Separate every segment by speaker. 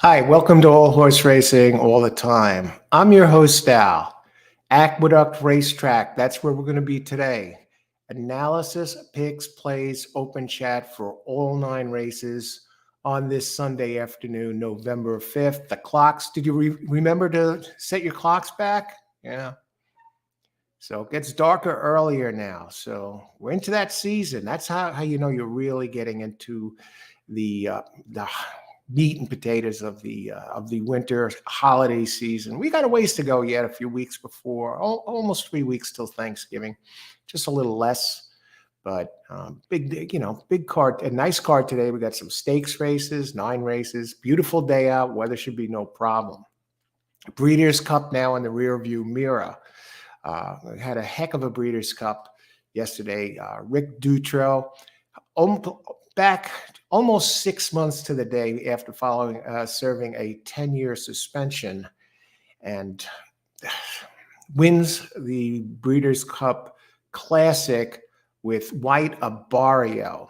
Speaker 1: Hi, welcome to All Horse Racing All the Time. I'm your host, Al. Aqueduct Racetrack, that's where we're going to be today. Analysis, picks, plays, open chat for all 9 races on this Sunday afternoon, November 5th. The clocks, did you remember to set your clocks back? Yeah. So it gets darker earlier now. So we're into that season. That's how you know you're really getting into the meat and potatoes of the winter holiday season. We got a ways to go yet, a few weeks before, almost 3 weeks till Thanksgiving, just a little less. But big card, a nice card today. We got some stakes races, 9 races, beautiful day out. Weather should be no problem. Breeders' Cup now in the rearview mirror. Had a heck of a Breeders' Cup yesterday. Rick Dutrow, back almost 6 months to the day after serving a 10-year suspension, and wins the Breeders' Cup Classic with White Abarrio.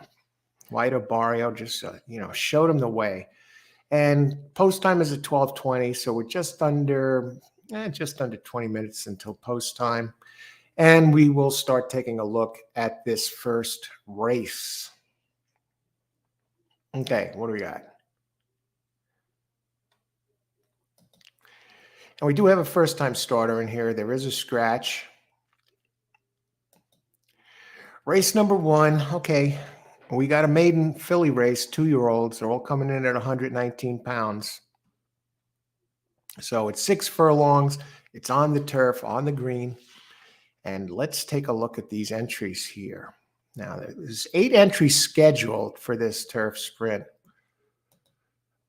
Speaker 1: White Abarrio just showed him the way. And post time is at 12:20, so we're just under 20 minutes until post time. And we will start taking a look at this first race. Okay, what do we got? And we do have a first-time starter in here. There is a scratch. Race number 1. Okay, we got a maiden filly race, 2-year-olds. They're all coming in at 119 pounds. So it's 6 furlongs. It's on the turf, on the green. And let's take a look at these entries here. Now, there's 8 entries scheduled for this turf sprint.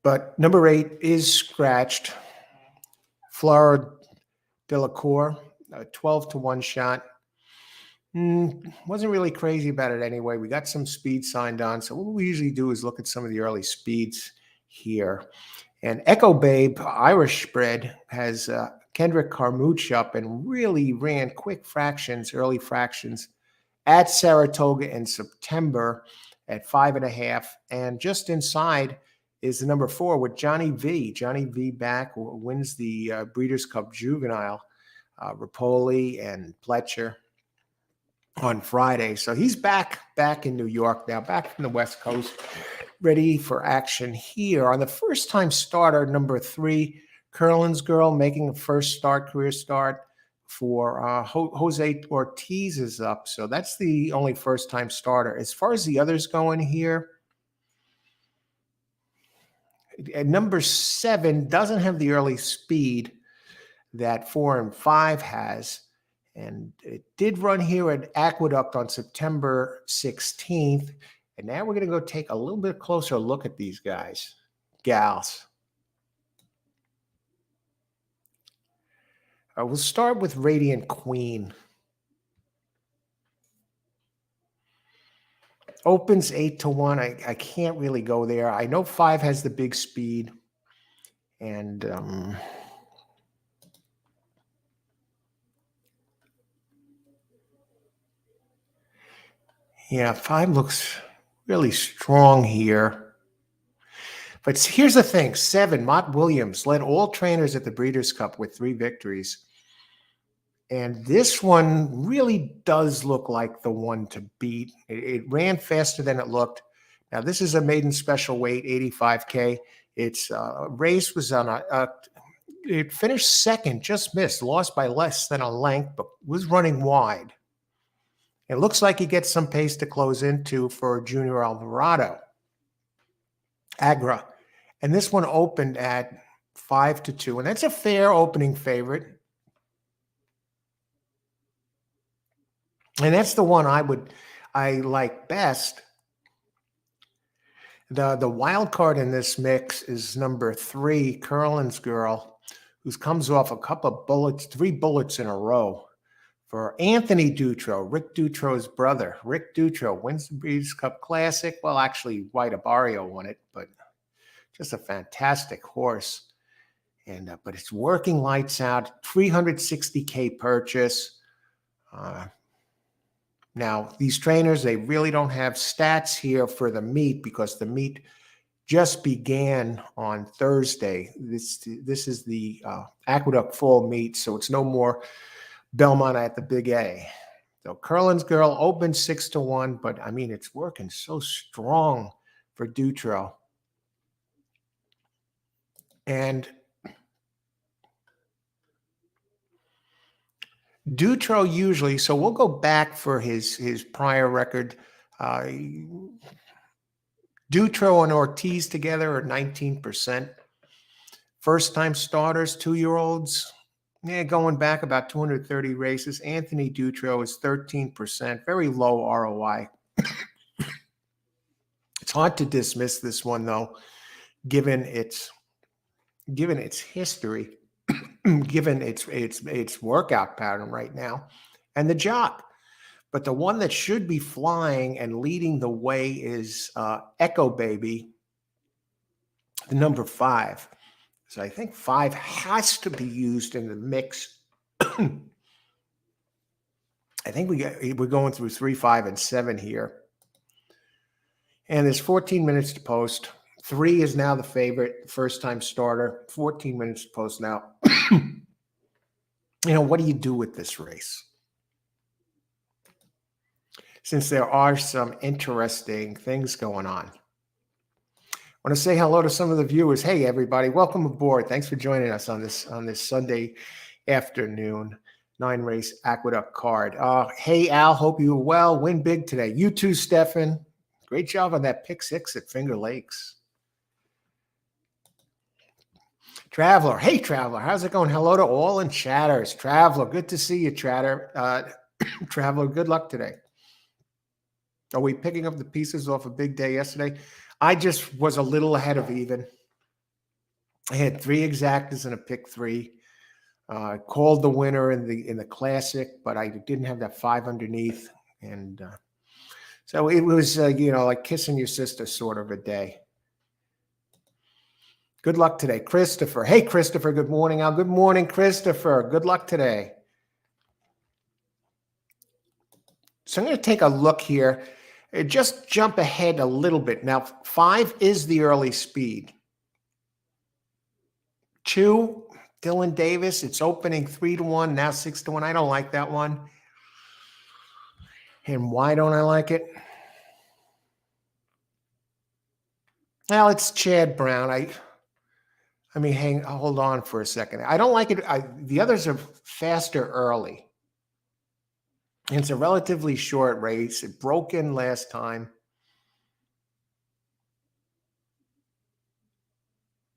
Speaker 1: But number 8 is scratched. Flora de la Cour, 12-1 shot. Wasn't really crazy about it anyway. We got some speed signed on. So what we usually do is look at some of the early speeds here. And Echo Babe, Irish spread, has Kendrick Carmouche up and really ran quick fractions, early fractions at Saratoga in September at 5.5. And just inside is the number 4 with Johnny V. Johnny V back wins the Breeders' Cup Juvenile, Rapoli and Pletcher on Friday. So he's back in New York now, back from the West Coast, ready for action here. On the first-time starter, number 3, Curlin's Girl, making a career start for Jose Ortiz is up. So that's the only first-time starter. As far as the others going here, number 7 doesn't have the early speed that 4 and 5 has. And it did run here at Aqueduct on September 16th. And now we're going to go take a little bit closer look at these gals. We'll start with Radiant Queen. Opens 8-1. I can't really go there. I know 5 has the big speed. And yeah, 5 looks really strong here. But here's the thing. 7, Mott Williams, led all trainers at the Breeders' Cup with 3 victories. And this one really does look like the one to beat. It ran faster than it looked. Now, this is a maiden special weight, 85K. Its race was on it finished second, just missed, lost by less than a length, but was running wide. It looks like he gets some pace to close into for Junior Alvarado. Agra. And this one opened at 5-2, and that's a fair opening favorite. And that's the one I like best. The wild card in this mix is number 3, Curlin's Girl, who comes off a couple of bullets, 3 bullets in a row for Anthony Dutrow, Rick Dutrow's brother. Rick Dutrow wins the Breeders' Cup Classic. Well, actually, White Abarrio won it, but just a fantastic horse. And but it's working lights out, 360K purchase. Now, these trainers, they really don't have stats here for the meet because the meet just began on Thursday. This is the Aqueduct Fall meet, so it's no more Belmont at the Big A. So Curlin's Girl opened 6-1, but I mean, it's working so strong for Dutro. And Dutro usually, so we'll go back for his prior record. Dutro and Ortiz together are 19%. First-time starters, 2-year-olds, going back about 230 races. Anthony Dutro is 13%, very low ROI. It's hard to dismiss this one, though, given its history, given its workout pattern right now, and the jock. But the one that should be flying and leading the way is Echo Baby, the number 5. So I think 5 has to be used in the mix. I think we're going through 3, 5, and 7 here. And there's 14 minutes to post. 3 is now the favorite, first-time starter. 14 minutes to post now. What do you do with this race? Since there are some interesting things going on. I want to say hello to some of the viewers. Hey, everybody, welcome aboard. Thanks for joining us on this Sunday afternoon 9-race Aqueduct card. Hey, Al, hope you were well. Win big today. You too, Stefan. Great job on that pick 6 at Finger Lakes. Traveler. Hey, Traveler. How's it going? Hello to all in chatters. Traveler, good to see you, chatter. Traveler, good luck today. Are we picking up the pieces off a big day yesterday? I just was a little ahead of even. I had 3 exactas and a pick 3. Called the winner in the classic, but I didn't have that 5 underneath. And so it was, like kissing your sister sort of a day. Good luck today. Christopher. Hey, Christopher. Good morning, Al. Good morning, Christopher. Good luck today. So I'm going to take a look here. Just jump ahead a little bit. Now, 5 is the early speed. 2, Dylan Davis. It's opening 3-1, now 6-1. I don't like that one. And why don't I like it? Well, it's Chad Brown. I mean, hold on for a second. I don't like it. The others are faster early. And it's a relatively short race. It broke in last time.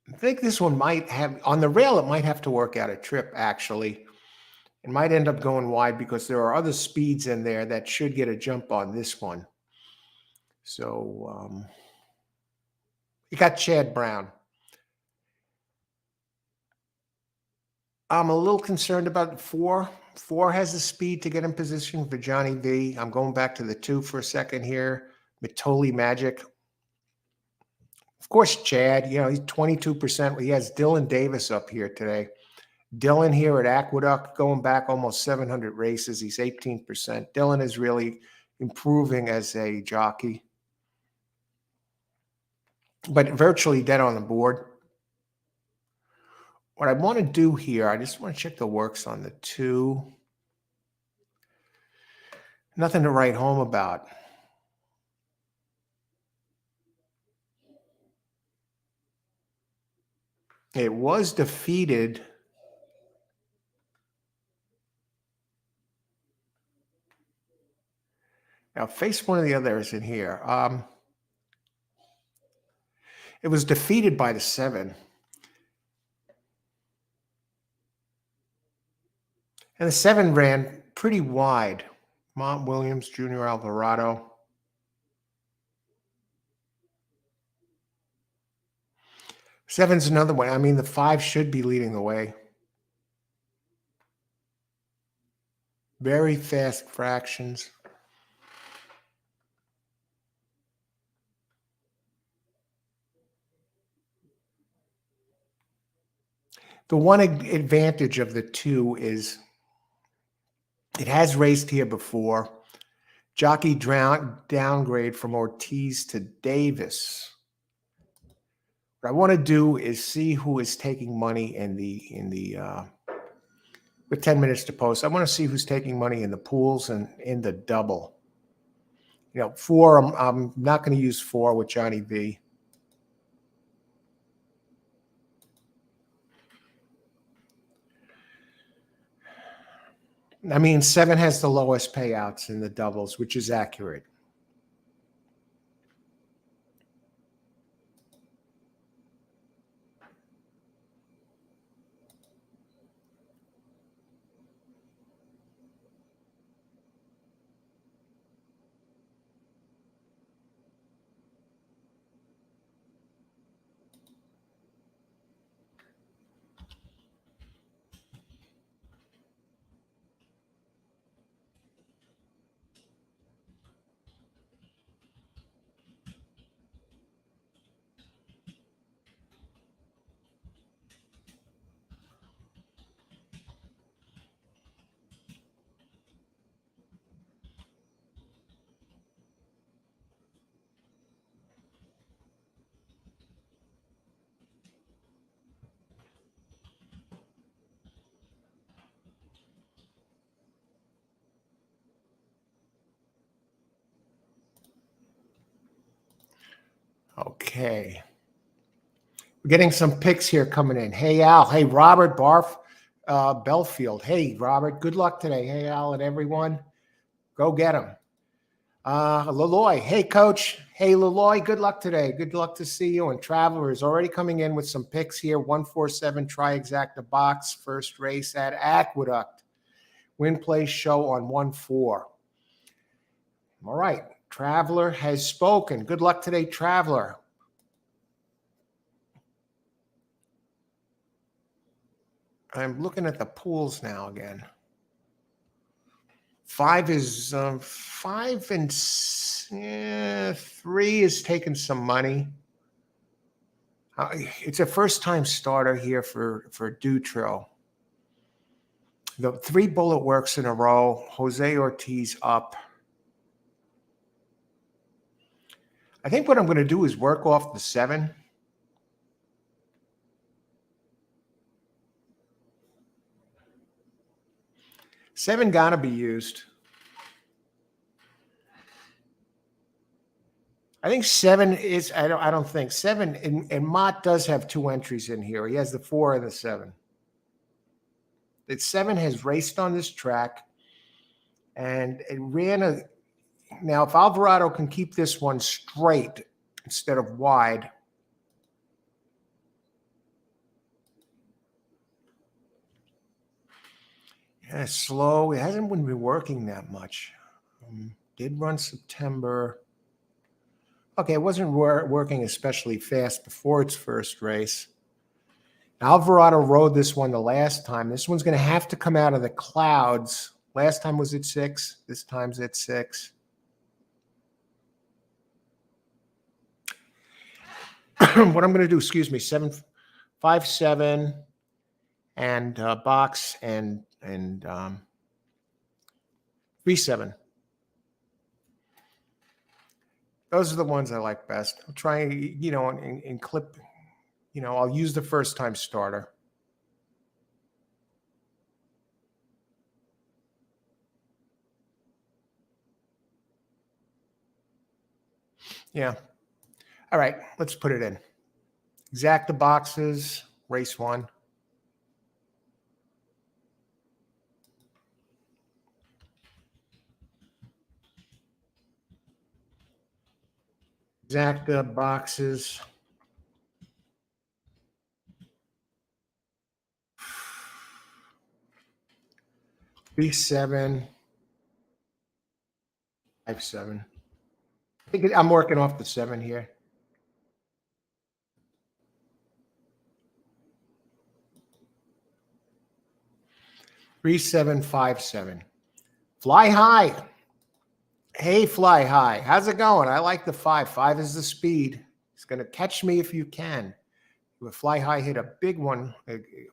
Speaker 1: I think this one might have, on the rail, it might have to work out a trip, actually. It might end up going wide because there are other speeds in there that should get a jump on this one. So you got Chad Brown. I'm a little concerned about 4. 4 has the speed to get in position for Johnny V. I'm going back to the 2 for a second here. Mitoli Magic. Of course, Chad, he's 22%. He has Dylan Davis up here today. Dylan here at Aqueduct, going back almost 700 races. He's 18%. Dylan is really improving as a jockey. But virtually dead on the board. What I want to do here, I just want to check the works on the 2. Nothing to write home about. It was defeated. Now, face one of the others in here. It was defeated by the 7. And the 7 ran pretty wide. Mont Williams, Junior Alvarado. Seven's another one. I mean, the 5 should be leading the way. Very fast fractions. The one advantage of the 2 is it has raced here before. Jockey downgrade from Ortiz to Davis. What I want to do is see who is taking money with 10 minutes to post. I want to see who's taking money in the pools and in the double. You know, 4, I'm not going to use 4 with Johnny V. I mean, 7 has the lowest payouts in the doubles, which is accurate. Okay. We're getting some picks here coming in. Hey, Al. Hey, Robert Belfield. Hey, Robert. Good luck today. Hey, Al and everyone. Go get them. Laloy. Hey, Coach. Hey, Laloy. Good luck today. Good luck to see you. And Traveler is already coming in with some picks here. 147 Tri-Exacta box. First race at Aqueduct. Win place show on 1-4. All right. Traveler has spoken. Good luck today, Traveler. I'm looking at the pools now again. 5 is 5 and 3 is taking some money. It's a first-time starter here for Dutro. The 3 bullet works in a row. Jose Ortiz up. I think what I'm going to do is work off the 7. Seven gotta be used. I think 7 is. I don't think 7. And Mott does have 2 entries in here. He has the 4 and the 7. That 7 has raced on this track, and it ran a. Now, if Alvarado can keep this one straight instead of wide. Yeah, slow. It hasn't been working that much. Did run September. Okay, it wasn't working especially fast before its first race. Alvarado rode this one the last time. This one's going to have to come out of the clouds. Last time was at 6. This time's at 6. What I'm going to do, 7, 5, 7, and box and 3, 7. Those are the ones I like best. I'll try, and clip, I'll use the first time starter. Yeah. All right, let's put it in. Exacta boxes, race 1. Exacta boxes. B7, 5-7. I think I'm working off the 7 here. Three, 7, 5, 7. Fly high. Hey, Fly high. How's it going? I like the 5. 5 is the speed. It's going to catch me if you can. Fly high hit a big one.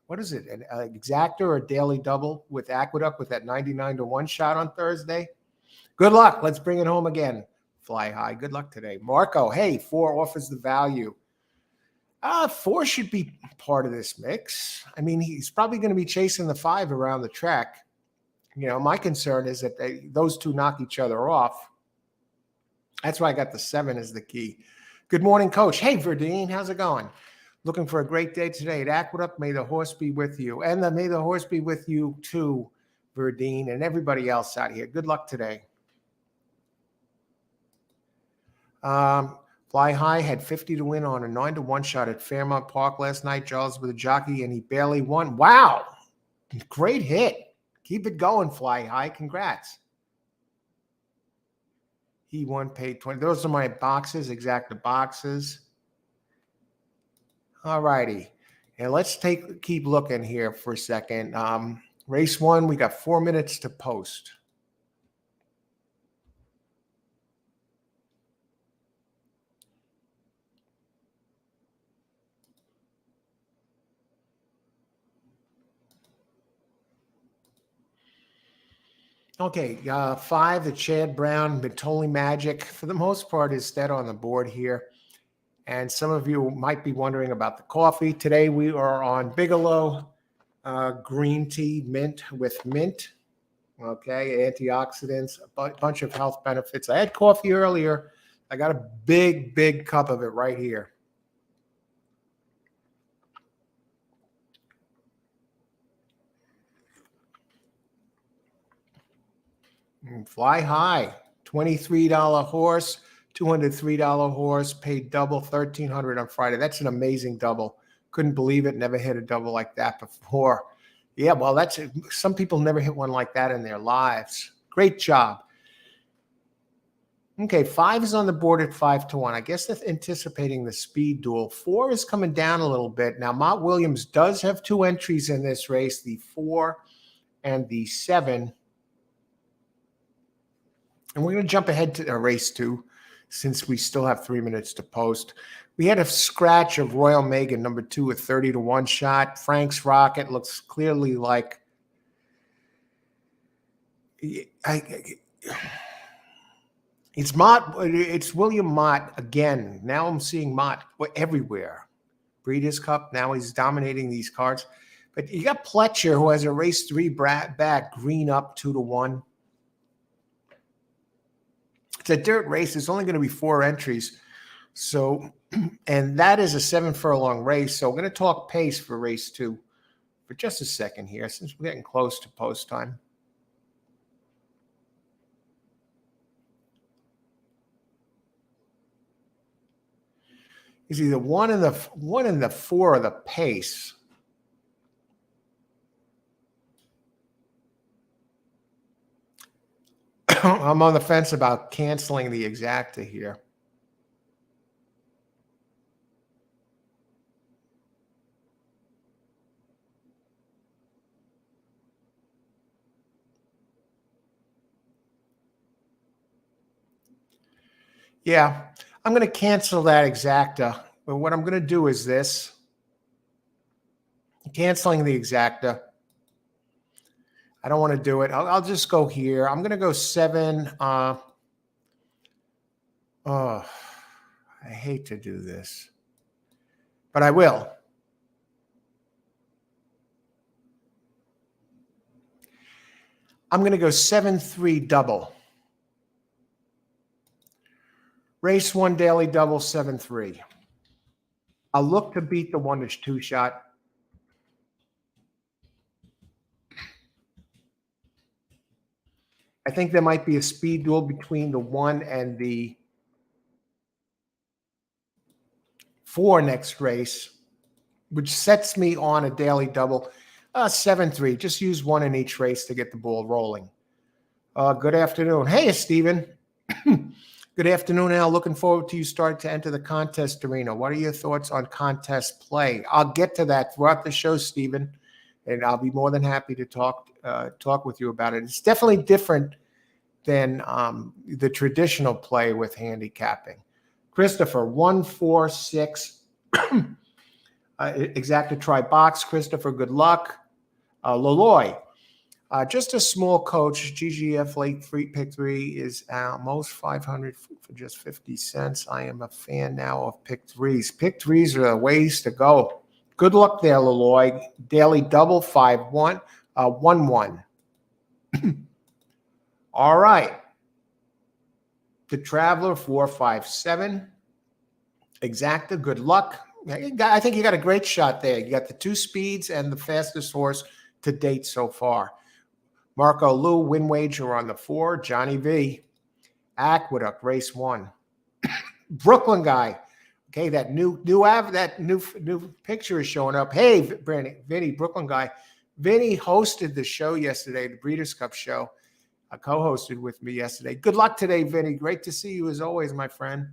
Speaker 1: What is it? An exacta or a daily double with Aqueduct with that 99-1 shot on Thursday? Good luck. Let's bring it home again. Fly high. Good luck today. Marco, hey, 4 offers the value. Four should be part of this mix. I mean, he's probably going to be chasing the 5 around the track. My concern is that those two knock each other off. That's why I got the 7 as the key. Good morning, Coach. Hey, Verdine, how's it going? Looking for a great day today at Aqueduct. May the horse be with you. And may the horse be with you too, Verdine, and everybody else out here. Good luck today. Fly High had 50 to win on a 9-1 shot at Fairmount Park last night. Charles with a jockey, and he barely won. Wow. Great hit. Keep it going, Fly High. Congrats. He won, paid 20. Those are my boxes, exacta boxes. All righty. And let's keep looking here for a second. Race 1, we got 4 minutes to post. Okay, 5, the Chad Brown, Bitoli Magic, for the most part, is dead on the board here. And some of you might be wondering about the coffee. Today we are on Bigelow green tea mint with mint. Okay, antioxidants, a bunch of health benefits. I had coffee earlier. I got a big, big cup of it right here. Fly High, $23 horse, $203 horse, paid double, $1,300 on Friday. That's an amazing double. Couldn't believe it. Never hit a double like that before. Yeah, well, some people never hit one like that in their lives. Great job. Okay, 5 is on the board at 5-1. I guess that's anticipating the speed duel. 4 is coming down a little bit. Now, Mott Williams does have 2 entries in this race, the 4 and the 7. And we're going to jump ahead to race 2 since we still have 3 minutes to post. We had a scratch of Royal Megan, number 2, a 30-1 shot. Frank's Rocket looks clearly like it's Mott. It's William Mott again. Now I'm seeing Mott everywhere. Breeders' Cup. Now he's dominating these cards. But you got Pletcher, who has a race 3 back, green up 2-1. It's a dirt race. It's only going to be 4 entries. So, and that is a 7 furlong race. So we're going to talk pace for race 2 for just a second here, since we're getting close to post time. It's either 1 and the 4 of the pace. I'm on the fence about canceling the exacta here. Yeah, I'm going to cancel that exacta. But what I'm going to do is this. Canceling the exacta. I don't want to do it. I'll just go here. I'm going to go 7. I hate to do this, but I will. I'm going to go 7-3 double. Race 1 daily double, 7-3. I'll look to beat the 1-2 shot. I think there might be a speed duel between the 1 and the 4 next race, which sets me on a daily double, 7-3. Just use 1 in each race to get the ball rolling. Good afternoon. Hey, Stephen. Good afternoon, Al. Looking forward to you starting to enter the contest arena. What are your thoughts on contest play? I'll get to that throughout the show, Stephen, and I'll be more than happy to talk with you about it. It's definitely different than the traditional play with handicapping. Christopher, 1-4-6. Exacta try box. Christopher, good luck. Loloy, Just a small coach. GGF late free pick 3 is most 500 for just 50 cents. I am a fan now of pick 3s. Pick 3s are the ways to go. Good luck there, Leloy. Daily double 5-1, 1-1. All right. The Traveler 4-5-7. Exacta, good luck. I think you got a great shot there. You got the 2 speeds and the fastest horse to date so far. Marco Lou, win wager on the 4. Johnny V. Aqueduct, race 1. Brooklyn guy. Okay, that new picture is showing up. Hey, Vinny, Brooklyn guy. Vinny hosted the show yesterday, the Breeders' Cup show. Co-hosted with me yesterday. Good luck today, Vinny. Great to see you as always, my friend.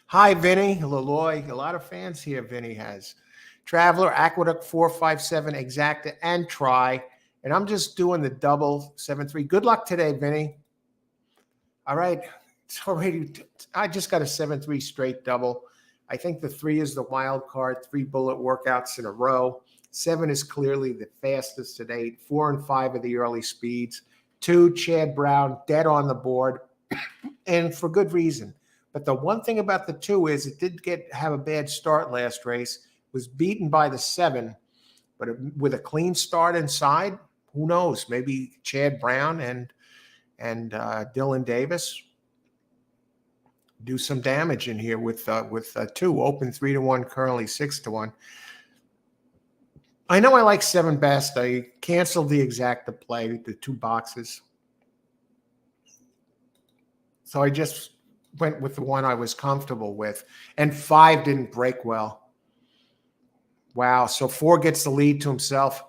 Speaker 1: Hi, Vinny. Leloy. A lot of fans here, Vinny has. Traveler, Aqueduct 4-5-7, Exacta, and Try. And I'm just doing the double 7-3. Good luck today, Vinny. All right. It's already, I just got a 7-3 straight double. I think the 3 is the wild card, 3 bullet workouts in a row. 7 is clearly the fastest to date. 4 and 5 are the early speeds. 2, Chad Brown, dead on the board, and for good reason. But the one thing about the 2 is it did have a bad start last race. Was beaten by the 7, but with a clean start inside, who knows? Maybe Chad Brown and Dylan Davis do some damage in here with 2. Open 3-1, currently 6-1. I know I like 7 best. I canceled the Exacta play, the 2 boxes. So I just went with the one I was comfortable with. And 5 didn't break well. Wow, so 4 gets the lead to himself.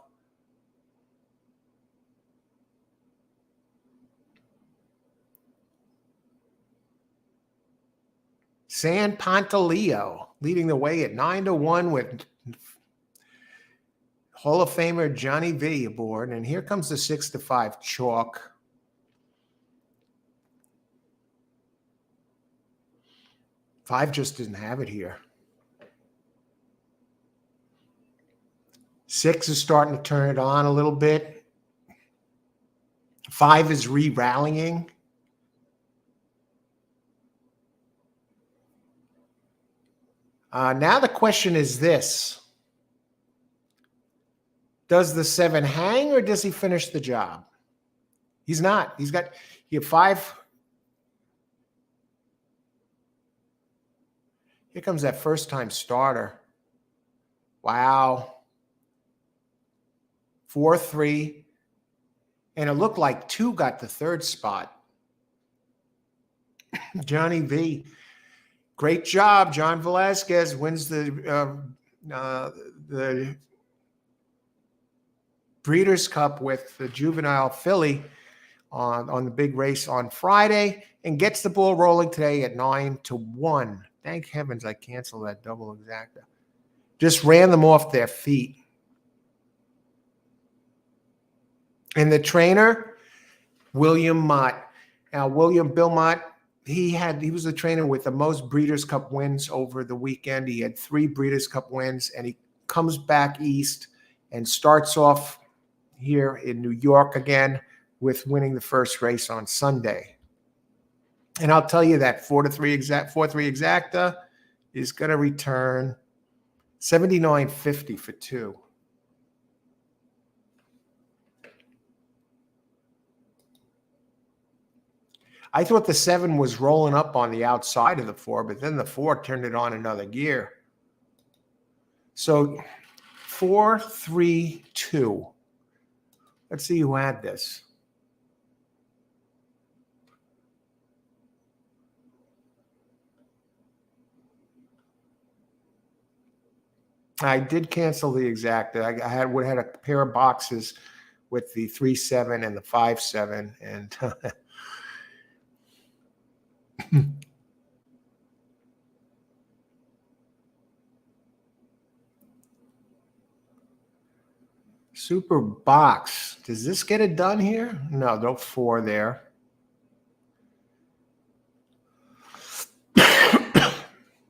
Speaker 1: San Pantaleo leading the way at 9-1 with Hall of Famer Johnny V aboard. And here comes the 6-5 chalk. Five just didn't have it here. 6 is starting to turn it on a little bit. 5 is re-rallying. Now the question is this. Does the 7 hang or does he finish the job? He's not. He had 5. Here comes that first-time starter. Wow. 4-3. And it looked like 2 got the 3rd spot. Johnny V. Great job. John Velasquez wins the Breeders' Cup with the juvenile filly on the big race on Friday and gets the ball rolling today at 9-1. Thank heavens I canceled that double Exacta. Just ran them off their feet. And the trainer, William Mott. Now, Bill Mott, he was the trainer with the most Breeders' Cup wins over the weekend. He had 3 Breeders' Cup wins, and he comes back east and starts off here in New York again with winning the first race on Sunday. And I'll tell you that 4-3 Exacta is going to return $79.50 for 2. I thought the 7 was rolling up on the outside of the 4, but then the 4 turned it on another gear. So 4-3-2. Let's see who had this. I did cancel the Exacta. I would have had a pair of boxes with the 3-7 and the 5-7, and Super box. Does this get it done here? No 4 there.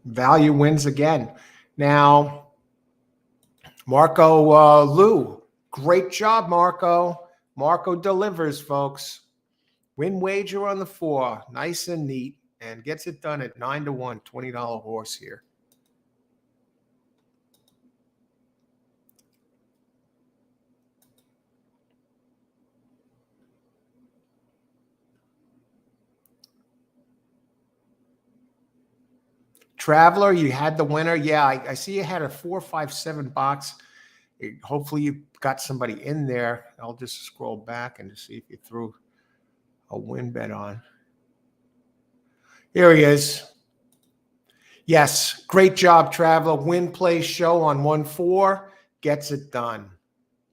Speaker 1: Value wins again. Now, Marco Lou Great job, Marco. Marco delivers, folks. Win wager on the 4. Nice and neat. And gets it done at 9-1, $20 horse here. Traveler, you had the winner. Yeah, I see you had a 4-5-7 box. Hopefully you got somebody in there. I'll just scroll back and just see if you threw a win bet on. Here he is. Yes, great job, Traveler. Win, play, show on 1-4. Gets it done.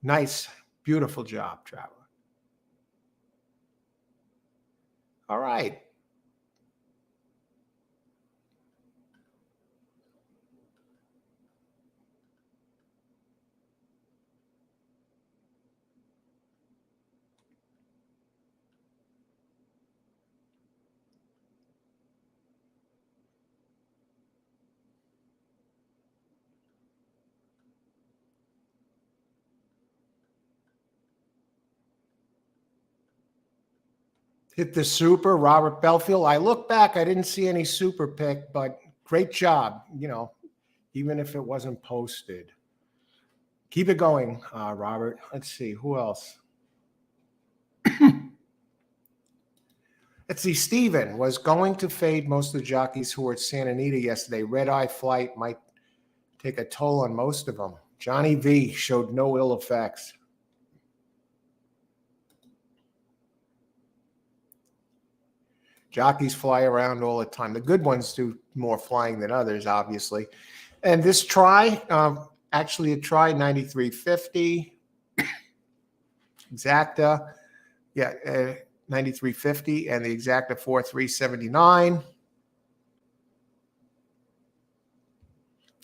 Speaker 1: Nice, beautiful job, Traveler. All right. Hit the super, Robert Belfield. I look back, I didn't see any super pick, but great job, even if it wasn't posted. Keep it going, Robert. Let's see, who else? Let's see, Steven was going to fade most of the jockeys who were at Santa Anita yesterday. Red-eye flight might take a toll on most of them. Johnny V showed no ill effects. Jockeys fly around all the time. The good ones do more flying than others, obviously. And this try, actually a try 93.50. Exacta, yeah, 93.50, and the exacta 4.379.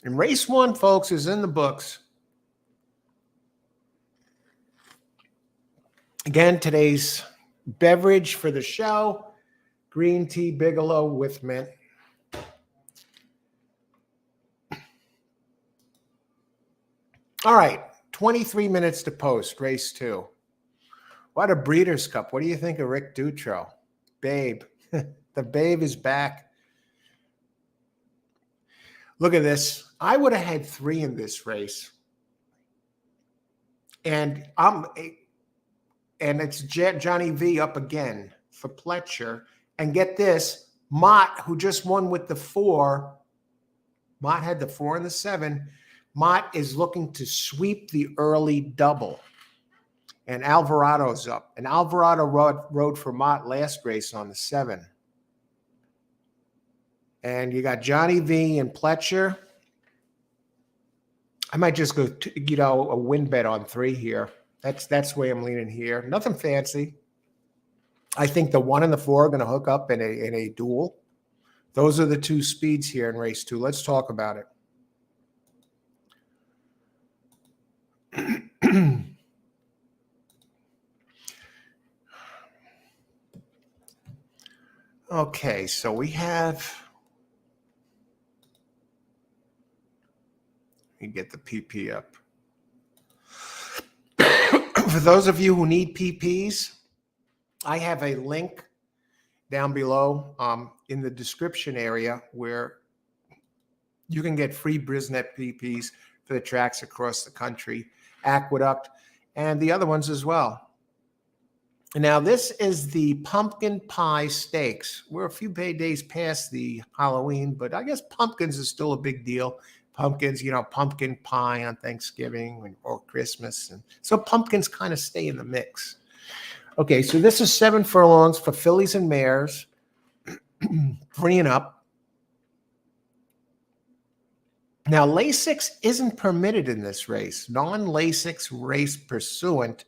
Speaker 1: And race 1, folks, is in the books. Again, today's beverage for the show. Green tea Bigelow with mint. All right, 23 minutes to post, race 2. What a Breeders' Cup. What do you think of Rick Dutro? Babe. The babe is back. Look at this. I would have had 3 in this race. And it's Johnny V up again for Pletcher. And get this, Mott, who just won with the 4, Mott had the 4 and the 7. Mott is looking to sweep the early double. And Alvarado's up. And Alvarado rode for Mott last race on the 7. And you got Johnny V and Pletcher. I might just go, a win bet on 3 here. That's the way I'm leaning here. Nothing fancy. I think the 1 and the 4 are going to hook up in a duel. Those are the 2 speeds here in race 2. Let's talk about it. Okay, so we have. Let me get the PP up. For those of you who need PPs, I have a link down below in the description area where you can get free Brisnet PPs for the tracks across the country, Aqueduct, and the other ones as well. Now, this is the pumpkin pie stakes. We're a few days past the Halloween, but I guess pumpkins is still a big deal. Pumpkins, pumpkin pie on Thanksgiving or Christmas. And so pumpkins kind of stay in the mix. Okay, so this is 7 furlongs for fillies and mares, 3 and up. Now, Lasix isn't permitted in this race. Non-Lasix race pursuant.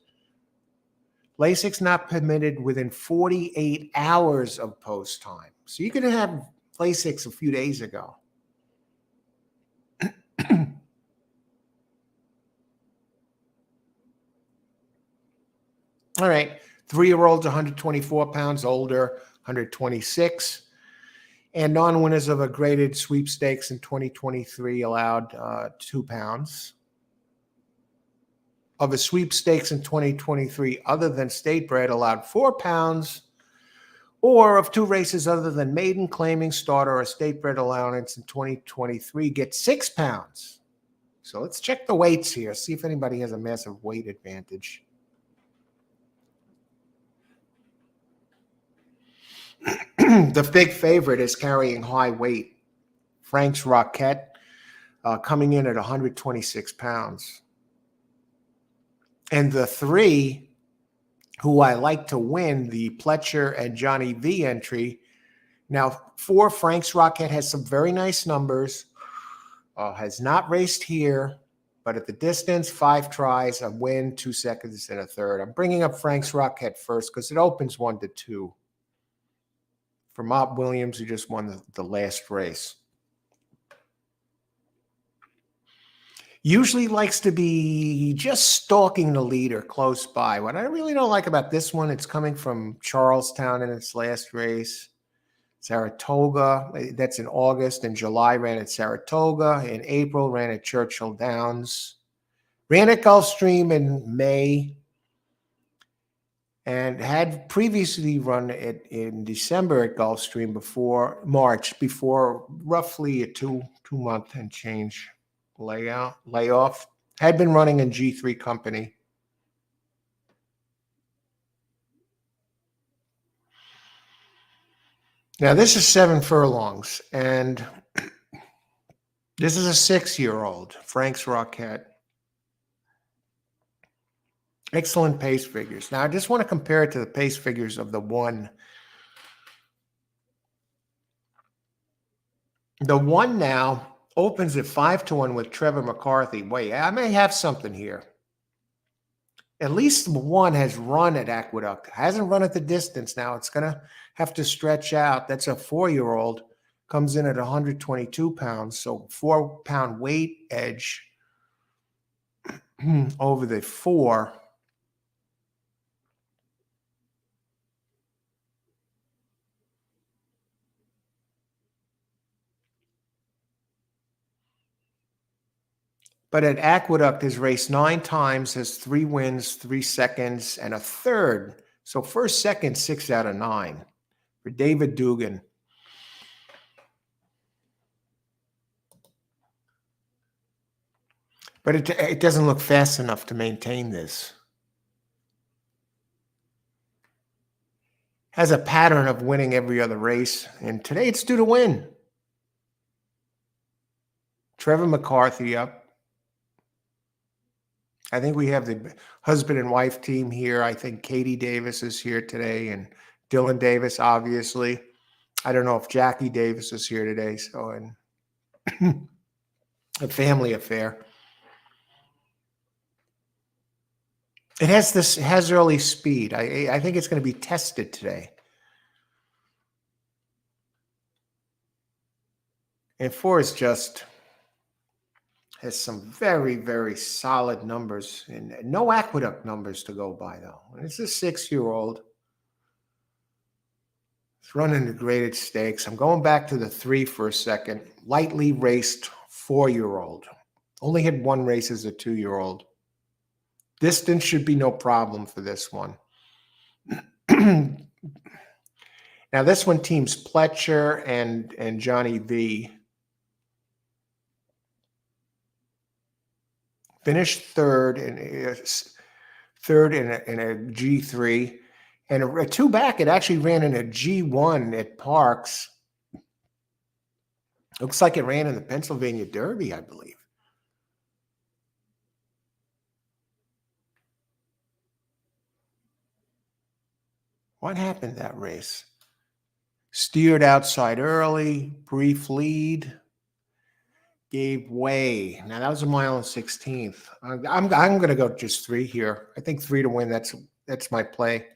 Speaker 1: Lasix not permitted within 48 hours of post time. So you could have Lasix a few days ago. All right, 3-year-olds 124 pounds, older 126. And non-winners of a graded sweepstakes in 2023 allowed 2 pounds. of a sweepstakes in 2023 other than state bred allowed 4 pounds, or of 2 races other than maiden, claiming, starter, or state bred allowance in 2023 get 6 pounds. So let's check the weights here, see if anybody has a massive weight advantage. The big favorite is carrying high weight. Frank's Rocket coming in at 126 pounds. And the 3 who I like to win, the Pletcher and Johnny V entry. Now, 4, Frank's Rocket has some very nice numbers. Has not raced here, but at the distance, 5 tries, a win, 2 seconds, and a third. I'm bringing up Frank's Rocket first because it opens 1-2. For Mott Williams, who just won the last race. Usually likes to be just stalking the leader close by. What I really don't like about this one, it's coming from Charlestown in its last race. Saratoga, that's in August. In July, ran at Saratoga. In April, ran at Churchill Downs. Ran at Gulfstream in May. And had previously run it in December at Gulfstream before March, before roughly a two-month and change layoff. Had been running in G3 company. Now this is 7 furlongs, and this is a 6-year-old, Frank's Rocket. Excellent pace figures. Now I just want to compare it to the pace figures of the 1. The 1 now opens at 5-1 with Trevor McCarthy. Wait, I may have something here. At least 1 has run at Aqueduct. Hasn't run at the distance now. It's going to have to stretch out. That's a 4-year-old. Comes in at 122 pounds. So 4-pound weight edge over the 4. But at Aqueduct has raced 9 times, has 3 wins, 3 seconds, and a third. So first, second, 6 out of 9 for David Dugan. But it doesn't look fast enough to maintain this. Has a pattern of winning every other race, and today it's due to win. Trevor McCarthy up. I think we have the husband and wife team here. I think Katie Davis is here today and Dylan Davis, obviously. I don't know if Jackie Davis is here today. So, and a family affair. It has early speed. I think it's going to be tested today. And 4 is just has some very, very solid numbers and no Aqueduct numbers to go by, though. It's a 6-year-old. It's running the graded stakes. I'm going back to the 3 for a second. Lightly raced 4-year-old. Only had 1 race as a 2-year-old. Distance should be no problem for this one. Now, this one teams Pletcher and Johnny V. Finished third in a G3, and a 2 back. It actually ran in a G1 at Parks. Looks like it ran in the Pennsylvania Derby, I believe. What happened that race? Steered outside early, brief lead. Gave way. Now that was a 1.16 miles. I'm going to go just 3 here. I think 3 to win. That's my play.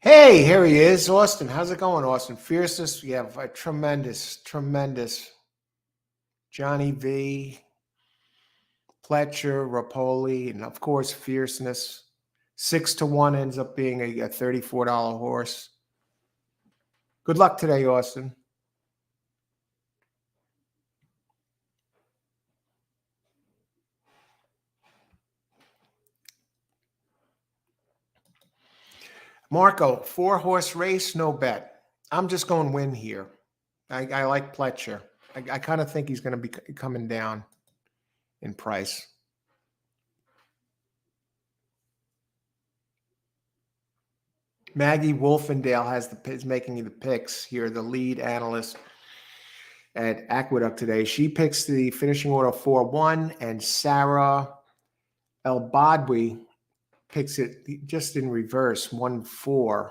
Speaker 1: Hey, here he is, Austin. How's it going, Austin? Fierceness. We have a tremendous Johnny V, Pletcher, Rapoli, and of course Fierceness. 6-1 ends up being a $34 horse. Good luck today, Austin. Marco, 4-horse race, no bet. I'm just going win here. I like Pletcher. I kind of think he's going to be coming down in price. Maggie Wolfendale is making the picks here, the lead analyst at Aqueduct today. She picks the finishing order 4-1, and Sarah El-Badwi picks it just in reverse, 1-4.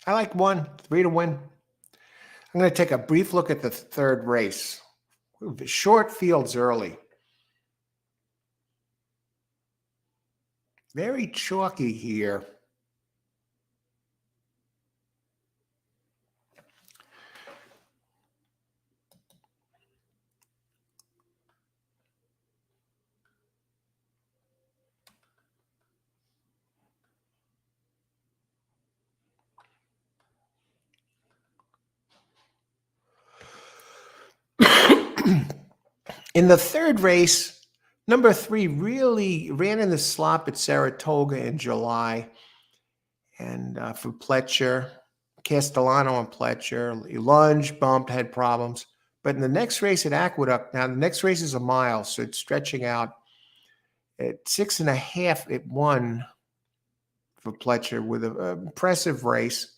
Speaker 1: I like 3 to win. I'm going to take a brief look at the third race. Short fields early. Very chalky here. In the third race, number 3 really ran in the slop at Saratoga in July. And for Pletcher, Castellano and Pletcher, he lunged, bumped, had problems. But in the next race at Aqueduct, now the next race is a mile, so it's stretching out at 6.5. It won for Pletcher with an impressive race.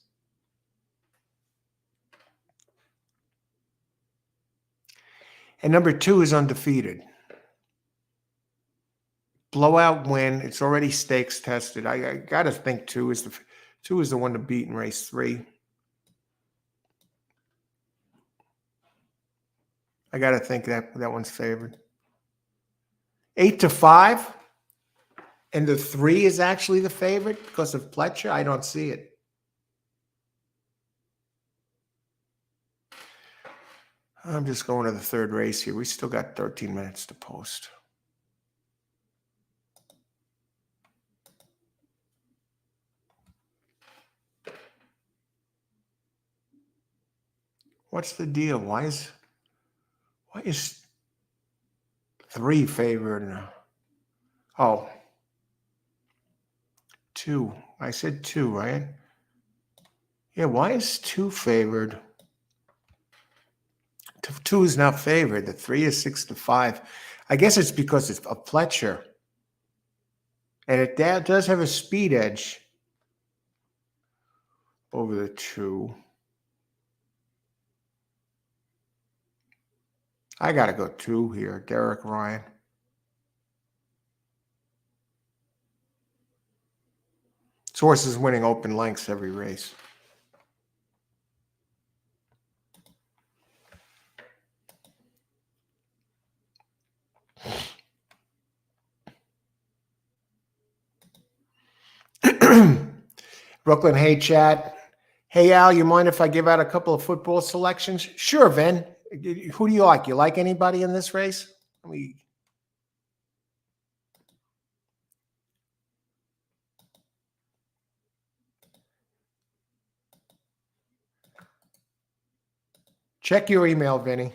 Speaker 1: And number 2 is undefeated. Blowout win. It's already stakes tested. I got to think 2 is the one to beat in race 3. I got to think that one's favored. 8-5, and the 3 is actually the favorite because of Pletcher. I don't see it. I'm just going to the third race here. We still got 13 minutes to post. What's the deal? Why is 3 favored? Oh, 2. I said 2, right? Yeah, why is 2 favored? 2 is not favored. The 3 is 6-5. I guess it's because it's a Pletcher. And it does have a speed edge over the 2. I got to go 2 here. Derek Ryan. This horse is winning open lengths every race. Brooklyn, hey, chat. Hey, Al, you mind if I give out a couple of football selections? Sure, Vin. Who do you like? You like anybody in this race? Check your email, Vinny.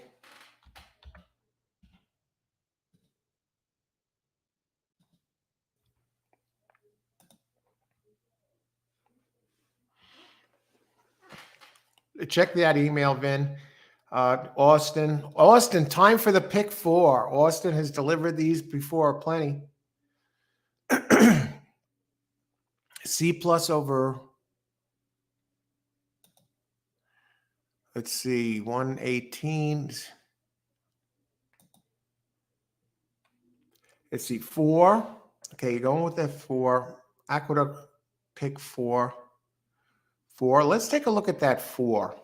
Speaker 1: Check that email, Vin. Austin, time for the pick 4. Austin has delivered these before plenty. C plus over, let's see, 118. Let's see, 4. Okay, you're going with that 4. Aqueduct pick 4. 4. Let's take a look at that 4.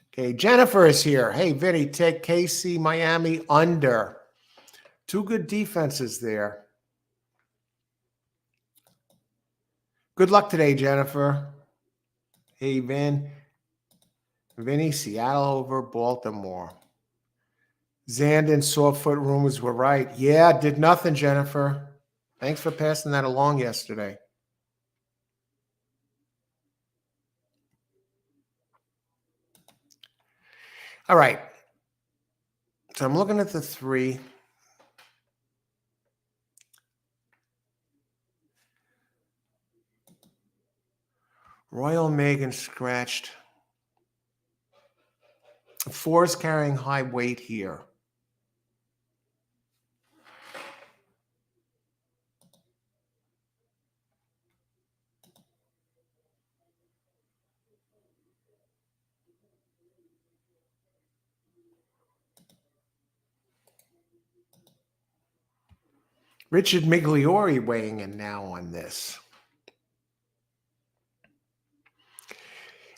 Speaker 1: Okay, Jennifer is here. Hey, Vinny, take KC Miami under. 2 good defenses there. Good luck today, Jennifer. Hey, Vinny, Seattle over Baltimore. Zandon soft foot rumors were right. Yeah, did nothing, Jennifer. Thanks for passing that along yesterday. All right. So I'm looking at the 3. Royal Megan scratched. 4 is carrying high weight here. Richard Migliori weighing in now on this.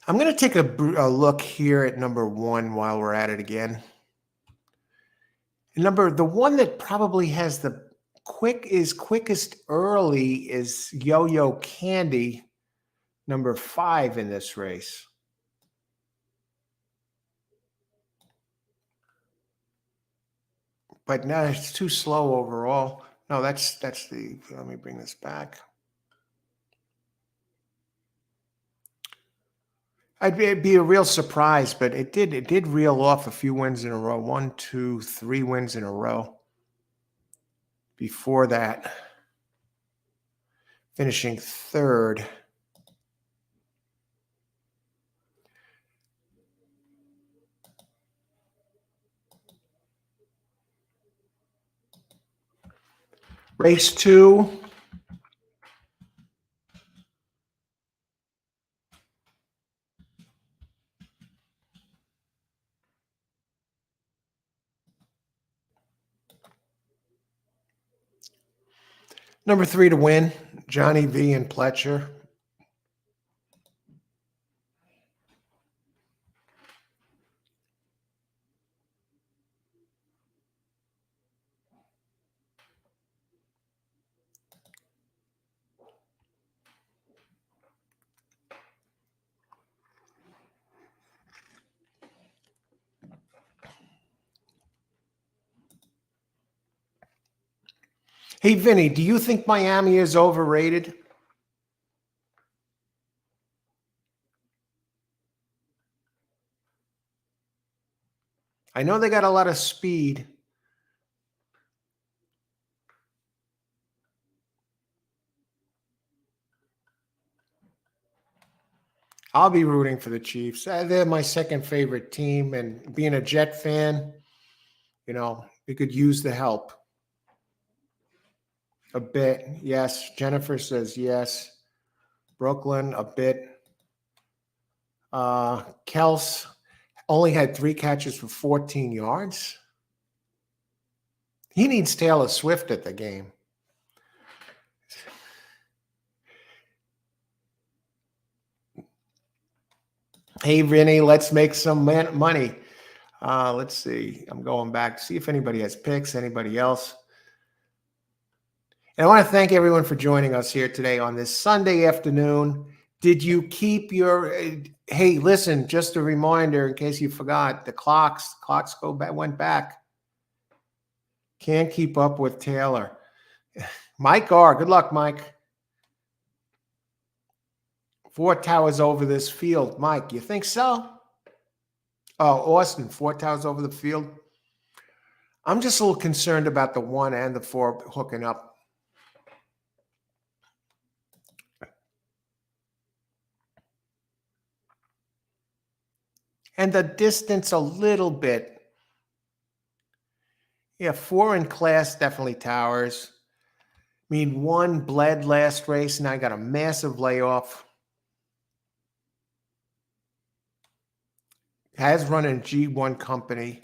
Speaker 1: I'm going to take a look here at number 1 while we're at it again. The one that probably has the quickest early is Yo-Yo Candy, number 5 in this race. But no, it's too slow overall. No, that's the, let me bring this back. It'd be a real surprise, but it did reel off a few wins in a row. 1, 2, 3 wins in a row. Before that, finishing 3rd. Race 2. Number 3 to win, Johnny V and Pletcher. Hey, Vinny, do you think Miami is overrated? I know they got a lot of speed. I'll be rooting for the Chiefs. They're my second favorite team, and being a Jet fan, we could use the help a bit. Yes, Jennifer says yes. Brooklyn, a bit. Kels only had 3 catches for 14 yards. He needs Taylor Swift at the game. Hey, Vinny, let's make some money. Let's see. I'm going back to see if anybody has picks, anybody else. And I want to thank everyone for joining us here today on this Sunday afternoon. Did you keep your hey, listen, just a reminder in case you forgot, the clocks went back. Can't keep up with Taylor. Mike R. Good luck, Mike. 4 towers over this field. Mike, you think so? Oh, Austin, 4 towers over the field. I'm just a little concerned about the 1 and the 4 hooking up. And the distance a little bit. Yeah, 4 in class, definitely towers. I mean, 1 bled last race, and I got a massive layoff. Has run in G1 company.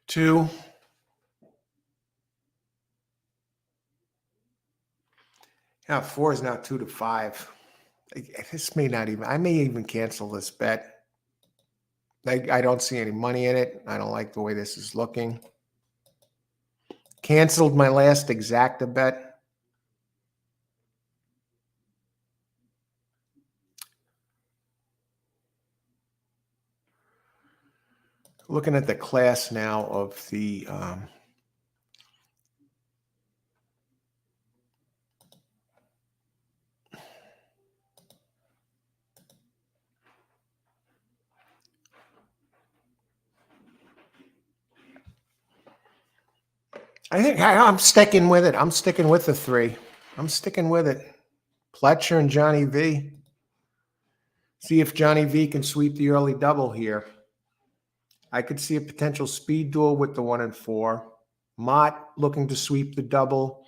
Speaker 1: Two. Now 4 is now 2 to 5. This may not even, I may even cancel this bet. I don't see any money in it. I don't like the way this is looking. Canceled my last exacta bet. Looking at the class now of the I think I'm sticking with it. I'm sticking with the 3. I'm sticking with it. Pletcher and Johnny V. See if Johnny V can sweep the early double here. I could see a potential speed duel with the 1 and 4. Mott looking to sweep the double,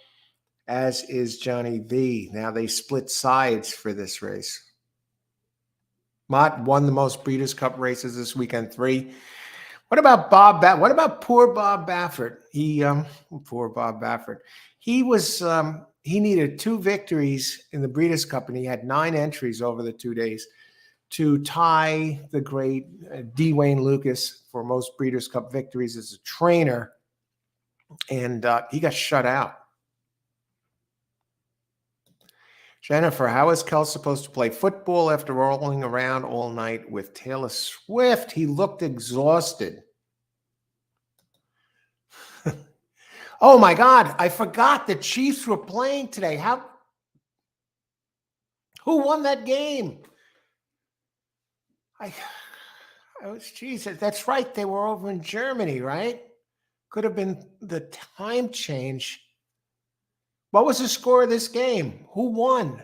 Speaker 1: as is Johnny V. Now they split sides for this race. Mott won the most Breeders' Cup races this weekend, 3. What about Bob? What about poor Bob Baffert? Poor Bob Baffert. He was he needed 2 victories in the Breeders' Cup, and he had 9 entries over the 2 days to tie the great D. Wayne Lucas for most Breeders' Cup victories as a trainer, and he got shut out. Jennifer, how is Kel supposed to play football after rolling around all night with Taylor Swift? He looked exhausted. Oh my God, I forgot the Chiefs were playing today. Who won that game? Geez, that's right. They were over in Germany, right? Could have been the time change. What was the score of this game? Who won?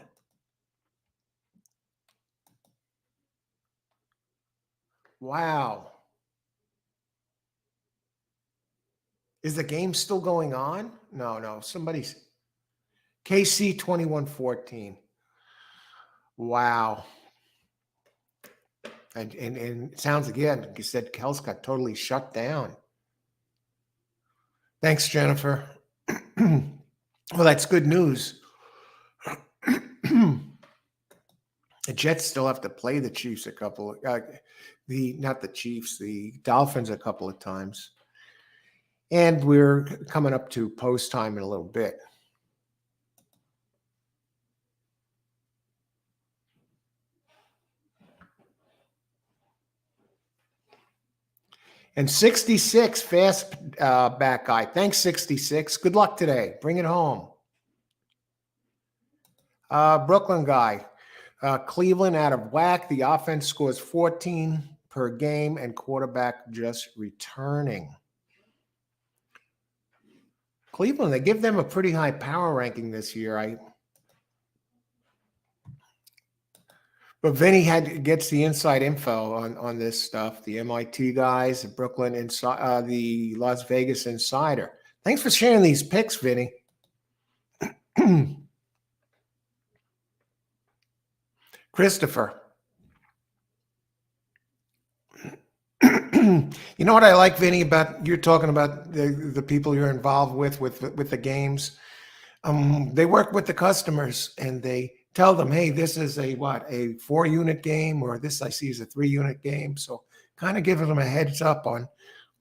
Speaker 1: Wow. Is the game still going on? No. Somebody's KC 21-14. Wow. And it sounds again, like you said, Kels got totally shut down. Thanks, Jennifer. Well, that's good news. The Jets still have to play the Chiefs a couple of not the Chiefs, the Dolphins a couple of times. And we're coming up to post time in a little bit. And 66, fast back guy. Thanks, 66. Good luck today. Bring it home. Brooklyn guy. Cleveland out of whack. The offense scores 14 per game and quarterback just returning. Cleveland, they give them a pretty high power ranking this year. But Vinny gets the inside info on this stuff. The MIT guys, the Brooklyn inside, the Las Vegas insider. Thanks for sharing these picks, Vinny. Christopher. You know what I like, Vinny, about you're talking about the people you're involved with the games. They work with the customers and they tell them, hey, this is a 4-unit game, or this I see is a 3-unit game. So kind of giving them a heads up on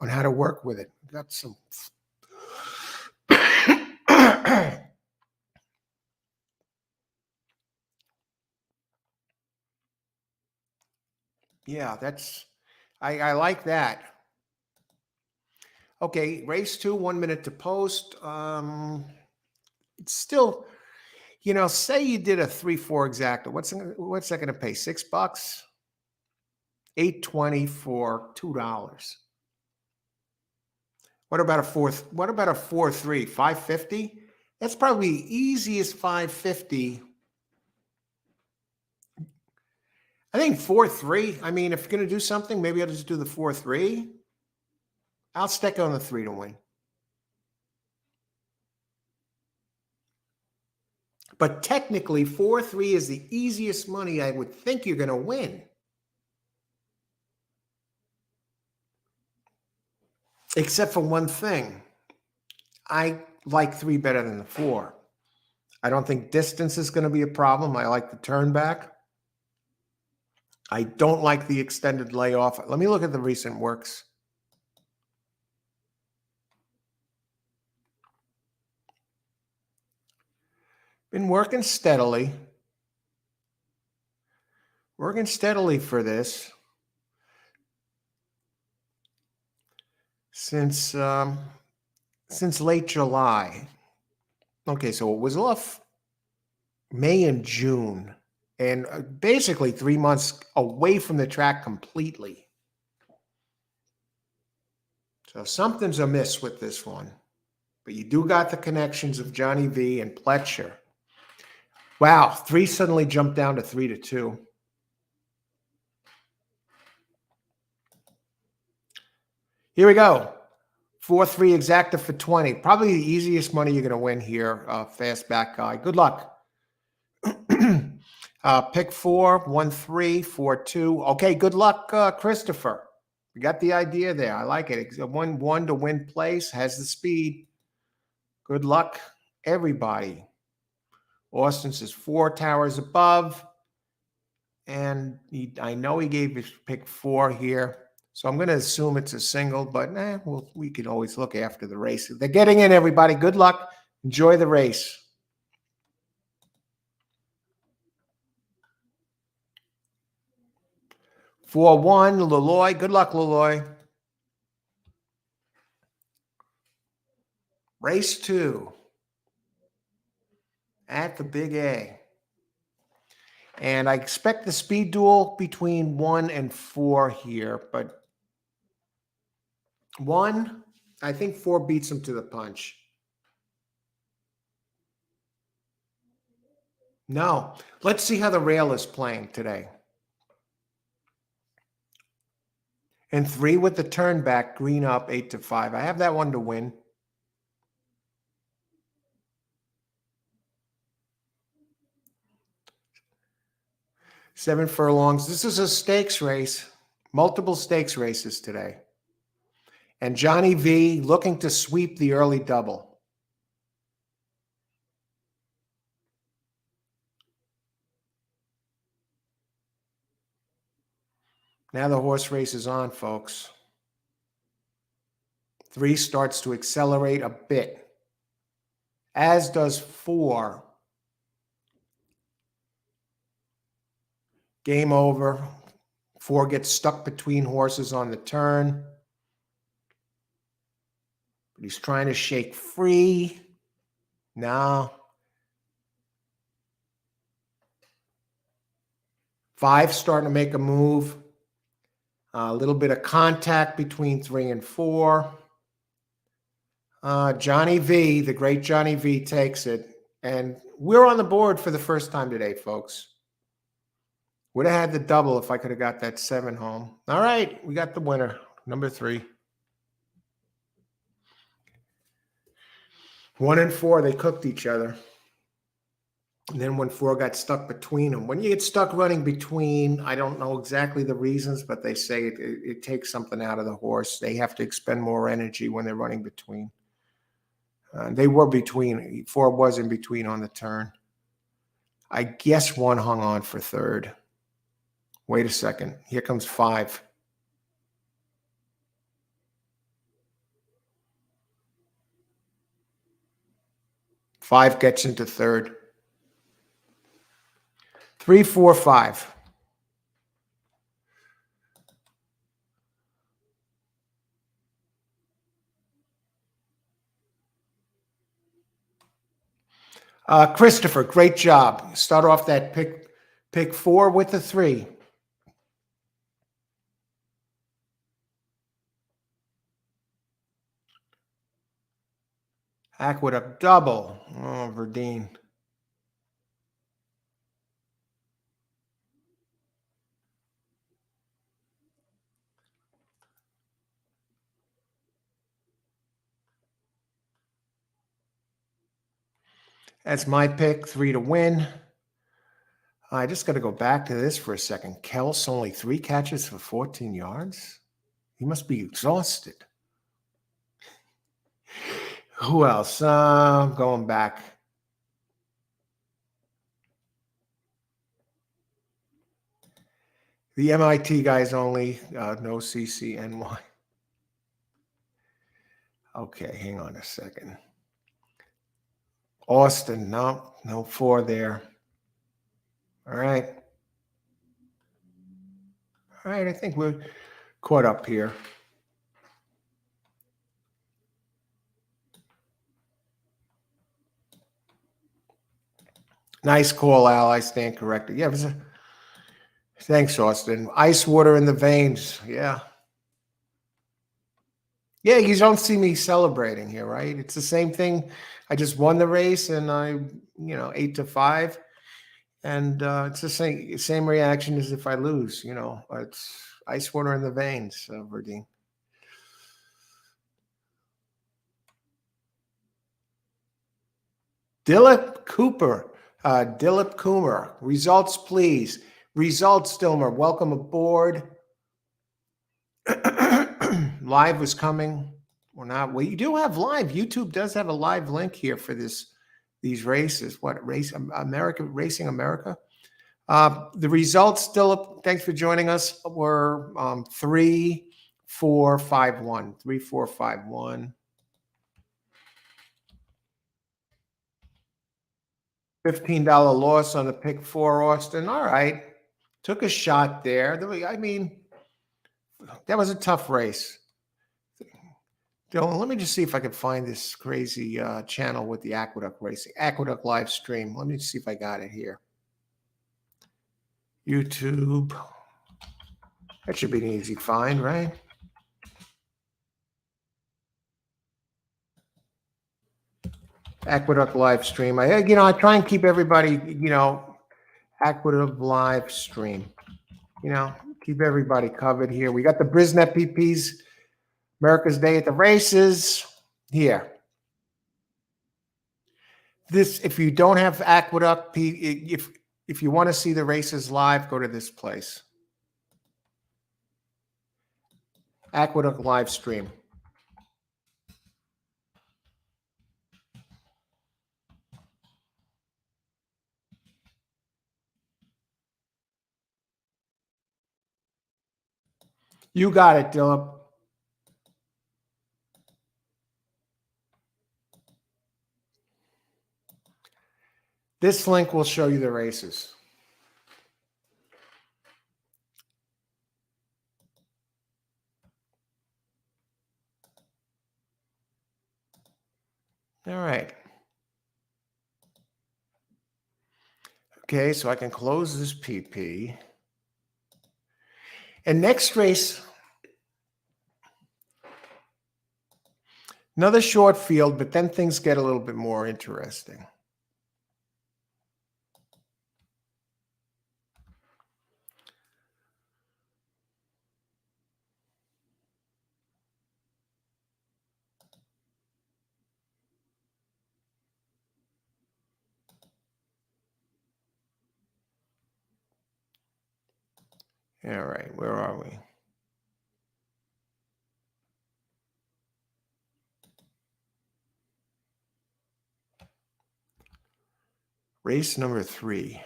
Speaker 1: how to work with it. Got some. Yeah, I like that. Okay, race 2, 1 minute to post. It's still, say you did a 3-4 exacta. What's that going to pay? $6? $8.20 for $2. What about a 4-3? $5.50? That's probably the easiest $5.50. I think 4-3. I mean, if you're going to do something, maybe I'll just do the 4-3. I'll stick on the 3 to win. But technically, 4-3 is the easiest money I would think you're going to win. Except for one thing. I like 3 better than the 4. I don't think distance is going to be a problem. I like the turn back. I don't like the extended layoff. Let me look at the recent works. Been working steadily. Working steadily for this since late July. Okay, so it was off May and June, and basically 3 months away from the track completely. So something's amiss with this one. But you do got the connections of Johnny V and Pletcher. Wow, 3 suddenly jumped down to 3-2. Here we go. 4-3 exacta for 20. Probably the easiest money you're going to win here, fast back guy. Good luck. Pick 4, 1-3, 4-2. Okay, good luck, Christopher. We got the idea there. I like it. 1-1 to win place, has the speed. Good luck, everybody. Austin says 4 towers above. And I know he gave his pick 4 here. So I'm going to assume it's a single, but we can always look after the race. They're getting in, everybody. Good luck. Enjoy the race. For 1, Leloy. Good luck, Leloy. Race 2 at the Big A. And I expect the speed duel between 1 and 4 here, but 1, I think 4 beats him to the punch. No. Let's see how the rail is playing today. And 3 with the turn back, green up, 8-5. I have that one to win. Seven furlongs. This is a stakes race. Multiple stakes races today. And Johnny V looking to sweep the early double. Now the horse race is on, folks. 3 starts to accelerate a bit, as does 4. Game over. 4 gets stuck between horses on the turn. But he's trying to shake free. No. 5 starting to make a move. A little bit of contact between 3 and 4. Johnny V, the great Johnny V, takes it. And we're on the board for the first time today, folks. Would have had the double if I could have got that 7 home. All right, we got the winner, number 3. 1 and 4, they cooked each other. And then when 4 got stuck between them. When you get stuck running between, I don't know exactly the reasons, but they say it takes something out of the horse. They have to expend more energy when they're running between. They were between. 4 was in between on the turn. I guess 1 hung on for 3rd. Wait a second. Here comes 5. Five gets into 3rd. 3, 4, 5. Christopher, great job. Start off that pick 4 with the 3. Aqueduct double. Oh, Verdine. That's my pick, 3 to win. I just got to go back to this for a second. Kels only 3 catches for 14 yards. He must be exhausted. Who else? Going back. The MIT guys only, no CCNY. Okay, hang on a second. Austin, no, no 4 there. All right. All right, I think we're caught up here. Nice call, Al. I stand corrected. Yeah, thanks, Austin. Ice water in the veins. Yeah. Yeah, you don't see me celebrating here, right? It's the same thing. I just won the race and I, 8-5. And it's the same reaction as if I lose, It's ice water in the veins, Verdine. Dilip Kumar. Results, please. Results, Dilmer. Welcome aboard. Live was coming or not. Well, you do have live. YouTube does have a live link here for these races. What race? America Racing America. The results, Dilip. Thanks for joining us. Were 3, 4, 5, 1. 3, 4, 5, 1. $15 loss on the pick 4, Austin. All right. Took a shot there. I mean, that was a tough race. Dylan, let me just see if I can find this crazy channel with the Aqueduct Racing. Aqueduct live stream. Let me see if I got it here. YouTube. That should be an easy find, right? Aqueduct live stream. I try and keep everybody, Aqueduct live stream. Keep everybody covered here. We got the Brisnet PPs, America's Day at the Races here. This, if you don't have Aqueduct, if you want to see the races live, go to this place. Aqueduct live stream. You got it, Dylan. This link will show you the races. All right. Okay, so I can close this PP. And next race, another short field, but then things get a little bit more interesting. All right, where are we? Race number 3.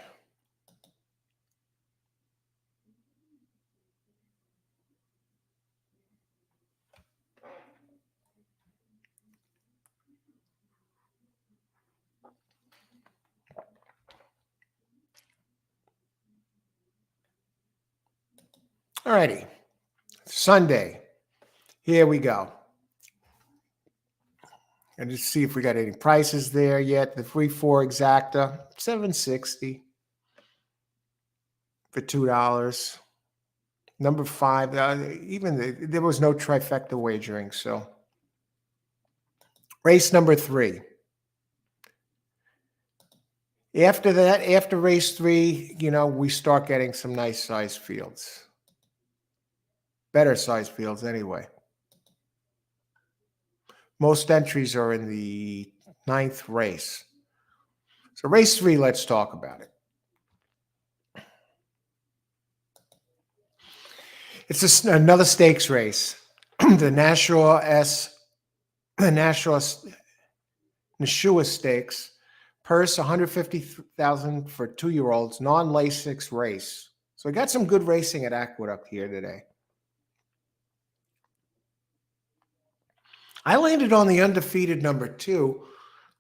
Speaker 1: All righty. Sunday. Here we go. And just see if we got any prices there yet. The 3-4 exacta, $7.60 for $2. Number 5, there was no trifecta wagering. So race number 3. After that, after race 3, we start getting some nice size fields. Better size fields anyway. Most entries are in the 9th race. So race 3, let's talk about it. It's another stakes race. The Nashua Stakes. Purse $150,000 for 2-year-olds, non-Lasix race. So we got some good racing at Aqueduct here today. I landed on the undefeated number 2,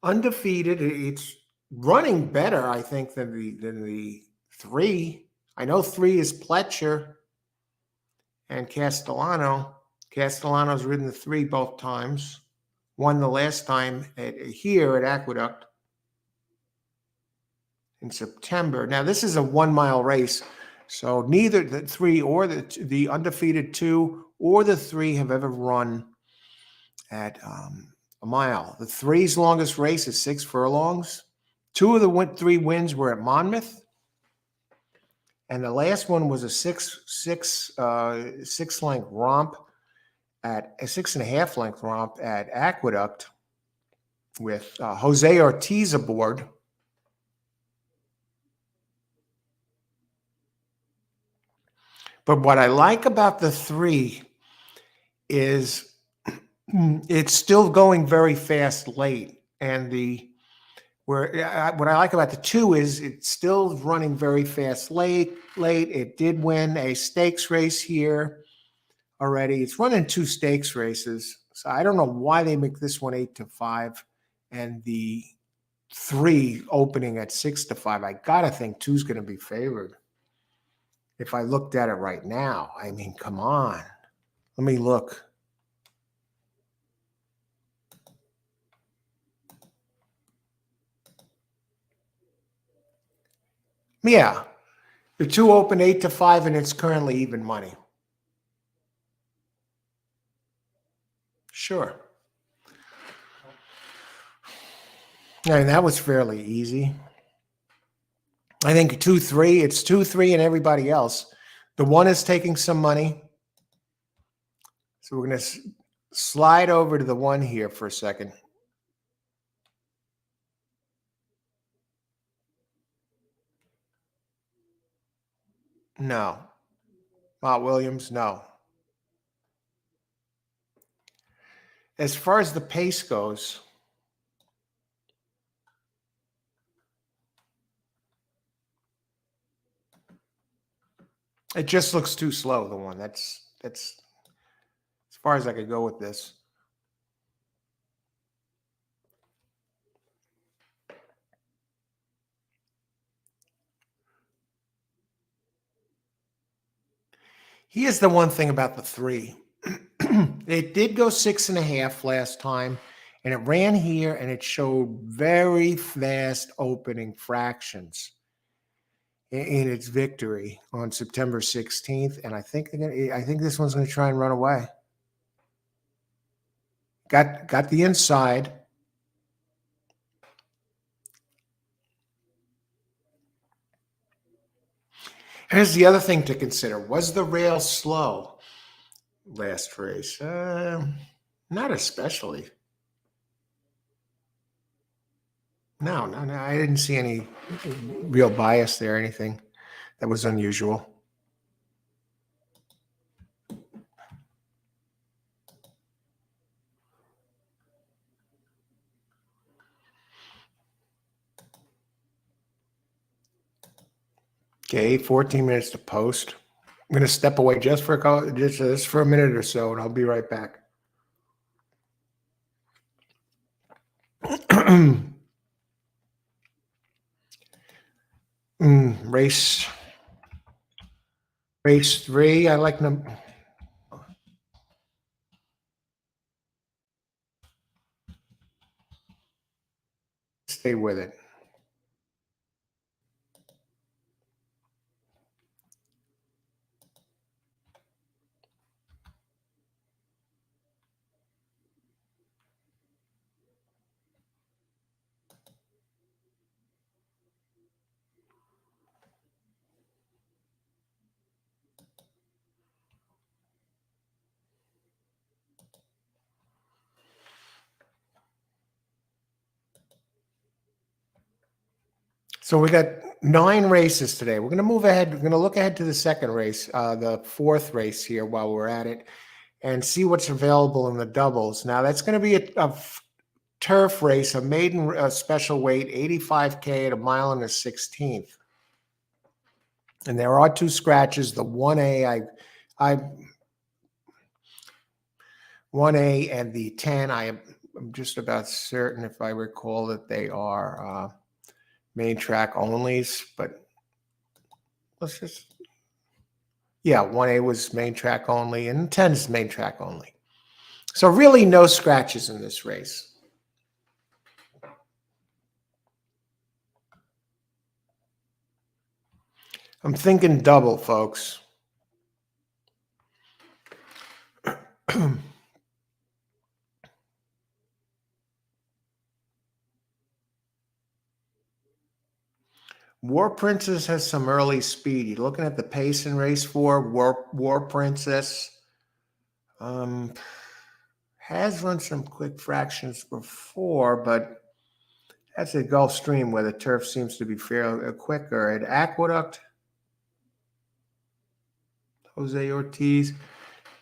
Speaker 1: Undefeated. It's running better, I think, than the 3. I know 3 is Pletcher and Castellano. Castellano's ridden the 3 both times. Won the last time here at Aqueduct in September. Now, this is a 1-mile race, so neither the 3 or the undefeated 2 or the 3 have ever run at a mile. The 3's longest race is 6 furlongs. 2 of the 3 wins were at Monmouth, and the last one was a 6-length romp at a 6.5 length romp at Aqueduct with Jose Ortiz aboard. But what I like about the 3 is it's still going very fast late, and what I like about the 2 is it's still running very fast late. It did win a stakes race here already. It's running 2 stakes races, so I don't know why they make this one 8-5 and the 3 opening at 6-5. I gotta think 2's going to be favored. If I looked at it right now, I mean, come on. Let me look. Yeah, the 2 opened 8-5, and it's currently even money. Sure. And that was fairly easy. I think 2-3. It's 2-3 and everybody else. The 1 is taking some money. So we're going to slide over to the 1 here for a second. No. Mott Williams, no. As far as the pace goes, it just looks too slow, the 1. That's as far as I could go with this. Here's the one thing about the 3. It did go 6.5 last time, and it ran here, and it showed very fast opening fractions in its victory on September 16th. And I think this one's going to try and run away. Got the inside. Here's the other thing to consider. Was the rail slow last race? Not especially. No, I didn't see any real bias there, anything that was unusual. Okay, 14 minutes to post. I'm going to step away just for a minute or so, and I'll be right back. Race 3. I like them. Stay with it. So we got 9 races today. We're going to move ahead. We're going to look ahead to the second race, the 4th race here while we're at it, and see what's available in the doubles. Now, that's going to be a turf race, a maiden special weight, 85K at 1.16 miles. And there are 2 scratches. The 1A, 1A and the 10, I I'm just about certain, if I recall, that they are main track onlys, but let's just, yeah, 1A was main track only and 10 is main track only. So really no scratches in this race. I'm thinking double, folks. War Princess has some early speed. You're looking at the pace in race 4. War Princess has run some quick fractions before, but that's at Gulfstream where the turf seems to be fairly quicker. At Aqueduct, Jose Ortiz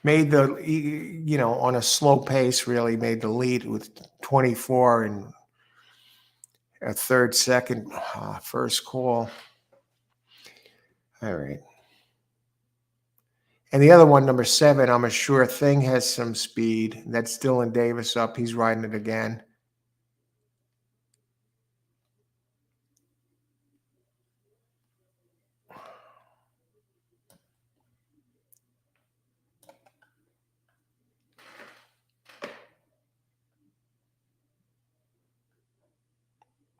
Speaker 1: made the, on a slow pace, really made the lead with 24 and a third second first call. All right. And the other one, number 7, I'm a Sure Thing, has some speed. That's Dylan Davis up. He's riding it again.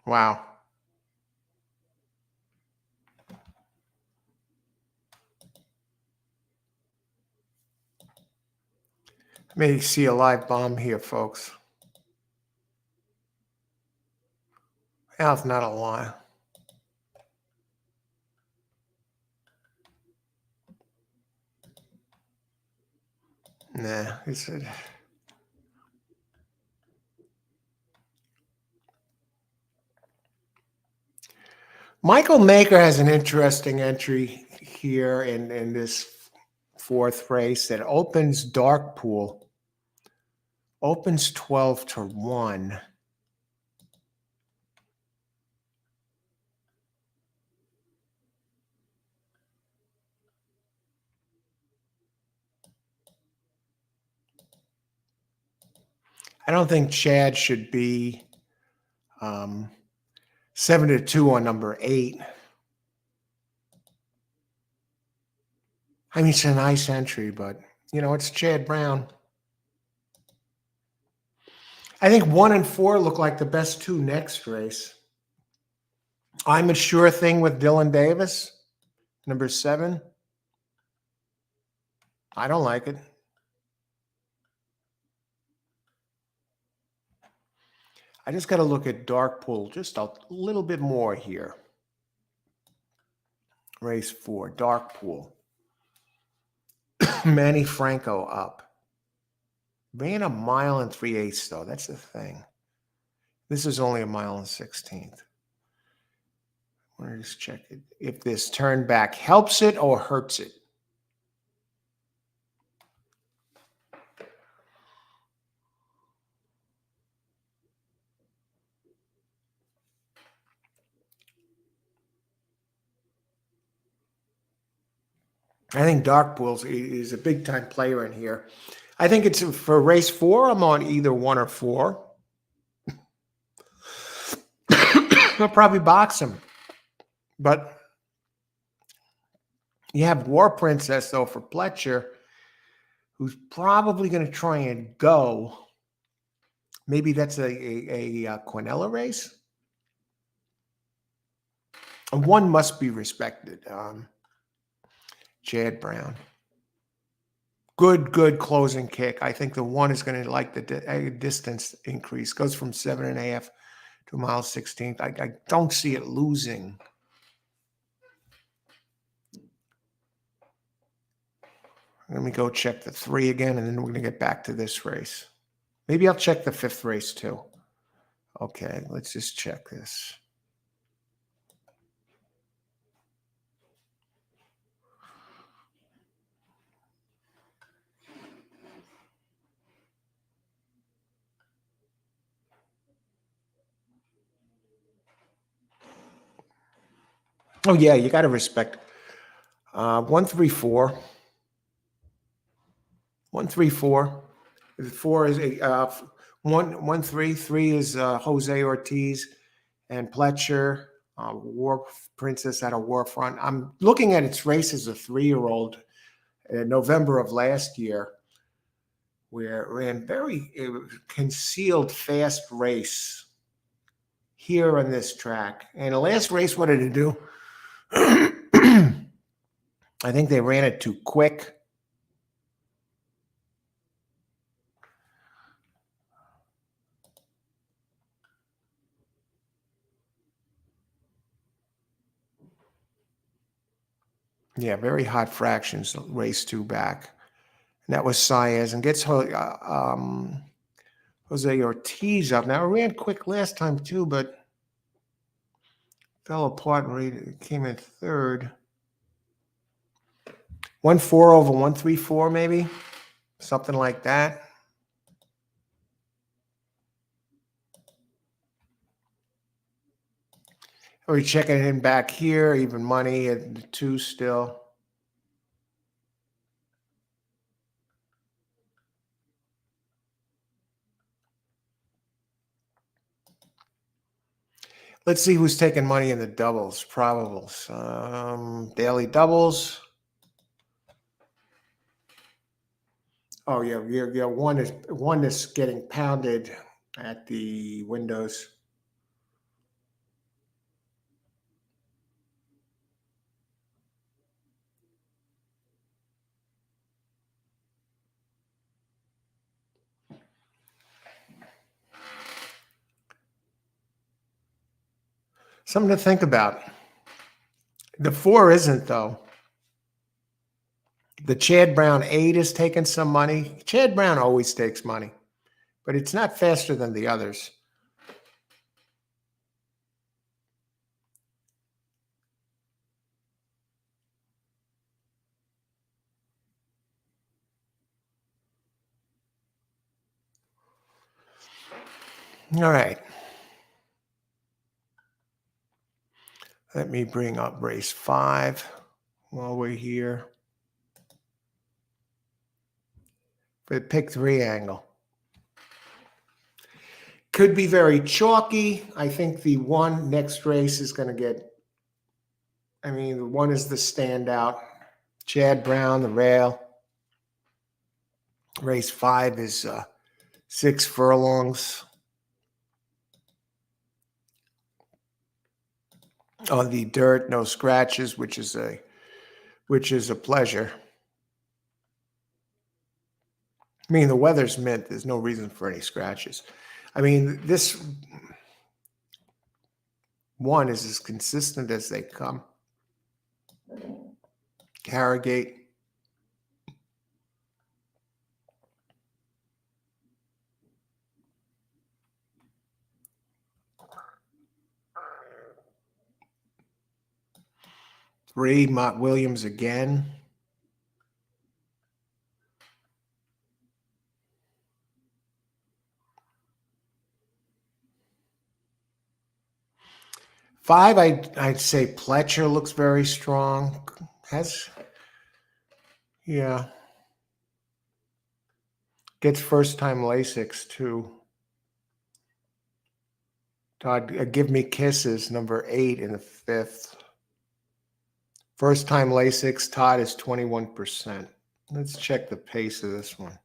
Speaker 1: Wow. May see a live bomb here, folks. That's not a lie. Nah, it's a... Michael Maker has an interesting entry here in this 4th race that opens Dark Pool. Opens 12-1. I don't think Chad should be 7-2 on number 8. I mean, it's a nice entry, but, it's Chad Brown. I think 1 and 4 look like the best 2 next race. I'm a Sure Thing with Dylan Davis, number 7. I don't like it. I just got to look at Dark Pool just a little bit more here. Race 4, Dark Pool. Manny Franco up. Ran a mile and 3/8 though. That's the thing. This is only a mile and 16th. I want to just check it. If this turn back helps it or hurts it. I think Dark Pools is a big time player in here. I think it's for race 4. I'm on either 1 or 4. I'll probably box him. But you have War Princess, though, for Pletcher, who's probably going to try and go. Maybe that's a Quinella race. And 1 must be respected. Chad Brown. Good closing kick. I think the 1 is going to like the distance increase. Goes from 7.5 to a mile 16th. I don't see it losing. Let me go check the 3 again, and then we're going to get back to this race. Maybe I'll check the 5th race too. Okay, let's just check this. Oh, yeah, you got to respect. 134. 134. The 4 is a 1 1 3 3 is Jose Ortiz and Pletcher, War Princess at a War Front. I'm looking at its race as a 3-year-old in November of last year, where it ran very concealed, fast race here on this track. And the last race, what did it do? I think they ran it too quick. Yeah, very hot fractions, race 2 back. And that was Saez, and gets Jose Ortiz up. Now, it ran quick last time too, but fell apart and came in third. 1-4 over 1-3-4, maybe something like that. We're checking in back here, even money at the 2 still. Let's see who's taking money in the doubles, probables. Daily doubles. Oh yeah, yeah. One is getting pounded at the windows. Something to think about. The 4 isn't, though. The Chad Brown 8 is taking some money. Chad Brown always takes money, but it's not faster than the others. All right. Let me bring up race 5 while we're here. For the pick 3 angle. Could be very chalky. I think the 1 next race is going to get, the 1 is the standout. Chad Brown, the rail. Race 5 is 6 furlongs. On the dirt, no scratches, which is a pleasure. The weather's mint. There's no reason for any scratches. This 1 is as consistent as they come. Harrogate. Three, Mott Williams again. Five, I'd say Pletcher looks very strong. Gets first time Lasix too. Todd, Give Me Kisses, number 8 in the 5th. First time Lasix, Todd is 21%. Let's check the pace of this one.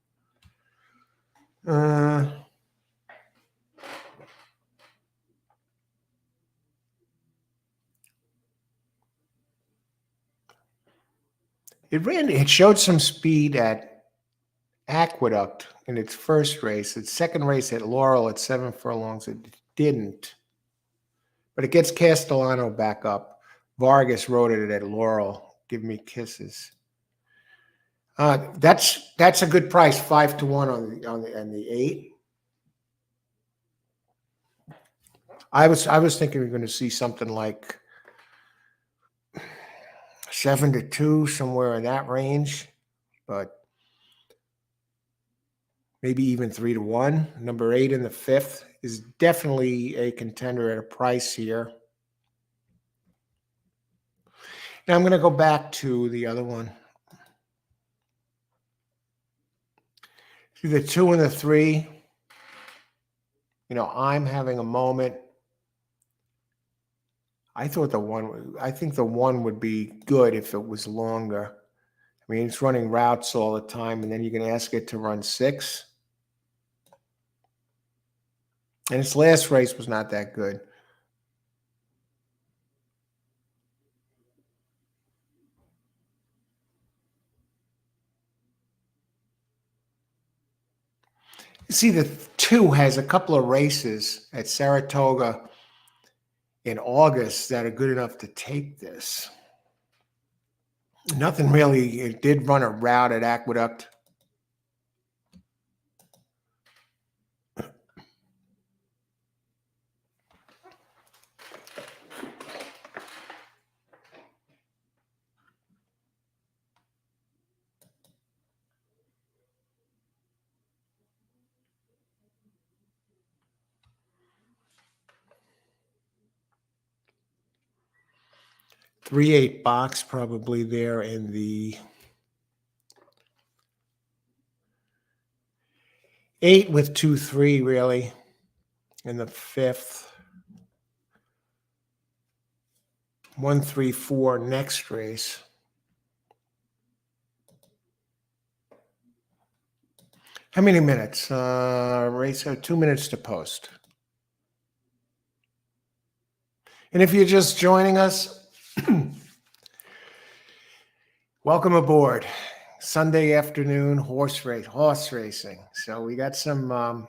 Speaker 1: It showed some speed at Aqueduct in its first race. Its second race at Laurel at 7 furlongs, it didn't. But it gets Castellano back up. Vargas rode it at Laurel. Give Me Kisses. That's a good price, 5-1 on the 8. I was thinking we're going to see something like 7-2, somewhere in that range, but maybe even 3-1. Number 8 in the 5th is definitely a contender at a price here. Now I'm going to go back to the other one. The 2 and the 3, I'm having a moment. I think the 1 would be good if it was longer. I mean, it's running routes all the time, and then you can ask it to run 6. And its last race was not that good. See, the 2 has a couple of races at Saratoga in August that are good enough to take this. Nothing really. It did run a route at Aqueduct. .38 box probably there in the 8 with 2-3 really in the 5th. 1-3-4 next race. How many minutes? Race 2 minutes to post. And if you're just joining us, welcome aboard. Sunday afternoon horse racing. So we got some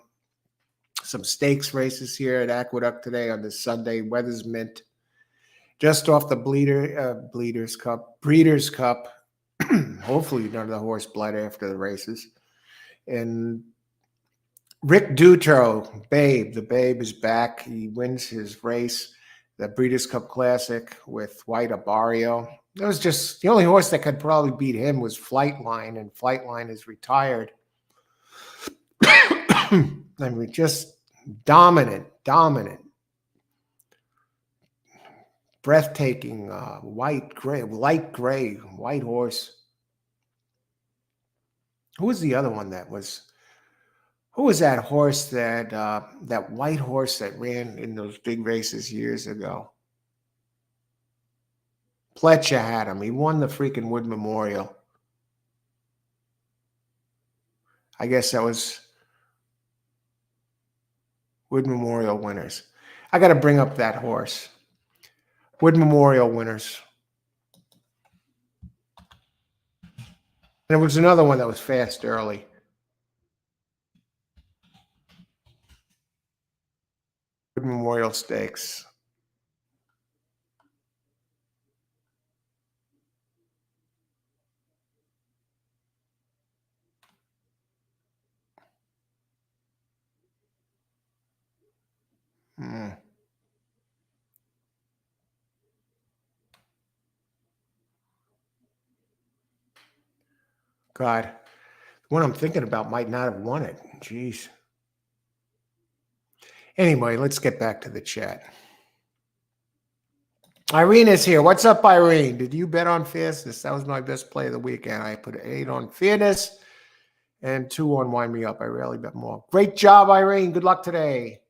Speaker 1: stakes races here at Aqueduct today on this Sunday. Weather's mint. Just off the Breeders' Cup. Hopefully none of the horse bled after the races. And Rick Dutro, the Babe is back. He wins his race, the Breeders' Cup Classic with White Abario. It was just the only horse that could probably beat him was Flightline, and Flightline is retired. I mean, just dominant, breathtaking, light gray, white horse. Who was the other one that was? Who was that horse that white horse that ran in those big races years ago? Pletcher had him. He won the freaking Wood Memorial. I guess that was Wood Memorial winners. I got to bring up that horse. Wood Memorial winners. And there was another one that was fast early. Wood Memorial Stakes. God, the one I'm thinking about might not have won it. Jeez. Anyway, let's get back to the chat. Irene is here. What's up, Irene? Did you bet on Fierceness? That was my best play of the weekend. I put 8 on Fairness and 2 on Wind Me Up. I rarely bet more. Great job, Irene. Good luck today.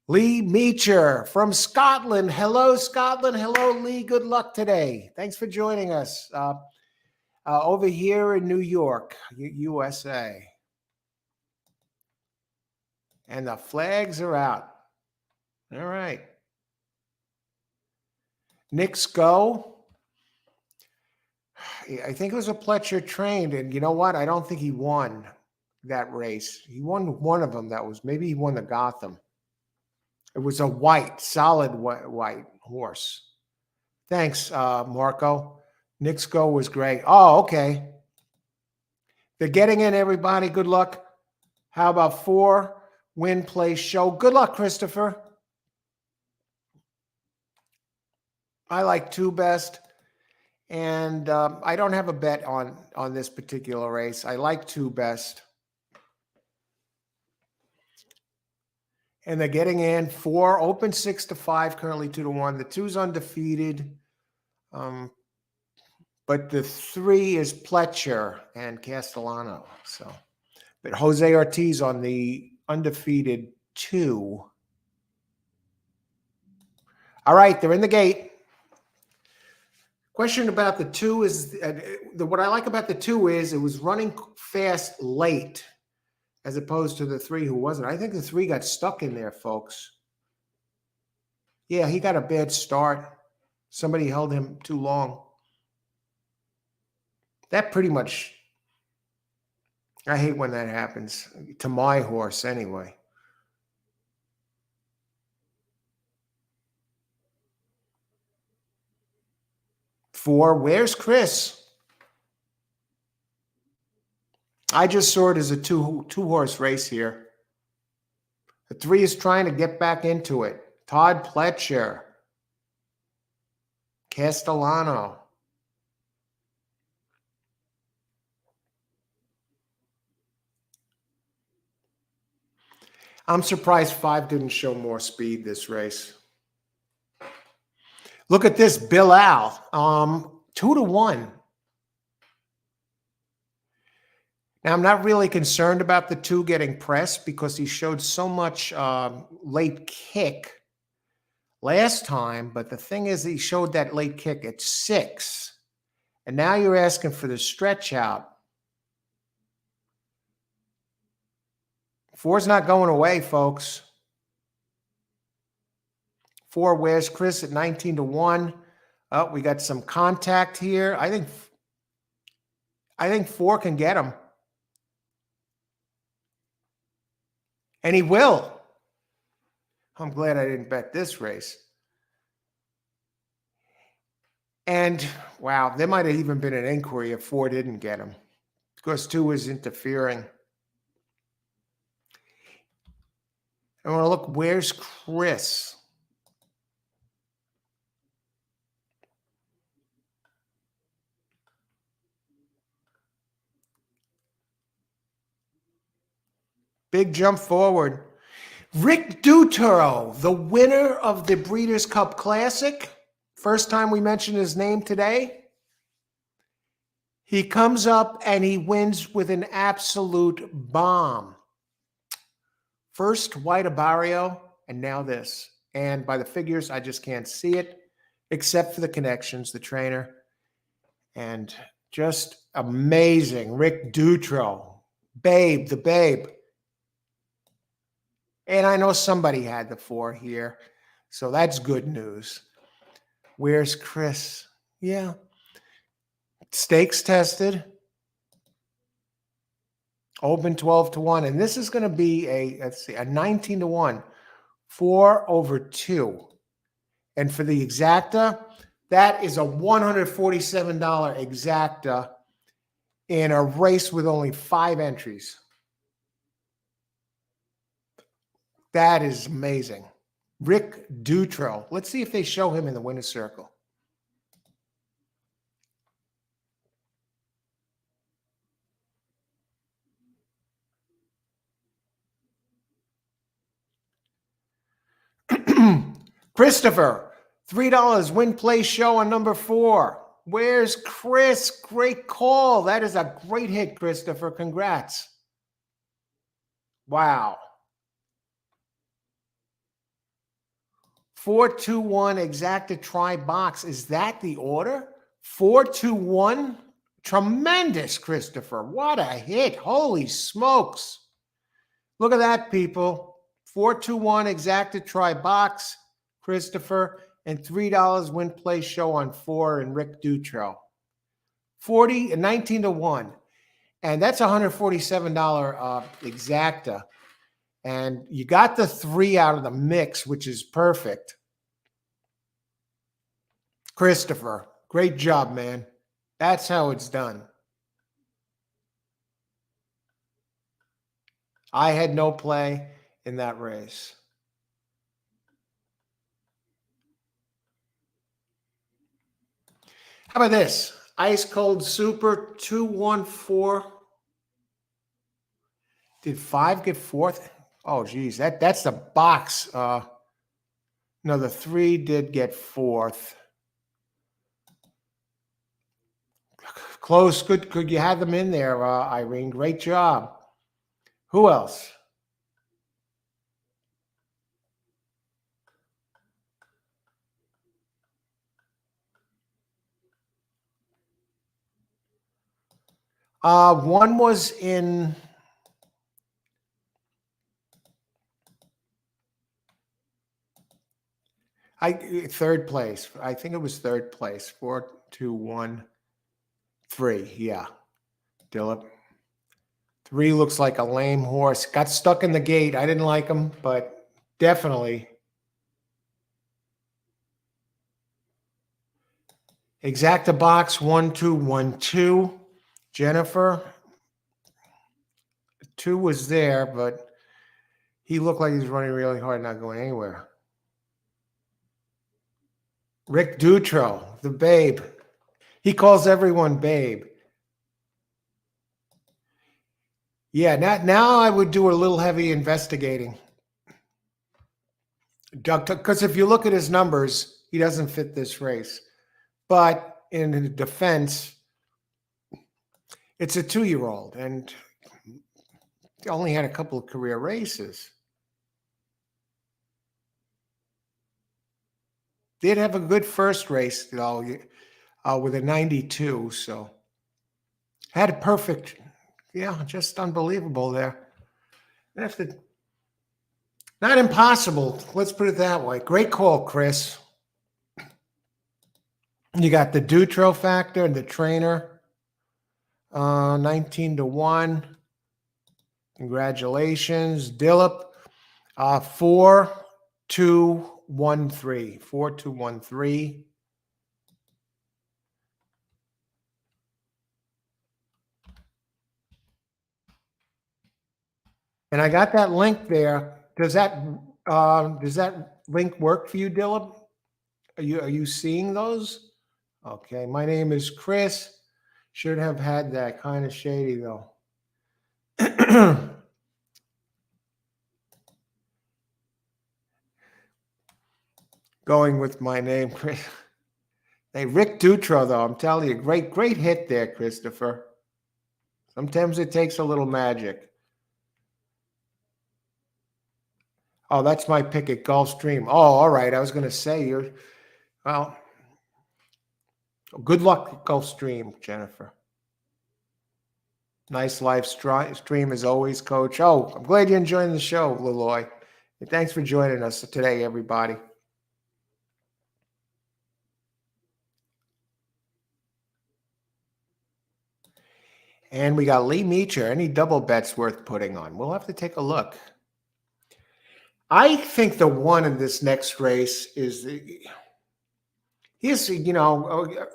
Speaker 1: Lee Meacher from Scotland. Hello, Scotland. Hello, Lee. Good luck today. Thanks for joining us over here in New York, USA. And the flags are out. All right. Nick's go. I think it was a Pletcher trained, and you know what? I don't think he won that race. He won one of them. Maybe he won the Gotham. It was a solid white horse. Thanks, Marco. Nick's go was great. Oh, okay. They're getting in, everybody. Good luck. How about 4 win, play, show? Good luck, Christopher. I like 2 best. And I don't have a bet on this particular race. I like 2 best. And they're getting in 4, open 6-5, currently 2-1. The 2's undefeated. But the 3 is Pletcher and Castellano. So But Jose Ortiz on the undefeated 2. All right, they're in the gate. Question about the 2 is, what I like about the 2 is it was running fast late as opposed to the 3 who wasn't. I think the 3 got stuck in there, folks. Yeah, he got a bad start. Somebody held him too long. That pretty much, I hate when that happens, to my horse anyway. Four, where's Chris? I just saw it as a two-horse race here. The 3 is trying to get back into it. Todd Pletcher. Castellano. I'm surprised 5 didn't show more speed this race. Look at this, Bill Al. 2-1. Now, I'm not really concerned about the 2 getting pressed because he showed so much late kick last time. But the thing is, he showed that late kick at 6. And now you're asking for the stretch out. 4's not going away, folks. 4, where's Chris at 19-1? Oh, we got some contact here. I think 4 can get him. And he will. I'm glad I didn't bet this race. And, wow, there might have even been an inquiry if 4 didn't get him because 2 was interfering. I want to look, where's Chris? Big jump forward. Rick Duturo, the winner of the Breeders' Cup Classic. First time we mentioned his name today. He comes up and he wins with an absolute bomb. First White Abarrio, and now this. And by the figures, I just can't see it, except for the connections, the trainer. And just amazing. Rick Dutro, Babe, the Babe. And I know somebody had the 4 here, so that's good news. Where's Chris? Yeah. Stakes tested. Open 12-1. And this is going to be a 19-1. 4/2. And for the exacta, that is a $147 exacta in a race with only 5 entries. That is amazing. Rick Dutro. Let's see if they show him in the winner's circle. Christopher, $3 win play show on number 4. Where's Chris? Great call. That is a great hit, Christopher. Congrats. Wow. 4-2-1 exacta try box. Is that the order? 4-2-1? Tremendous, Christopher. What a hit. Holy smokes. Look at that, people. 4-2-1 exacta try box, Christopher, and $3 win play show on 4 and Rick Dutro. 19-1. And that's $147 exacta. And you got the 3 out of the mix, which is perfect. Christopher, great job, man. That's how it's done. I had no play in that race. How about this? Ice Cold Super 214. Did 5 get 4th? Oh, geez, that's the box. No, the 3 did get 4th. Close. Good. You had them in there, Irene. Great job. Who else? One was in third place. I think it was third place. 4, 2, 1, 3. Yeah, Dillip. 3 looks like a lame horse. Got stuck in the gate. I didn't like him, but definitely. Exacta box 1, 2, 1, 2. Jennifer. 2 was there, but he looked like he's running really hard, not going anywhere. Rick Dutro, the babe. He calls everyone babe. Yeah, now I would do a little heavy investigating. Because if you look at his numbers, he doesn't fit this race. But in defense, it's a 2-year-old, and he only had a couple of career races. Did have a good first race, though, with a 92. So had a perfect, yeah, just unbelievable there. Not impossible. Let's put it that way. Great call, Chris. You got the Dutro factor and the trainer. 19 to 1. Congratulations. Dillip. 4, 2, 1, 3. 4, 2, 1, 3. And I got that link there. Does that link work for you, Dillip? Are you seeing those? Okay. My name is Chris. Should have had that. Kind of shady though. Going with my name, Chris. Hey, Rick Dutro, though, I'm telling you, great hit there, Christopher. Sometimes it takes a little magic. Oh, that's my pick at Gulfstream. Oh, all right. I was going to say well, good luck at Gulfstream, Jennifer. Nice live stream as always, Coach. Oh, I'm glad you're enjoying the show, Leloy. Thanks for joining us today, everybody. And we got Lee Meacher. Any double bets worth putting on? We'll have to take a look. I think the one in this next race is he's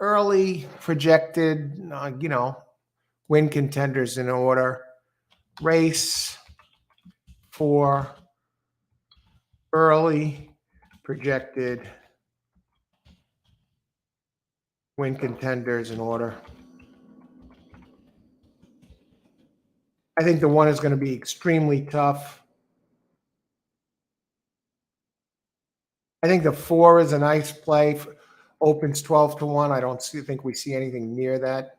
Speaker 1: early projected win contenders in order. Race for early projected win contenders in order. I think the one is going to be extremely tough. I think the 4 is a nice play. Opens 12 to 1. I don't think we see anything near that.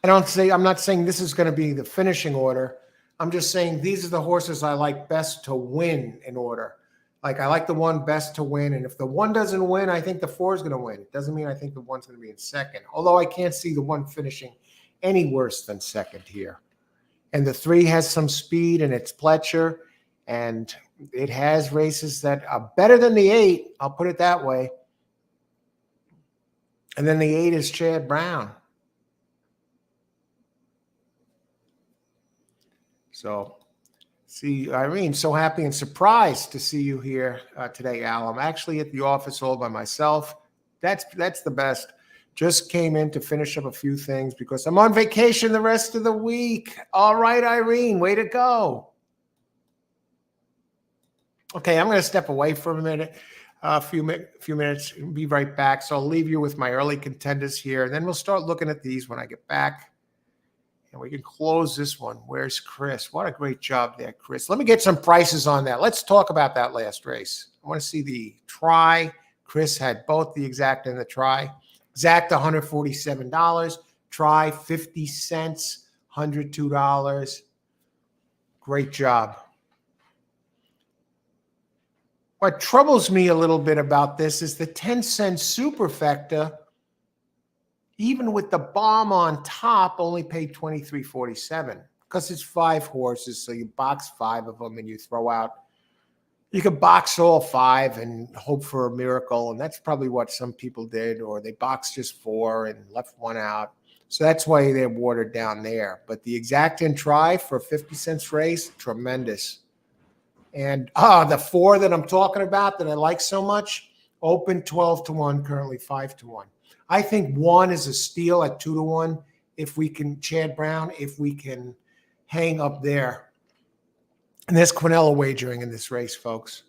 Speaker 1: I'm not saying this is going to be the finishing order. I'm just saying these are the horses I like best to win in order. Like I like the one best to win. And if the 1 doesn't win, I think the 4 is going to win. It doesn't mean I think the 1's going to be in second. Although I can't see the 1 finishing any worse than second here. And the 3 has some speed, and it's Pletcher. And it has races that are better than the 8. I'll put it that way. And then the 8 is Chad Brown. So, see, Irene, so happy and surprised to see you here today, Al. I'm actually at the office all by myself. That's the best. Just came in to finish up a few things because I'm on vacation the rest of the week. All right, Irene, way to go. Okay, I'm going to step away for a minute, a few minutes, and be right back. So I'll leave you with my early contenders here, and then we'll start looking at these when I get back. And we can close this one. Where's Chris? What a great job there, Chris. Let me get some prices on that. Let's talk about that last race. I want to see the try. Chris had both the exact and the try. Exact $147. Try 50 cents, $102. Great job. What troubles me a little bit about this is the 10-cent superfecta, even with the bomb on top, only paid $23.47 because it's 5 horses. So you box 5 of them and you throw out. You could box all 5 and hope for a miracle. And that's probably what some people did, or they boxed just 4 and left 1 out. So that's why they're watered down there. But the exact and try for a 50 cents race, tremendous. And the 4 that I'm talking about that I like so much, open 12-1, currently 5-1. I think 1 is a steal at 2-1. If we can, Chad Brown, if we can hang up there. And there's Quinella wagering in this race, folks.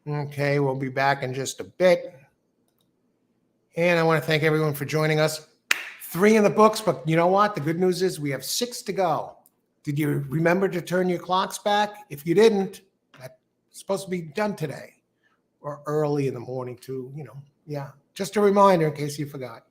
Speaker 1: Okay, we'll be back in just a bit. And I want to thank everyone for joining us. 3 in the books, but you know what? The good news is we have 6 to go. Did you remember to turn your clocks back? If you didn't, that's supposed to be done today or early in the morning too, Yeah, just a reminder in case you forgot.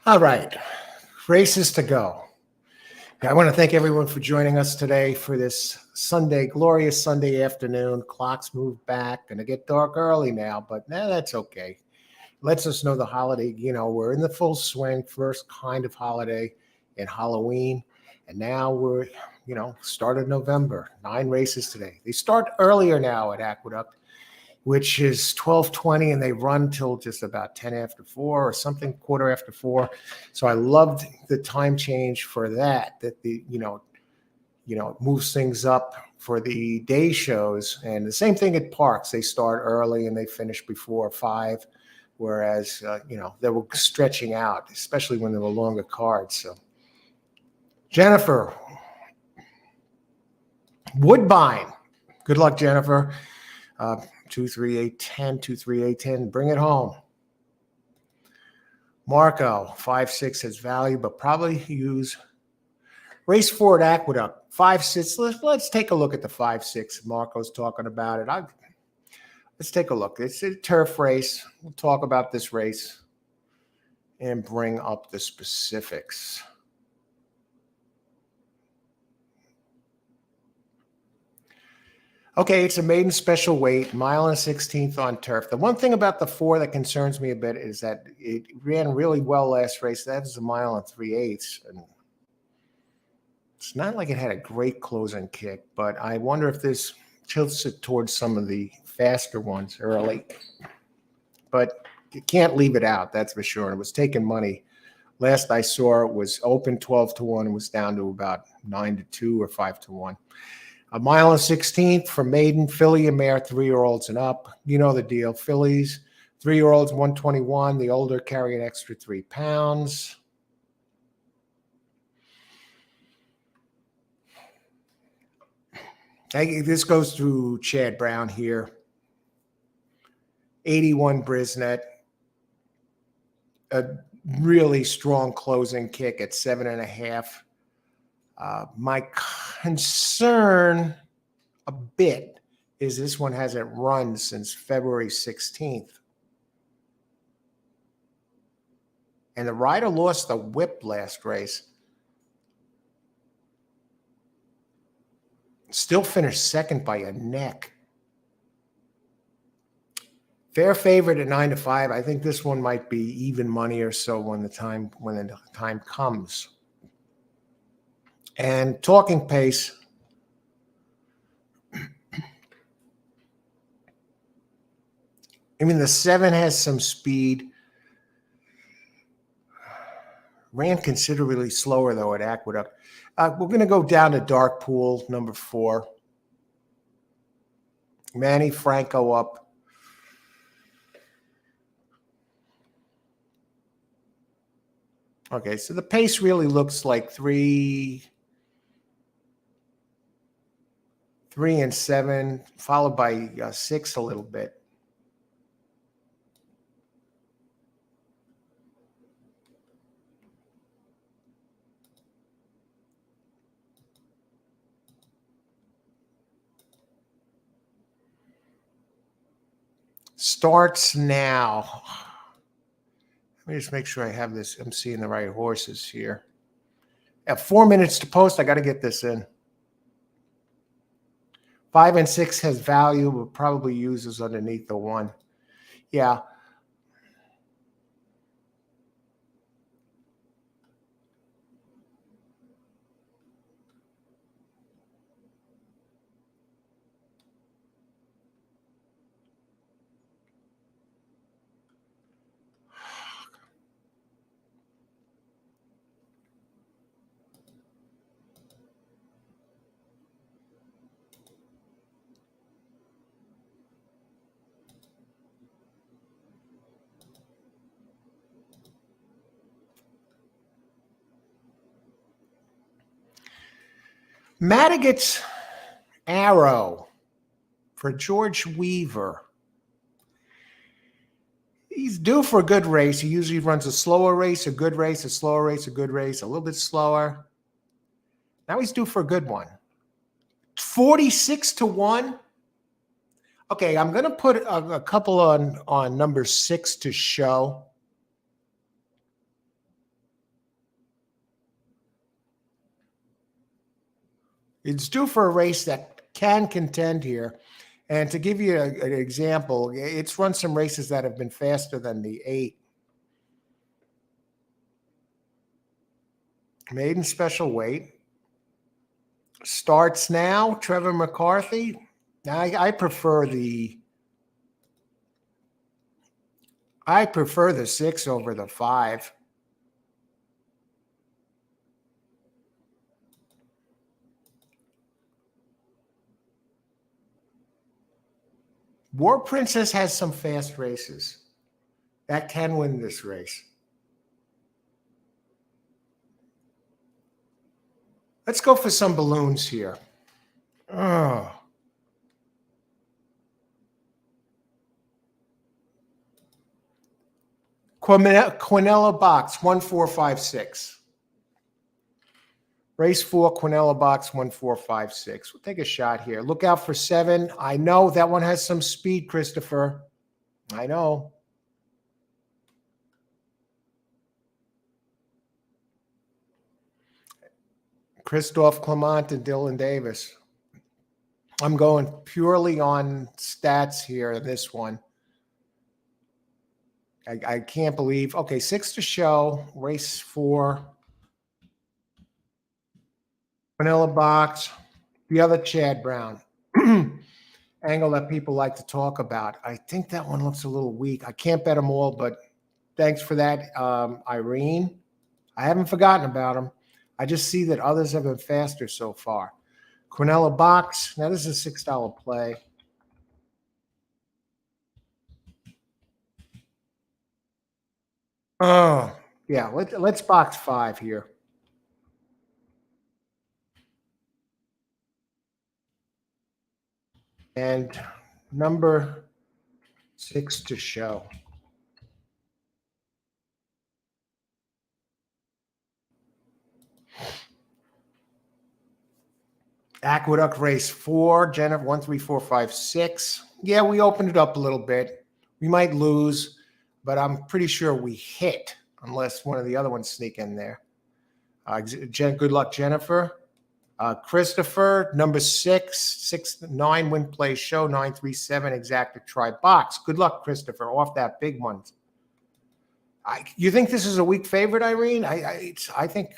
Speaker 1: All right, races to go. I want to thank everyone for joining us today for this Sunday, glorious Sunday afternoon. Clocks move back, going to get dark early now, but that's okay. Lets us know the holiday, we're in the full swing, first kind of holiday in Halloween. And now we're, start of November, 9 races today. They start earlier now at Aqueduct, which is 12:20, and they run till just about 10 after 4 or something, quarter after 4. So I loved the time change for that it moves things up for the day shows. And the same thing at parks. They start early and they finish before 5, whereas, they were stretching out, especially when there were longer cards. So Jennifer Woodbine, good luck, Jennifer. 23810, 23810, bring it home. Marco, 5-6 has value, but probably use race 4 at Aqueduct. 5-6. Let's take a look at the 5-6. Marco's talking about it. Let's take a look. It's a turf race. We'll talk about this race and bring up the specifics. Okay, it's a maiden special weight, 1.16 on turf. The one thing about the 4 that concerns me a bit is that it ran really well last race. That was 1 3/8. And it's not like it had a great closing kick, but I wonder if this tilts it towards some of the faster ones early. But you can't leave it out, that's for sure. And it was taking money. Last I saw it was open 12-1 and was down to about 9-2 or 5-1. 1.16 for maiden, filly and mare, 3-year-olds and up. You know the deal. Fillies, 3-year-olds, 121. The older carry an extra 3 pounds. This goes through Chad Brown here. 81 Brisnet. A really strong closing kick at 7.5. My concern a bit is this one hasn't run since February 16th. And the rider lost the whip last race. Still finished second by a neck. Fair favorite at 9-5. I think this one might be even money or so when the time comes. And talking pace. I mean, the 7 has some speed. Ran considerably slower, though, at Aqueduct. We're going to go down to Dark Pool, number 4. Manny Franco up. Okay, so the pace really looks like 3 and 7, followed by 6 a little bit. Starts now. Let me just make sure I have this. I'm seeing the right horses here. At 4 minutes to post, I got to get this in. 5 and 6 has value, but probably uses underneath the 1. Yeah. Madigan's Arrow for George Weaver. He's due for a good race. He usually runs a slower race, a good race, a slower race, a good race, a little bit slower. Now he's due for a good one. 46-1. Okay, I'm going to put a couple on number 6 to show. It's due for a race that can contend here. And to give you an example, it's run some races that have been faster than the 8. Maiden special weight. Starts now, Trevor McCarthy. I prefer the 6 over the 5. War Princess has some fast races that can win this race. Let's go for some balloons here. Oh. Quinella box 1456. Race 4, Quinella box 1456. We'll take a shot here. Look out for 7. I know that one has some speed, Christopher. I know. Christophe Clement and Dylan Davis. I'm going purely on stats here in this one. I can't believe. Okay, 6 to show. Race 4. Vanilla box. The other Chad Brown. Angle that people like to talk about. I think that one looks a little weak. I can't bet them all, but thanks for that, Irene. I haven't forgotten about them. I just see that others have been faster so far. Quinella box. Now, this is a $6 play. Oh, yeah. Let's box 5 here. And number 6 to show. Aqueduct race 4, Jennifer 1, 3, 4, 5, 6. Yeah, we opened it up a little bit. We might lose, but I'm pretty sure we hit unless one of the other ones sneak in there. Good luck, Jennifer. Christopher, number 6, 9 win play show 937 exacta try box. Good luck, Christopher, off that big one. You think this is a weak favorite, Irene? I think.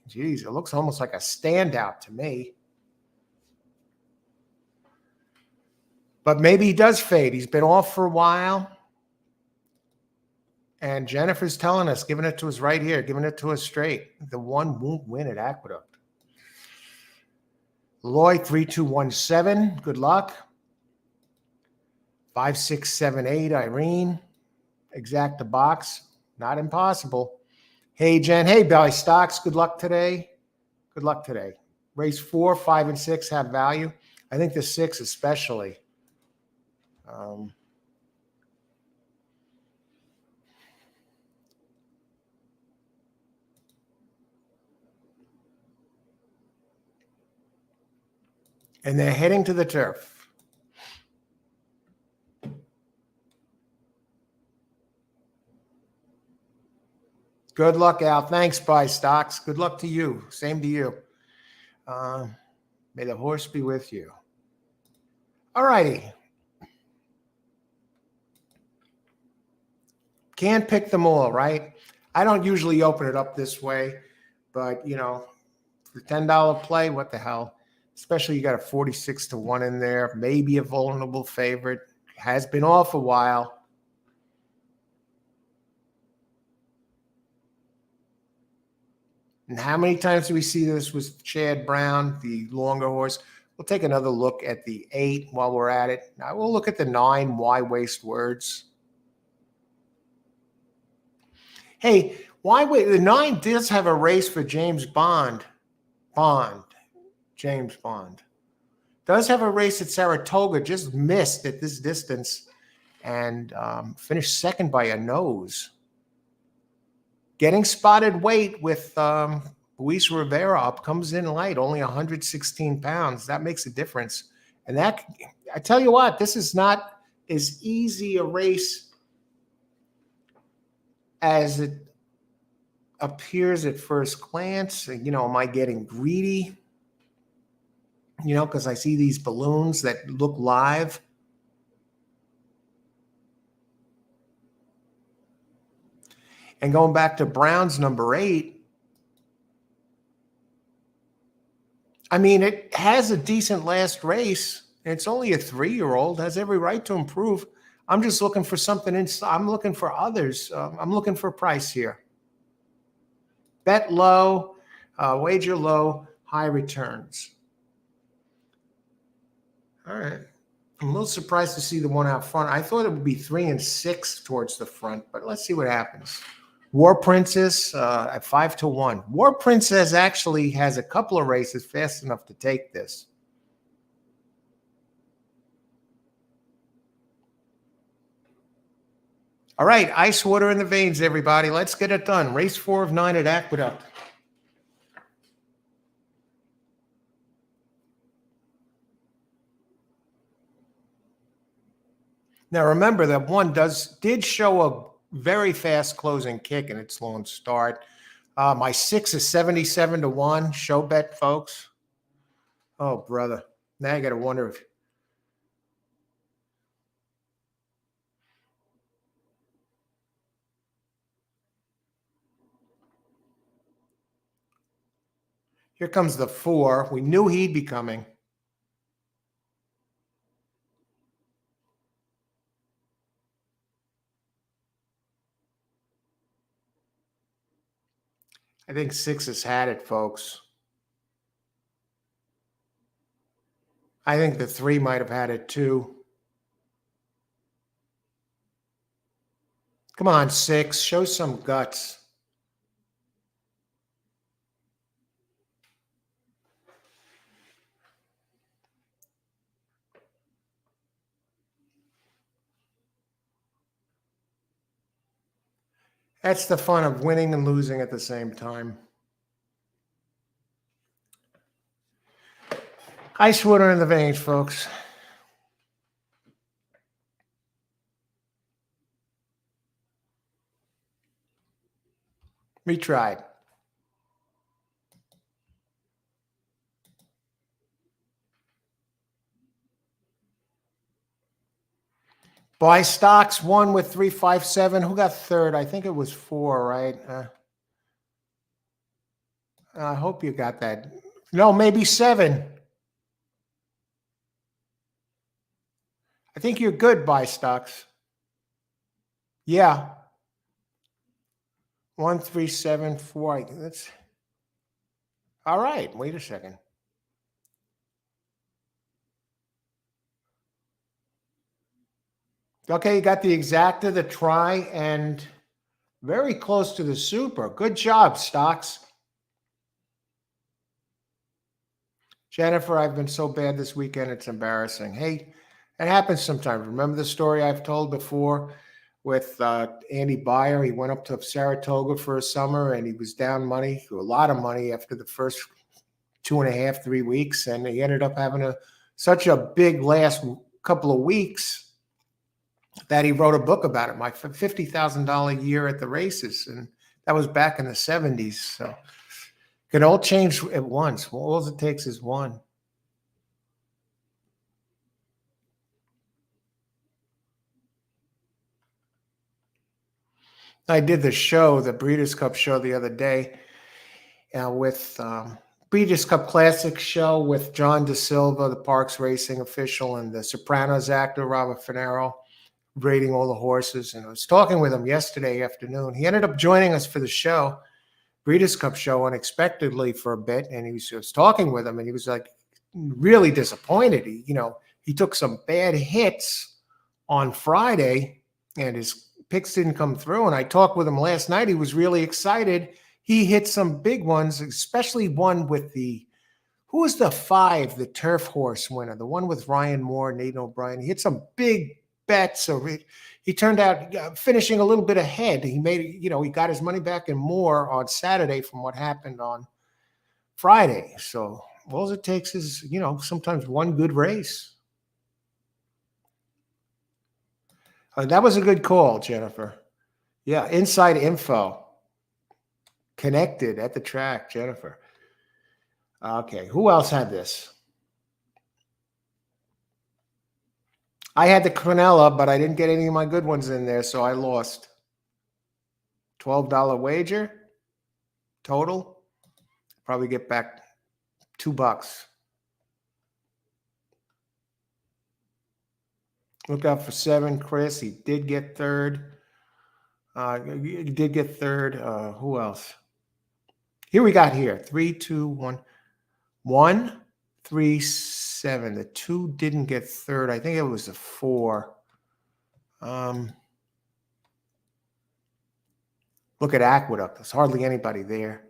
Speaker 1: Geez, it looks almost like a standout to me. But maybe he does fade. He's been off for a while. And Jennifer's telling us, giving it to us right here, giving it to us straight. The one won't win at Aqueduct. Lloyd 3217, good luck. 5678, Irene. Exacta box, not impossible. Hey, Jen. Hey, Belly Stocks. Good luck today. Good luck today. Race 4, 5, and 6 have value. I think the 6 especially. And they're heading to the turf. Good luck, Al. Thanks, Buy Stocks. Good luck to you. Same to you. May the horse be with you. All righty. Can't pick them all, right? I don't usually open it up this way, but, you know, for $10 play, what the hell? Especially you got a 46 to 1 in there, maybe a vulnerable favorite. Has been off a while. And how many times do we see this with Chad Brown, the longer horse? We'll take another look at the 8 while we're at it. Now we'll look at the 9. Why waste words? Hey, why wait? The 9 does have a race for James Bond. James Bond. Does have a race at Saratoga, just missed at this distance and finished second by a nose. Getting spotted weight with Luis Rivera up, comes in light, only 116 pounds. That makes a difference. And that, I tell you what, this is not as easy a race as it appears at first glance. You know, am I getting greedy? because I see these balloons that look live. And going back to Brown's number 8, I mean, it has a decent last race. And it's only a 3-year-old, has every right to improve. I'm just looking for something inside. I'm looking for others. I'm looking for a price here. Bet low, wager low, high returns. All right. I'm a little surprised to see the one out front. I thought it would be 3 and 6 towards the front, but let's see what happens. War Princess at 5-1. War Princess actually has a couple of races fast enough to take this. All right, ice water in the veins, everybody. Let's get it done. Race 4 of 9 at Aqueduct. Now remember that one did show a very fast closing kick in its lone start. My 6 is 77-1. Show bet, folks. Oh, brother. Now I got to wonder if. Here comes the 4. We knew he'd be coming. I think 6 has had it, folks. I think the 3 might have had it too. Come on, 6. Show some guts. That's the fun of winning and losing at the same time. Ice water in the veins, folks. We tried. Buy stocks, 1 with 357. Who got third? I think it was 4, right? I hope you got that. No, maybe 7. I think you're good, buy stocks. Yeah. 1, 3, 7, 4. That's all right. Wait a second. Okay, you got the exacta, the try, and very close to the super. Good job, stocks. Jennifer, I've been so bad this weekend, it's embarrassing. Hey, it happens sometimes. Remember the story I've told before with Andy Beyer? He went up to Saratoga for a summer and he was down money, a lot of money after the first 2.5, 3 weeks. And he ended up having such a big last couple of weeks that he wrote a book about it, my $50,000 year at the races. And that was back in the 70s. So it can all change at once. All it takes is one. I did the show, the Breeders' Cup show the other day with Breeders' Cup Classic show with John DeSilva, the Parks Racing official, and the Sopranos actor, Robert Finero, rating all the horses. And I was talking with him yesterday afternoon. He ended up joining us for the show, Breeders' Cup show, unexpectedly for a bit. And he was talking with him and he was like really disappointed. He took some bad hits on Friday and his picks didn't come through. And I talked with him last night. He was really excited. He hit some big ones, especially one with who was the 5, the turf horse winner, the one with Ryan Moore, Nathan O'Brien. He hit some big bets. So he turned out finishing a little bit ahead. He made, he got his money back and more on Saturday from what happened on Friday. So all it takes is, sometimes one good race. That was a good call, Jennifer. Yeah, inside info. Connected at the track, Jennifer. Okay, who else had this? I had the Quinella, but I didn't get any of my good ones in there, so I lost. $12 wager total. Probably get back $2. Look out for 7, Chris. He did get third. He did get third. Who else? Here we got here 3, 2, 1, 1, 3, 7. The 2 didn't get third. I think it was a 4. Look at Aqueduct. There's hardly anybody there.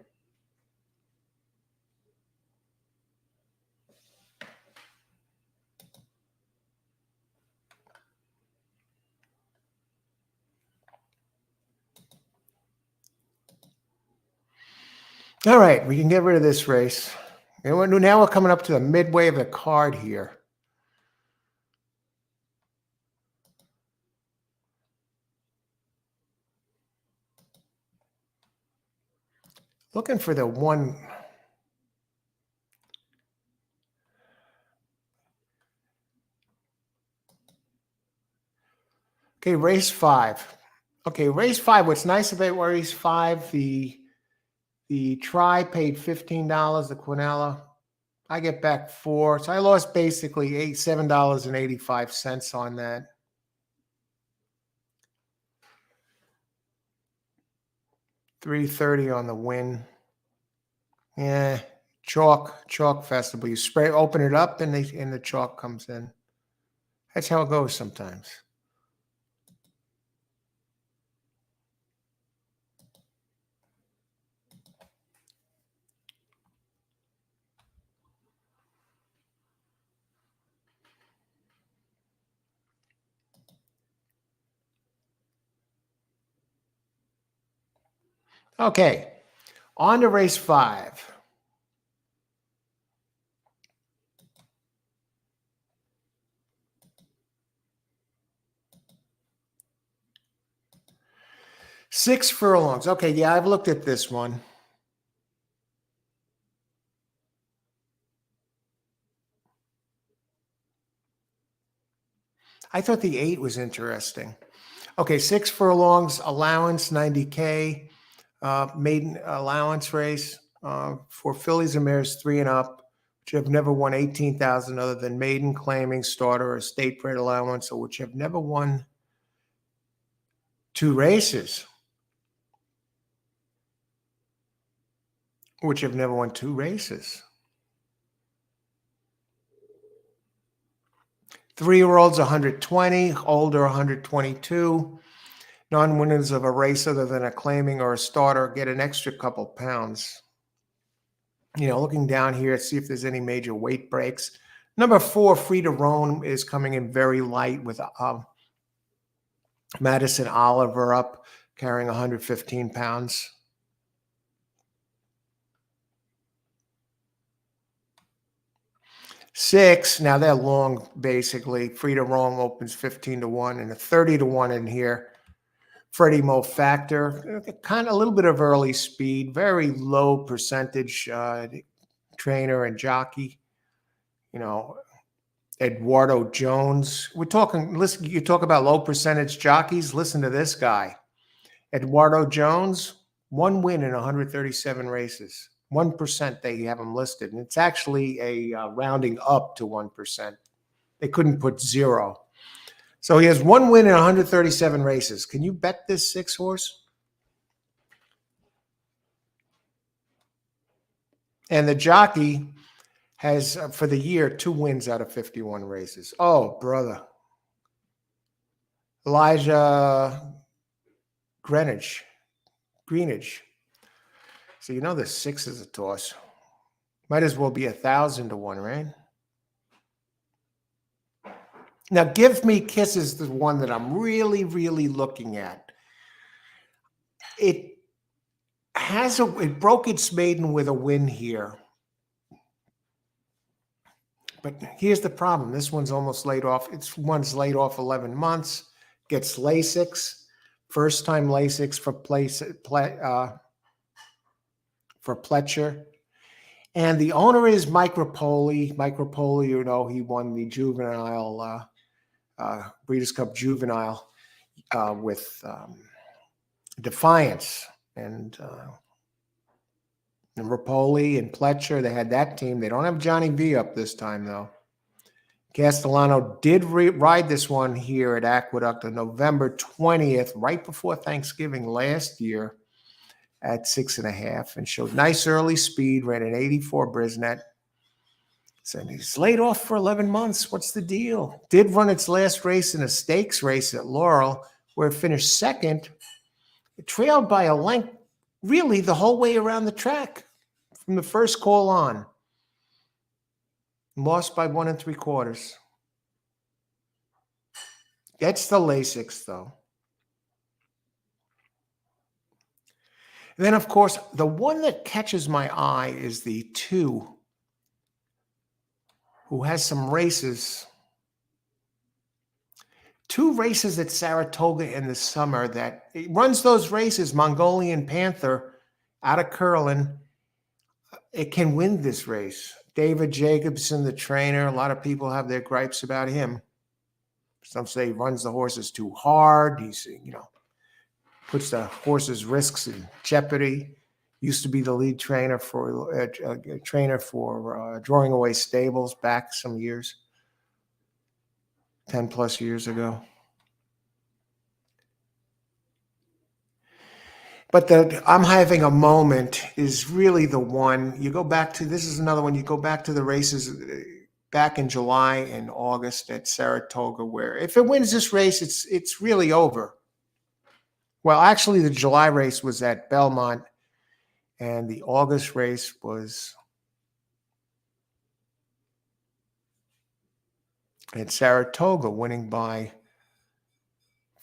Speaker 1: All right, we can get rid of this race. Now we're coming up to the midway of the card here. Looking for the one. Okay, race 5. Okay, race 5. What's nice about race 5, the try paid $15, the Quinella. I get back 4. So I lost basically $7.85 on that. $3.30 on the win. Yeah, chalk festival. You open it up, and the chalk comes in. That's how it goes sometimes. Okay, on to race 5. Six furlongs. Okay, yeah, I've looked at this one. I thought the 8 was interesting. Okay, 6 furlongs, allowance 90K, maiden allowance race for fillies and mares 3 and up, which have never won 18,000 other than maiden, claiming, starter, or state bred allowance, or which have never won 2 races. Which have never won 2 races. 3-year-olds 120, older 122. Non-winners of a race other than a claiming or a starter get an extra couple pounds. You know, looking down here, see if there's any major weight breaks. Number 4, Free to Roam, is coming in very light with Madison Oliver up, carrying 115 pounds. Six, now they're long, basically. Free to Roam opens 15-1 and a 30-1 in here. Freddie Mo Factor, kind of a little bit of early speed, very low percentage trainer and jockey. You know, Eduardo Jones. We're talking, listen, you talk about low percentage jockeys. Listen to this guy. Eduardo Jones, 1 win in 137 races. 1% they have him listed. And it's actually a rounding up to 1%. They couldn't put 0. So he has 1 win in 137 races. Can you bet this 6 horse? And the jockey has, for the year, 2 wins out of 51 races. Oh, brother. Elijah Greenidge. So you know the 6 is a toss. Might as well be 1,000-1, right? Now, Give Me Kisses, the one that I'm really, really looking at. It broke its maiden with a win here. But here's the problem. This one's almost laid off. One's laid off 11 months, gets Lasix, first time Lasix for Pletcher. And the owner is Mike Rapoli. Mike Rapoli, you know, he won the juvenile Breeders' Cup Juvenile with Defiance and Rapoli and Pletcher. They had that team. They don't have Johnny V up this time, though. Castellano did ride this one here at Aqueduct on November 20th, right before Thanksgiving last year at 6.5, and showed nice early speed, ran an 84 Brisnet. Said he's laid off for 11 months. What's the deal? Did run its last race in a stakes race at Laurel, where it finished second. It trailed by a length really the whole way around the track from the first call on. Lost by 1 3/4. Gets the Lasix, though. And then, of course, the one that catches my eye is the 2, who has some races. 2 races at Saratoga in the summer that it runs those races. Mongolian Panther out of Curlin. It can win this race. David Jacobson, the trainer, a lot of people have their gripes about him. Some say he runs the horses too hard. He's, puts the horses' risks in jeopardy. Used to be the lead trainer for Drawing Away Stables back some years, 10 plus years ago. But I'm having a moment is really the one. You go back to, this is another one, you go back to the races back in July and August at Saratoga, where if it wins this race, it's really over. Well, actually, the July race was at Belmont, and the August race was at Saratoga, winning by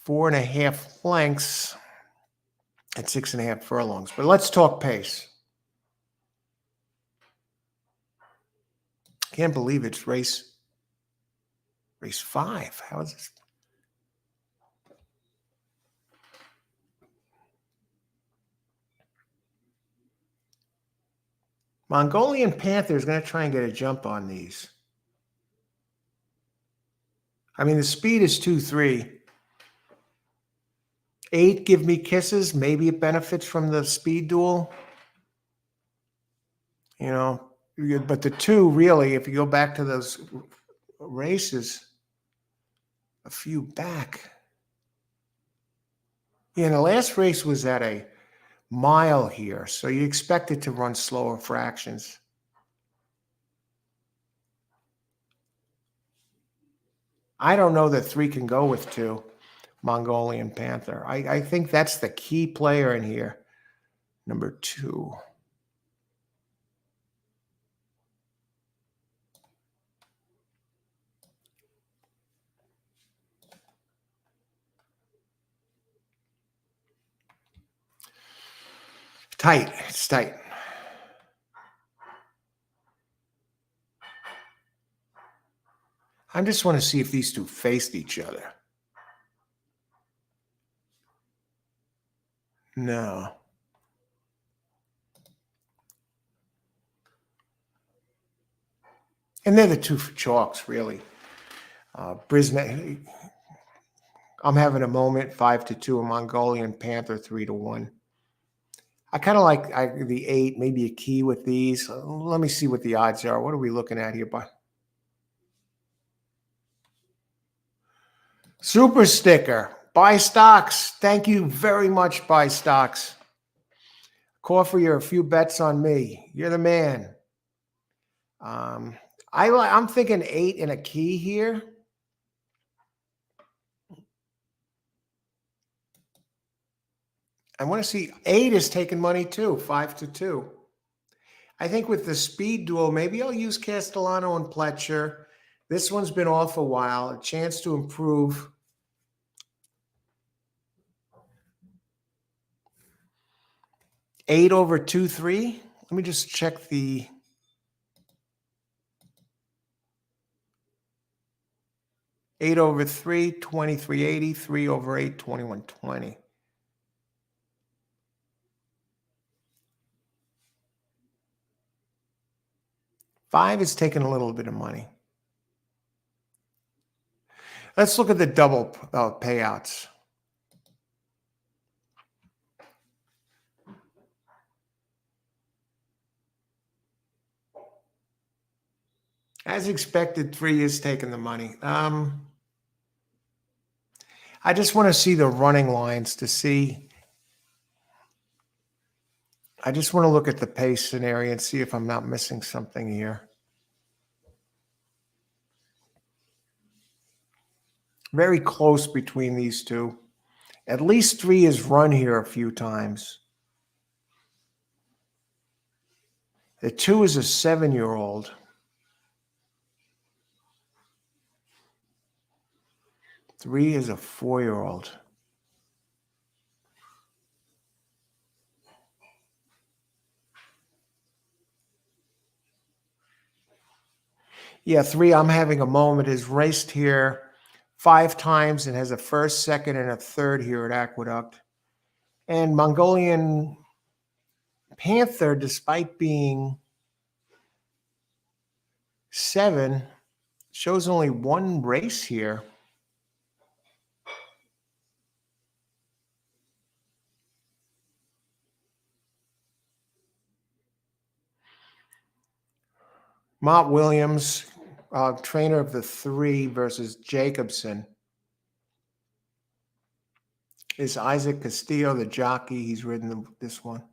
Speaker 1: 4.5 lengths at 6.5 furlongs. But let's talk pace. Can't believe it's race 5. How is this? Mongolian Panther is going to try and get a jump on these. I mean, the speed is 2.3. 8, Give Me Kisses. Maybe it benefits from the speed duel. But the 2, really, if you go back to those races, a few back. The last race was at a mile here, so you expect it to run slower fractions. I don't know that 3 can go with 2, Mongolian Panther. I think that's the key player in here, number 2. Tight. It's tight. I just want to see if these 2 faced each other. No. And they're the 2 for chalks, really. Brisnet, I'm having a moment, 5-2. A Mongolian Panther, 3-1. I kind of like the 8, maybe a key with these. Let me see what the odds are. What are we looking at here? Super sticker. Buy stocks. Thank you very much, Buy Stocks. Call for a few bets on me. You're the man. I'm thinking 8 and a key here. I want to see 8 is taking money too, 5-2. I think with the speed duel, maybe I'll use Castellano and Pletcher. This one's been off a while. A chance to improve. Eight over 2-3. Let me just check the. Eight over 3, 23.80. 3 over 8, 21.20. Five is taking a little bit of money. Let's look at the double payouts. As expected, 3 is taking the money. I just want to see the running lines to see. I just want to look at the pace scenario and see if I'm not missing something here. Very close between these two. At least 3 is run here a few times. The 2 is a 7-year-old. 3 is a 4-year-old. Yeah, 3, I'm having a moment, is raced here 5 times and has a first, second, and a third here at Aqueduct. And Mongolian Panther, despite being 7, shows only 1 race here. Mott Williams, trainer of the 3 versus Jacobson. Is Isaac Castillo the jockey? He's ridden this one.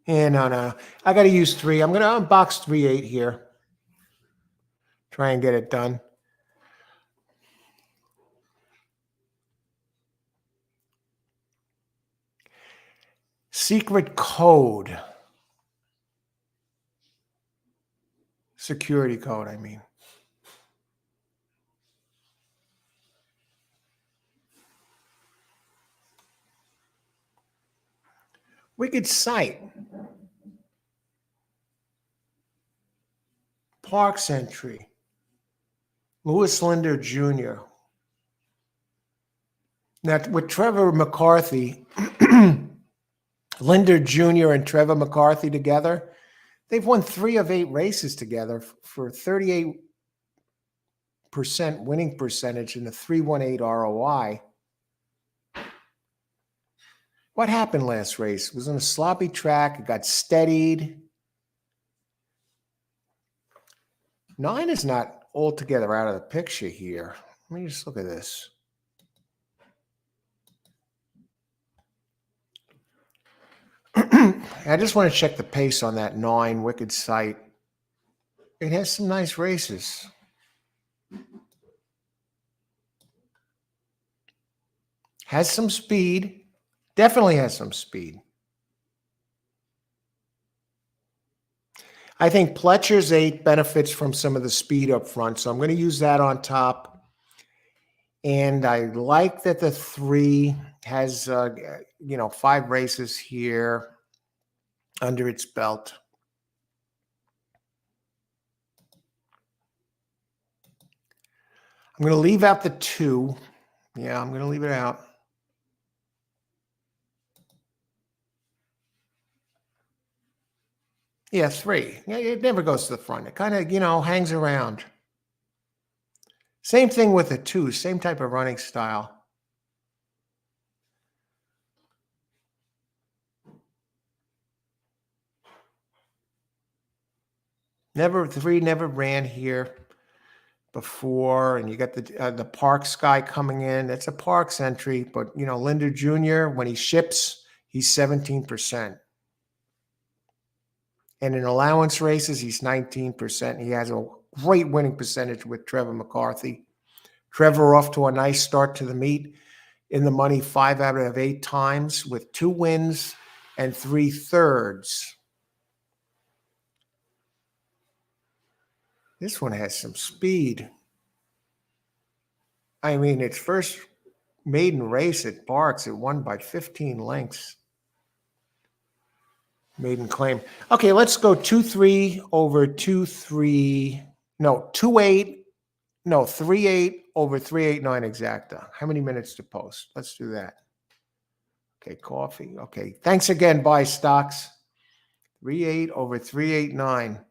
Speaker 1: Yeah, no. I got to use 3. I'm going to unbox 3-8 here. Try and get it done. Secret code. Security code, I mean. Wicked Sight. Parks entry. Lewis Linder Jr. Now, with Trevor McCarthy, Linder Jr. and Trevor McCarthy together, they've won 3 of 8 races together for 38% winning percentage and a 3.18 ROI. What happened last race? It was on a sloppy track. It got steadied. 9 is not altogether out of the picture here. Let me just look at this. I just want to check the pace on that 9 Wicked Sight. It has some nice races. Has some speed. Definitely has some speed. I think Pletcher's 8 benefits from some of the speed up front, so I'm going to use that on top. And I like that the 3 has, 5 races here under its belt. I'm going to leave out the 2. Yeah, I'm going to leave it out. Yeah, 3. Yeah, it never goes to the front. It kind of, hangs around. Same thing with the 2. Same type of running style. The 3 never ran here before, and you got the Parks guy coming in. That's a Parks entry, but Linder Jr., when he ships, he's 17%. And in allowance races, he's 19%. He has a great winning percentage with Trevor McCarthy. Trevor off to a nice start to the meet. In the money 5 out of 8 times with 2 wins and 3 thirds. This one has some speed. I mean, its first maiden race at Parks, it won by 15 lengths. Maiden claim. Okay, let's go 2-3 over 2-3. No, 2-8. No, 3-8 over 3-8-9 exacta. How many minutes to post? Let's do that. Okay, coffee. Okay, thanks again. Bye, stocks. 3-8 over 3-8-9.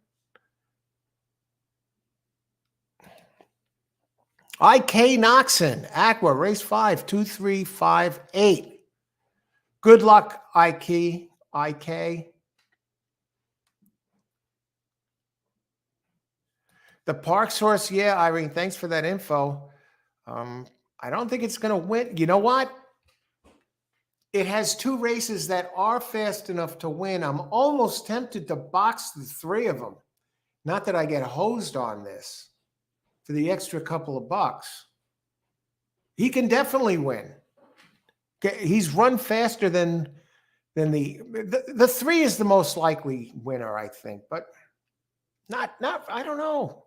Speaker 1: IK Noxon, Aqua, race 5, 2358. Good luck, IK. IK. The Parks horse, yeah, Irene, thanks for that info. I don't think it's going to win. You know what? It has two races that are fast enough to win. I'm almost tempted to box the three of them. Not that I get hosed on this for the extra couple of bucks. He can definitely win. He's run faster than the three is the most likely winner, I think, but not I don't know.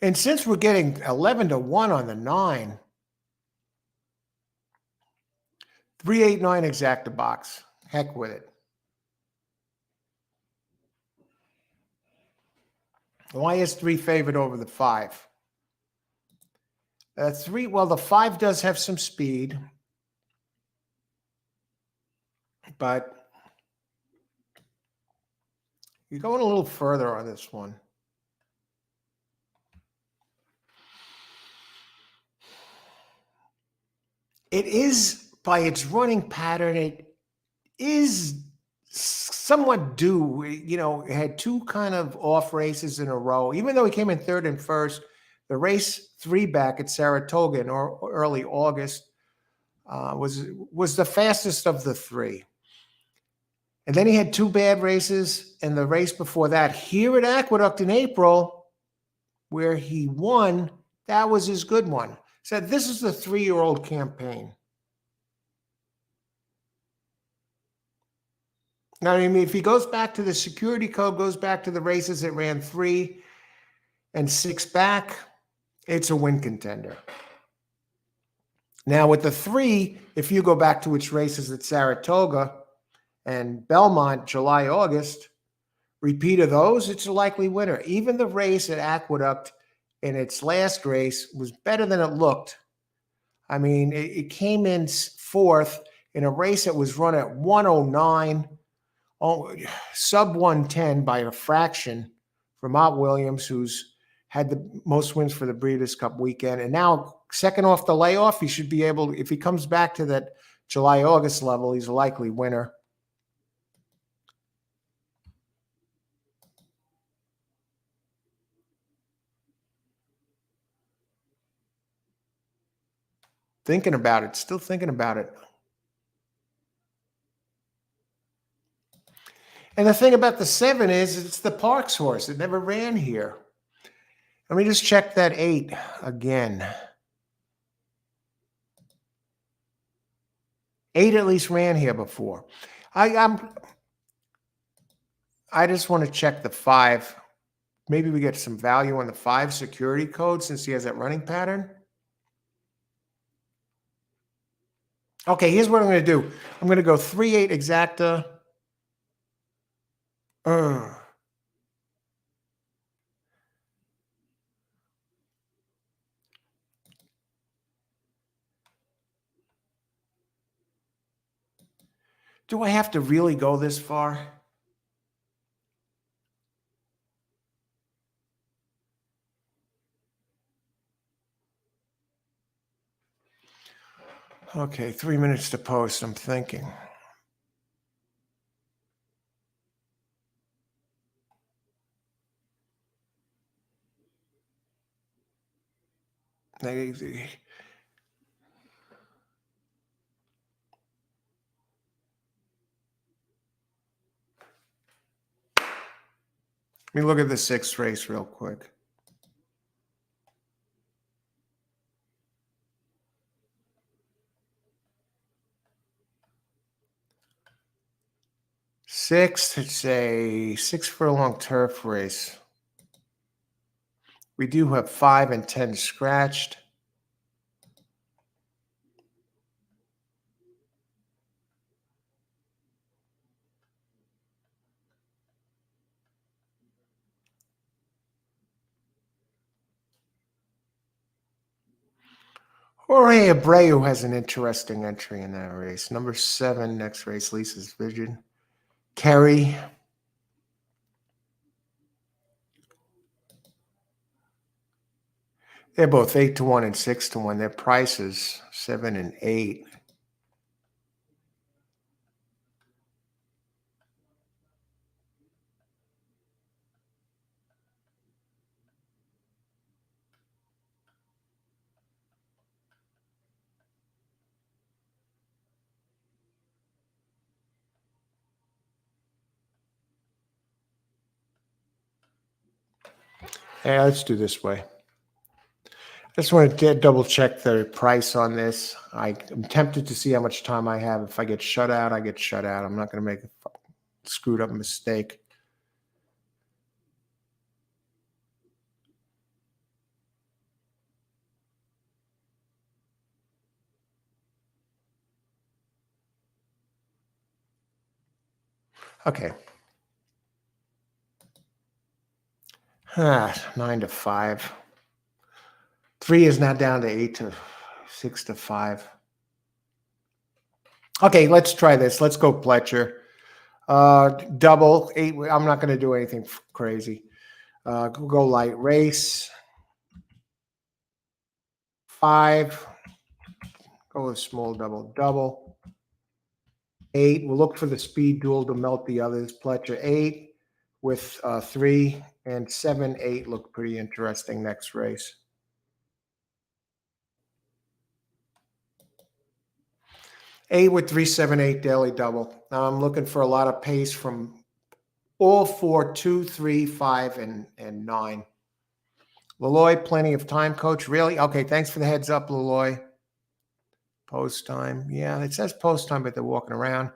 Speaker 1: And since we're getting 11-1 on the 9, 389 exacta box. Heck with it. Why is 3 favored over the 5? 3, well, the 5 does have some speed, but you're going a little further on this one. It is, by its running pattern, it is somewhat due. You know, it had 2 kind of off races in a row. Even though he came in 3rd and 1st, the race 3 back at Saratoga in early August was the fastest of the 3. And then he had 2 bad races, and the race before that here at Aqueduct in April, where he won, that was his good one. Said this is the 3-year-old campaign. Now, I mean, if he goes back to the security code, goes back to the races that ran 3 and 6 back, it's a win contender. Now, with the 3, if you go back to its races at Saratoga and Belmont, July, August, repeat of those, it's a likely winner. Even the race at Aqueduct in its last race was better than it looked. I mean, it came in 4th in a race that was run at 109, sub 110 by a fraction for Mott Williams, who's had the most wins for the Breeders' Cup weekend. And now, second off the layoff, he should be able, if he comes back to that July, August level, he's a likely winner. Thinking about it, still thinking about it. And the thing about the 7 is it's the Parks horse. It never ran here. Let me just check that 8 again. 8 at least ran here before. I just want to check the 5. Maybe we get some value on the 5 security code since he has that running pattern. Okay, here's what I'm going to do. I'm going to go 3-8 exacta. Do I have to really go this far? Okay, 3 minutes to post. I'm thinking. Let me look at the 6th race real quick. Sixth, it's a 6 furlong turf race. We do have 5 and 10 scratched. Jorge Abreu has an interesting entry in that race. Number 7, next race, Lisa's Vision. Kerry. They're both 8-1 and 6-1. Their prices 7 and 8. Yeah, let's do this way. I just want to double check the price on this. I'm tempted to see how much time I have. If I get shut out, I get shut out. I'm not going to make a screwed up mistake. Okay. 9-5. 3 is now down to 6-5. Okay, let's try this. Let's go Pletcher. Double 8. I'm not going to do anything crazy. Go light race. 5. Go with small double. 8. We'll look for the speed duel to melt the others. Pletcher 8 with 3 and 7, 8 look pretty interesting next race. 8 with 3, 7, 8 daily double. Now I'm looking for a lot of pace from all 4, 2, 3, 5, and 9. Leloy, plenty of time, coach. Really? Okay, thanks for the heads up, Leloy. Post time. Yeah, it says post time, but they're walking around.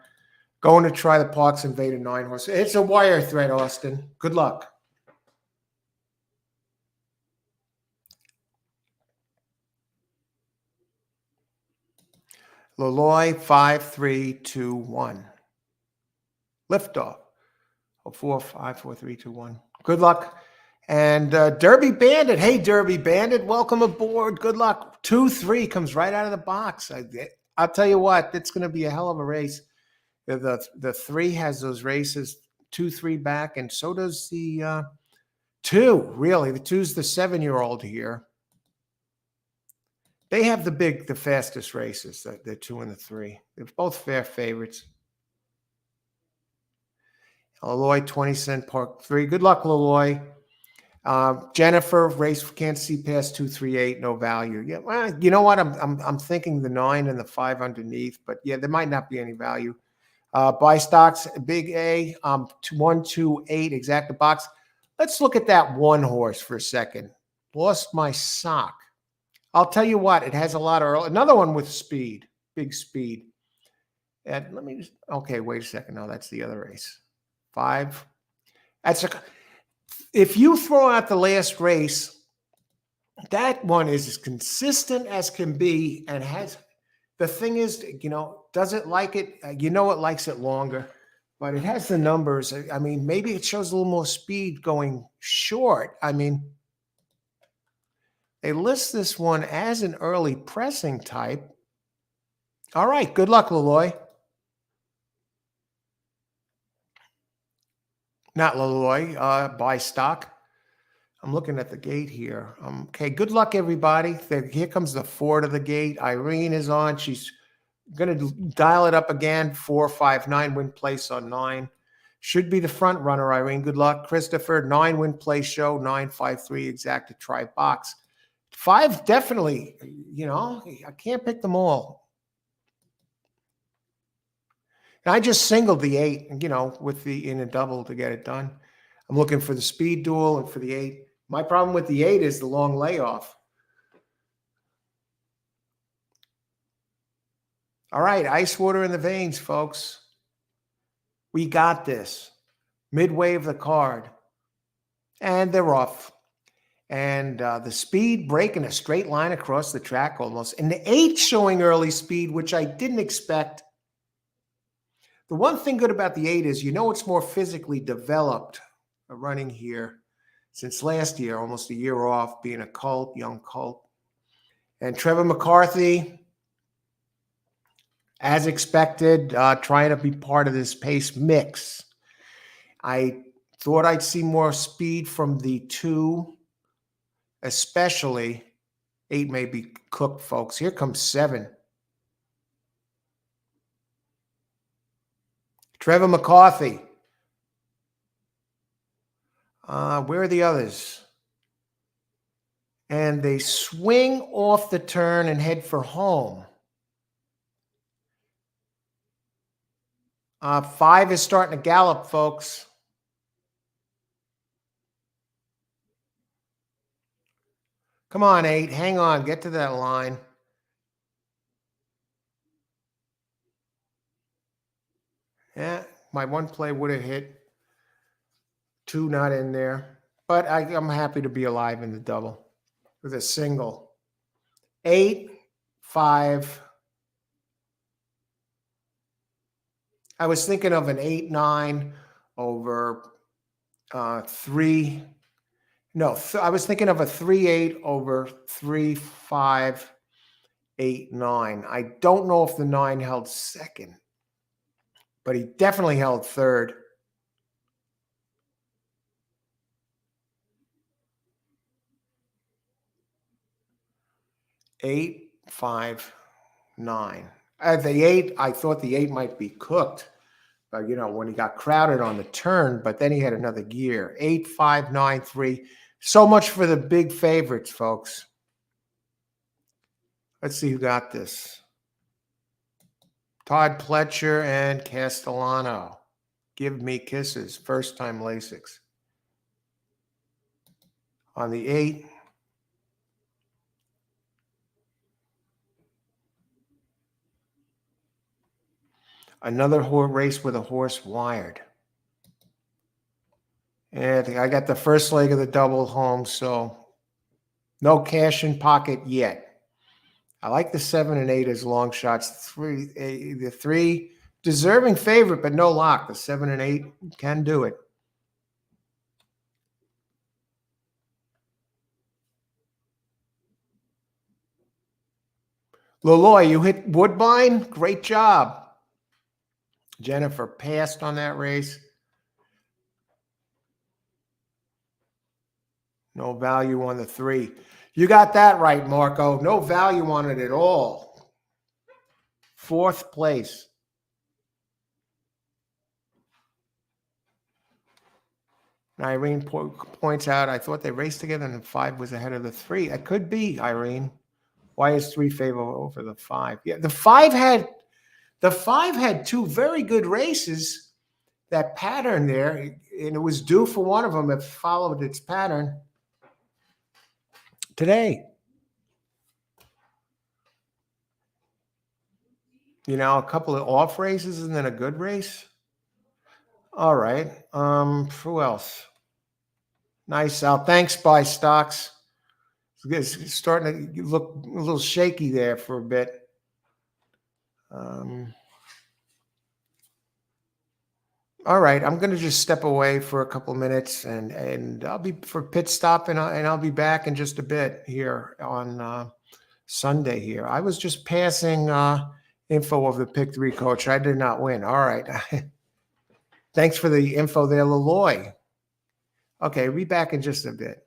Speaker 1: Going to try the Parks Invader 9 horse. It's a wire thread, Austin. Good luck. Leloy, 5, 3, 2, 1. Liftoff. 4, 5, 4, 3, 2, 1. Good luck. And Derby Bandit. Hey, Derby Bandit, welcome aboard. Good luck. 2, 3 comes right out of the box. I'll tell you what, it's going to be a hell of a race. The 3 has those races 2, 3 back, and so does the 2. Really, the 2's the 7-year-old here. They have the fastest races, the 2 and the 3. They're both fair favorites. Leloy, 20-cent Park 3. Good luck, Leloy. Jennifer, race can't see past 238, no value. Yeah, well, you know what? I'm thinking the 9 and the 5 underneath, but yeah, there might not be any value. Buy stocks, big A, 1, 2, 8, exact box. Let's look at that one horse for a second. Lost my sock. I'll tell you what, it has a lot of another one with speed, big speed. And let me just, okay, wait a second. No, that's the other race. 5. If you throw out the last race, that one is as consistent as can be and has, the thing is, does it like it? It likes it longer, but it has the numbers. I mean, maybe it shows a little more speed going short. I mean, they list this one as an early pressing type. All right. Good luck, Leloy. Not Leloy. Buy stock. I'm looking at the gate here. Okay. Good luck, everybody. Here comes the 4 to the gate. Irene is on. She's going to dial it up again. 4, 5, 9 win place on 9. Should be the front runner, Irene. Good luck. Christopher, 9 win place show. 9, 5, 3 exact to try box. 5 definitely, I can't pick them all. And I just singled the 8, with in a double to get it done. I'm looking for the speed duel and for the 8. My problem with the 8 is the long layoff. All right, ice water in the veins, folks. We got this. Midway of the card. And they're off. And the speed breaking a straight line across the track almost. And the 8 showing early speed, which I didn't expect. The one thing good about the 8 is, it's more physically developed running here since last year, almost a year off, being a young colt. And Trevor McCarthy, as expected, trying to be part of this pace mix. I thought I'd see more speed from the 2, especially 8 may be cooked, folks. Here comes 7. Trevor McCarthy. Where are the others? And they swing off the turn and head for home. 5 is starting to gallop, folks. Come on, 8. Hang on. Get to that line. Yeah, my one play would have hit. 2 not in there. But I'm happy to be alive in the double with a single. 8, 5. I was thinking of an 8-9 over 3. No, I was thinking of a 3-8 over 3-5-8-9. I don't know if the 9 held second, but he definitely held third. 8, 5, 9. The 8, I thought the 8 might be cooked. When he got crowded on the turn, but then he had another gear. 8, 5, 9, 3. So much for the big favorites, folks. Let's see who got this. Todd Pletcher and Castellano. Give me kisses. First time Lasix. On the 8. Another race with a horse wired. And I got the first leg of the double home, so no cash in pocket yet. I like the 7 and 8 as long shots. The 3 deserving favorite, but no lock. The 7 and 8 can do it. Laloy, you hit Woodbine. Great job. Jennifer passed on that race. No value on the 3. You got that right, Marco. No value on it at all. 4th place. And Irene points out, I thought they raced together and the 5 was ahead of the 3. It could be, Irene. Why is 3 favorable over the 5? Yeah, the 5 had 2 very good races. That pattern there, and it was due for one of them if followed its pattern today. A couple of off races and then a good race. All right. Who else? Nice out. Thanks, Buy Stocks. It's starting to look a little shaky there for a bit. All right, I'm going to just step away for a couple of minutes, and I'll be for pit stop, and I'll be back in just a bit here on Sunday. Here, I was just passing info of the pick 3 coach. I did not win. All right, thanks for the info there, Laloy. Okay, be back in just a bit.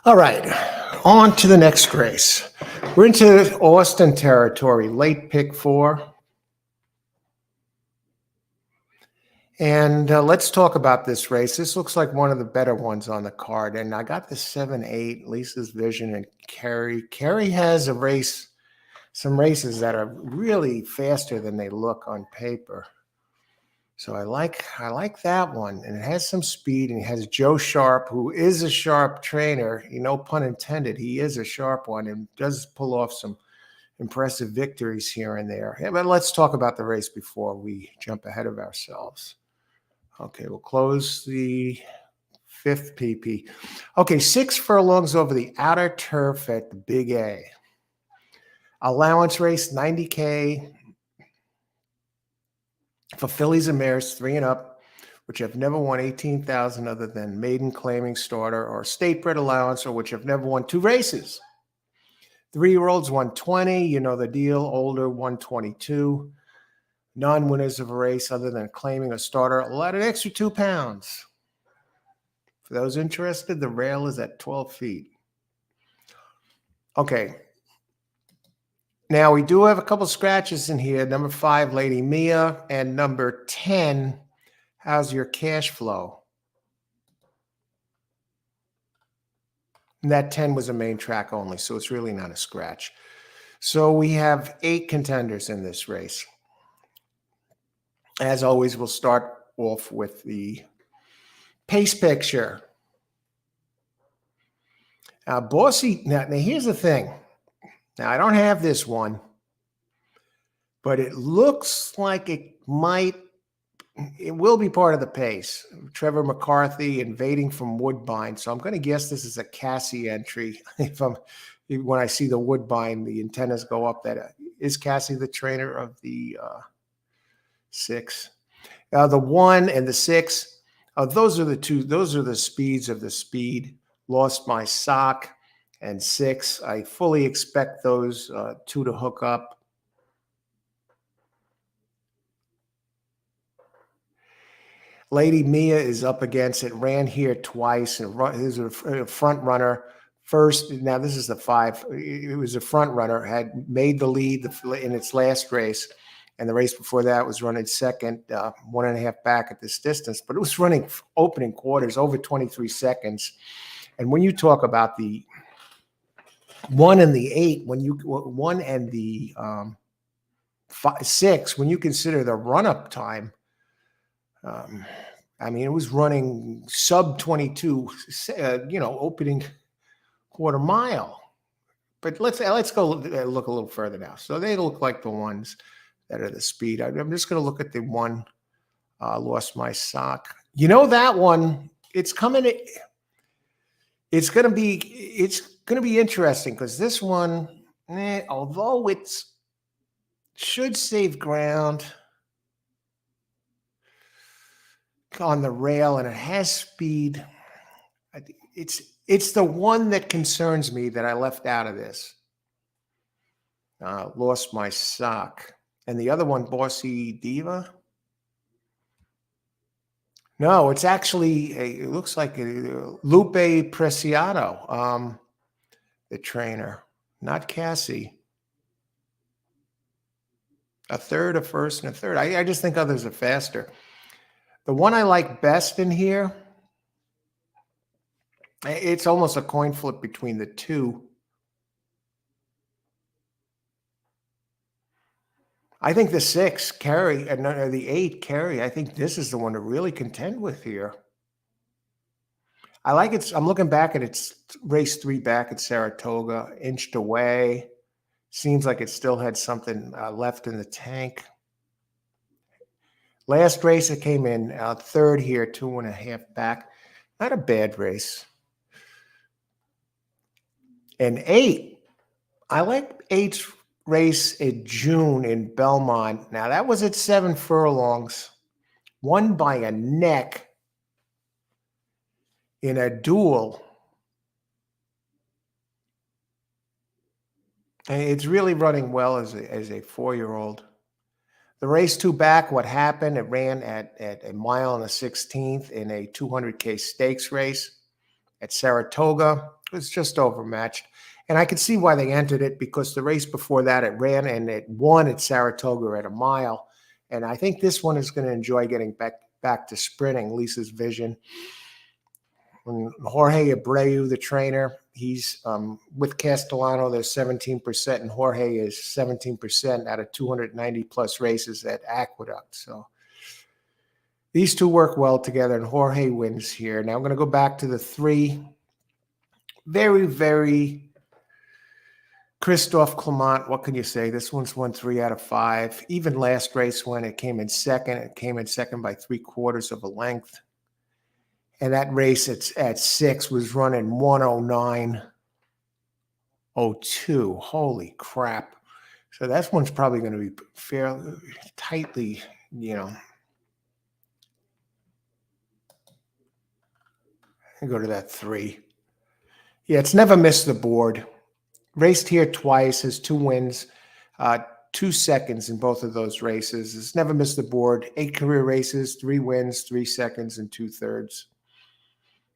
Speaker 1: All right, on to the next race. We're into Austin territory, late pick 4. And let's talk about this race. This looks like one of the better ones on the card. And I got the 7-8, Lisa's Vision, and Carrie. Carrie has some races that are really faster than they look on paper. So I like that one, and it has some speed, and it has Joe Sharp, who is a sharp trainer. No pun intended. He is a sharp one and does pull off some impressive victories here and there. Yeah, but let's talk about the race before we jump ahead of ourselves. Okay, we'll close the 5th PP. Okay, 6 furlongs over the outer turf at the Big A. Allowance race, 90K. For fillies and mares 3 and up, which have never won 18,000 other than maiden claiming starter or state bred allowance, or which have never won 2 races. 3-year-olds 120, you know the deal. Older 122. Non-winners of a race other than claiming a starter allowed an extra 2 pounds. For those interested, the rail is at 12 feet. Okay. Now, we do have a couple scratches in here. Number 5, Lady Mia, and number 10, How's Your Cash Flow? And that 10 was a main track only, so it's really not a scratch. So we have 8 contenders in this race. As always, we'll start off with the pace picture. Bossy, now here's the thing. Now, I don't have this one, but it looks like it will be part of the pace. Trevor McCarthy invading from Woodbine. So I'm going to guess this is a Cassie entry. When I see the Woodbine, the antennas go up. Is Cassie the trainer of the 6? The 1 and the 6. Those are the 2. Those are the speeds of the speed. Lost My Sock and 6. I fully expect those 2 to hook up. Lady Mia is up against it. Ran here twice. Is a front runner. First, now this is the 5. It was a front runner. Had made the lead in its last race, and the race before that was running second, 1.5 back at this distance. But it was running opening quarters over 23 seconds. And when you talk about the 1 and the 8, 1 and the 6, when you consider the run-up time. I mean, it was running sub 22, opening quarter mile. But let's go look a little further now. So they look like the ones that are the speed. I'm just going to look at the 1, Lost My Sock. That one, it's coming. It's going to be interesting because this one, although it should save ground on the rail and it has speed, it's the one that concerns me that I left out of this. Lost My Sock. And the other one, Bossy Diva. No, it's actually, it looks like Lupe Preciado, the trainer, not Cassie. A third, a first, and a third. I just think others are faster. The one I like best in here, it's almost a coin flip between the 2. I think the 6, Carrie, and the 8, Carrie, I think this is the one to really contend with here. I like it. I'm looking back at its race 3 back at Saratoga, inched away. Seems like it still had something left in the tank. Last race, it came in third here, 2.5 back. Not a bad race. And 8, I like 8's race in June in Belmont. Now, that was at 7 furlongs, won by a neck in a duel. And it's really running well as a 4-year-old. The race 2 back, what happened? It ran at a mile and a 16th in a 200K stakes race at Saratoga. was just overmatched. And I could see why they entered it, because the race before that, it ran and it won at Saratoga at a mile. And I think this one is going to enjoy getting back to sprinting, Lisa's Vision. And Jorge Abreu, the trainer, he's with Castellano, they're 17%, and Jorge is 17% out of 290 plus races at Aqueduct. So these two work well together, and Jorge wins here. Now I'm going to go back to the 3. Very, very Christophe Clement. What can you say? This one's won 3 out of 5. Even last race when it came in second, it came in second by 3/4 of a length. And that race at 6 was running 109.02. Holy crap. So that one's probably going to be fairly tightly, go to that 3. Yeah, it's never missed the board. Raced here twice, has 2 wins, 2 seconds in both of those races. It's never missed the board. 8 career races, 3 wins, 3 seconds, and 2/3.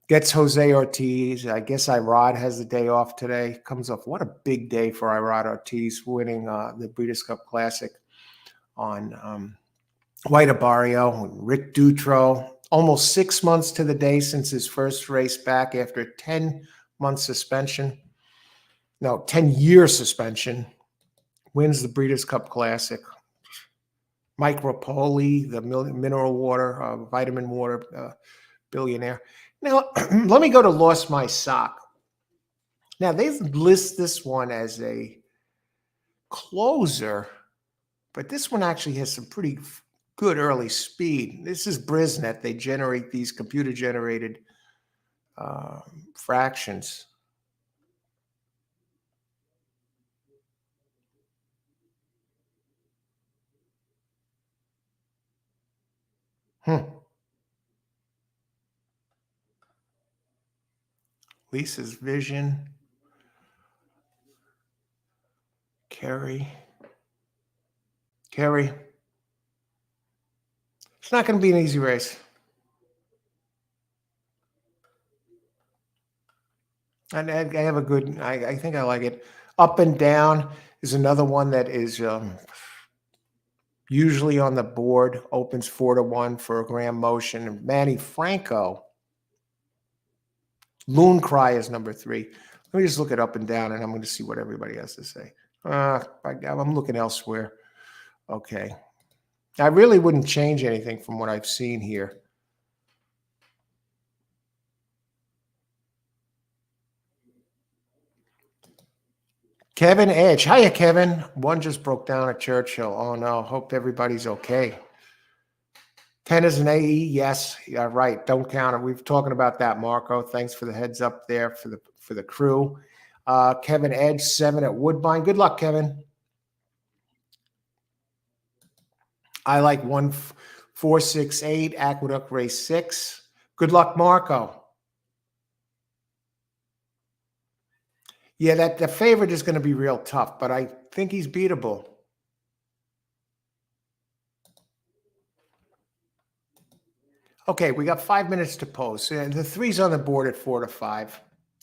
Speaker 1: Gets Jose Ortiz. I guess Irod has the day off today. Comes off. What a big day for Irod Ortiz, winning the Breeders' Cup Classic on White Abarrio. Rick Dutro. Almost 6 months to the day since his first race back after a 10-month suspension. No, 10-year suspension. Wins the Breeders' Cup Classic. Mike Rapoli, the mineral water, vitamin water billionaire. Now, let me go to Lost My Sock. Now, they list this one as a closer, but this one actually has some pretty good early speed. This is Brisnet. They generate these computer-generated fractions. Lisa's Vision. Kerry. It's not going to be an easy race. And I have a good, I think I like it. Up and Down is another one that is usually on the board, opens 4-1 for a Graham Motion. And Manny Franco. Loon Cry is number 3. Let me just look it Up and Down, and I'm going to see what everybody has to say. I'm looking elsewhere. Okay. I really wouldn't change anything from what I've seen here. Kevin Edge. Hiya, Kevin. One just broke down at Churchill. Oh, no. Hope everybody's okay. 10 is an AE. Yes. Yeah, right. Don't count it. We've talking about that, Marco. Thanks for the heads up there for the crew. Kevin Edge, 7 at Woodbine. Good luck, Kevin. I like 1468, Aqueduct race 6. Good luck, Marco. Yeah, the favorite is going to be real tough, but I think he's beatable. Okay, we got 5 minutes to post. And the 3's on the board at 4-5.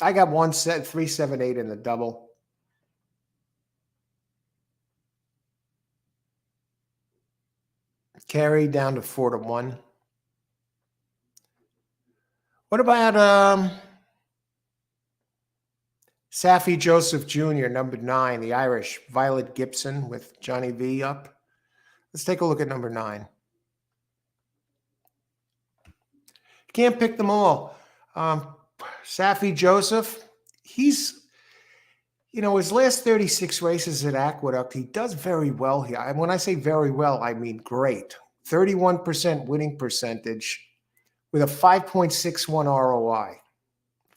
Speaker 1: I got 378 in the double. Carry down to 4-1. What about Safi Joseph Jr., number 9, the Irish, Violet Gibson with Johnny V up? Let's take a look at number 9. Can't pick them all. Safi Joseph, he's, his last 36 races at Aqueduct, he does very well here. And when I say very well, I mean great. 31% winning percentage with a 5.61 ROI.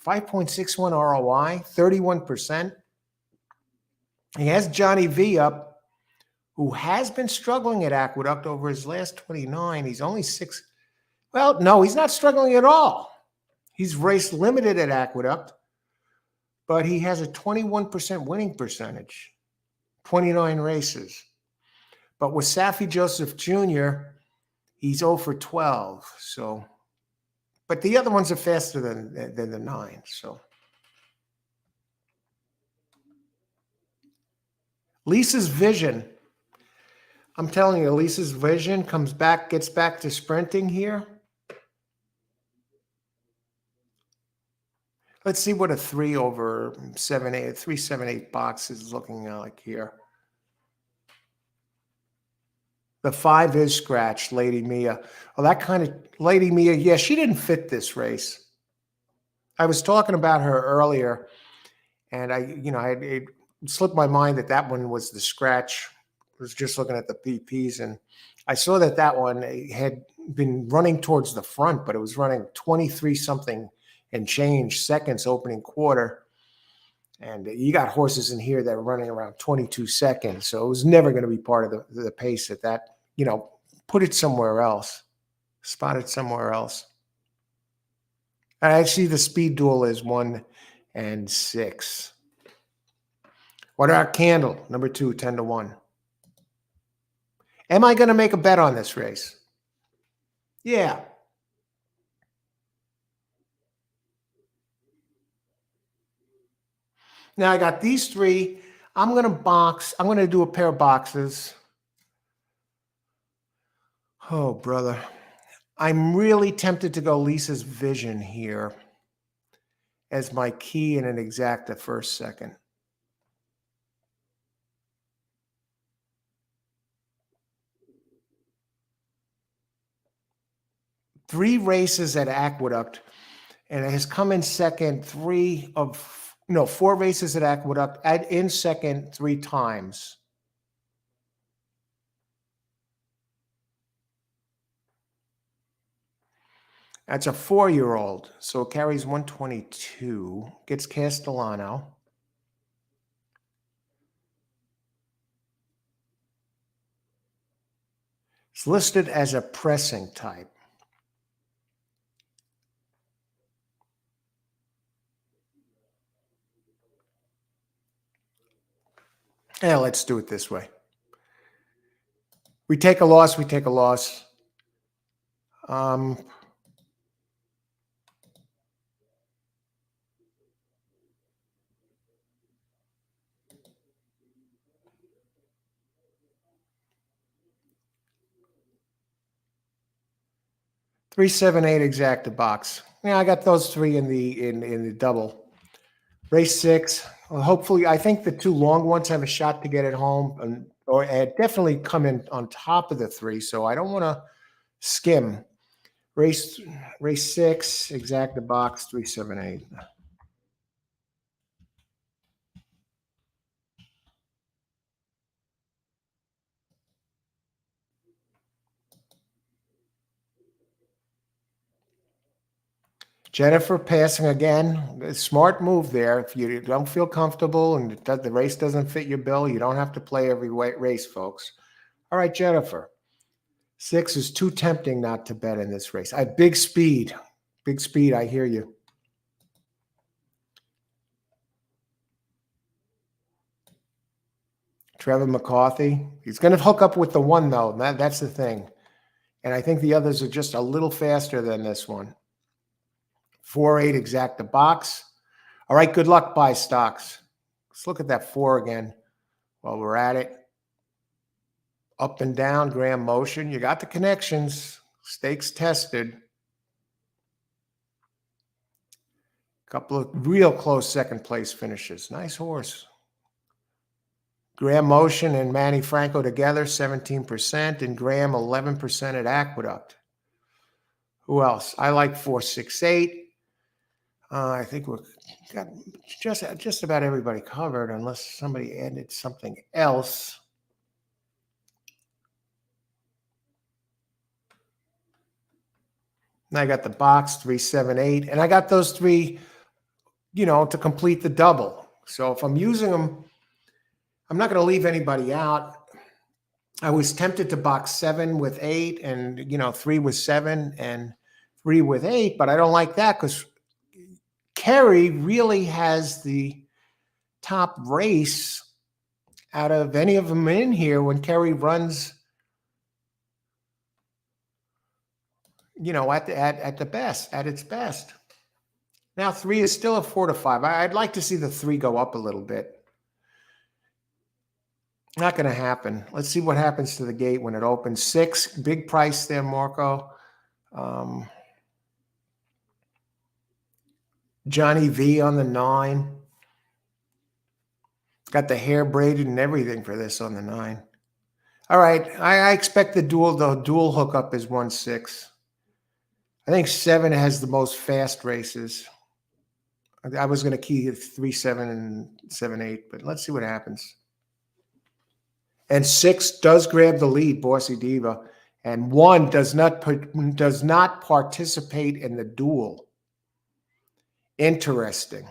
Speaker 1: 5.61 ROI, 31%. He has Johnny V up, who has been struggling at Aqueduct over his last 29. He's only 6. Well, no, he's not struggling at all. He's raced limited at Aqueduct, but he has a 21% winning percentage, 29 races. But with Safi Joseph Jr., he's 0 for 12. So, but the other ones are faster than the 9. So, Lisa's vision. I'm telling you, Lisa's vision gets back to sprinting here. Let's see what a 3/7/8 box is looking like here. The 5 is scratched, Lady Mia. Well, that kind of Lady Mia, yeah, she didn't fit this race. I was talking about her earlier, and it slipped my mind that one was the scratch. I was just looking at the PPs, and I saw that one had been running towards the front, but it was running 23 something and change seconds opening quarter. And you got horses in here that are running around 22 seconds. So it was never going to be part of the pace at that, put it somewhere else, spot it somewhere else. I see the speed duel is 1 and 6. What about Candle? Number 2, 10-1. Am I going to make a bet on this race? Yeah. Now I got these 3. I'm going to do a pair of boxes. Oh, brother. I'm really tempted to go Lisa's Vision here as my key in an exacta first second. Three races at Aqueduct, and it has come in second 4 races at Aqueduct, in second 3 times. That's a 4-year-old, so it carries 122, gets Castellano. It's listed as a pressing type. Yeah, let's do it this way. We take a loss, we take a loss. 378 exacta box. Yeah, I got those 3 in the double. Race 6. Well, hopefully, I think the 2 long ones have a shot to get it home, or definitely come in on top of the 3. So I don't want to skim. Race 6, exacta box, 378. Jennifer passing again. Smart move there. If you don't feel comfortable and the race doesn't fit your bill, you don't have to play every race, folks. All right, Jennifer. 6 is too tempting not to bet in this race. Big speed. Big speed, I hear you. Trevor McCarthy. He's going to hook up with the 1, though. That's the thing. And I think the others are just a little faster than this one. 4-8 exacta box. All right, good luck, buy stocks. Let's look at that 4 again while we're at it. Up and down, Graham motion. You got the connections. Stakes tested. Couple of real close second place finishes. Nice horse. Graham Motion and Manny Franco together, 17%, and Graham 11% at Aqueduct. Who else? I like 468. I think we've got just about everybody covered, unless somebody added something else. And I got the box 378, and I got those 3, to complete the double. So if I'm using them, I'm not going to leave anybody out. I was tempted to box 7 with 8 and, 3 with 7 and 3 with 8, but I don't like that because Kerry really has the top race out of any of them in here when Kerry runs, at the best, at its best. Now 3 is still a 4 to 5. I'd like to see the 3 go up a little bit. Not going to happen. Let's see what happens to the gate when it opens. 6, big price there, Marco. Johnny V on the 9. Got the hair braided and everything for this on the 9. All right, I expect the dual hookup is 1-6. I think 7 has the most fast races. I was going to key 3-7 and 7-8, but let's see what happens. And 6 does grab the lead, Bossy Diva, and 1 does not participate in the duel. Interesting.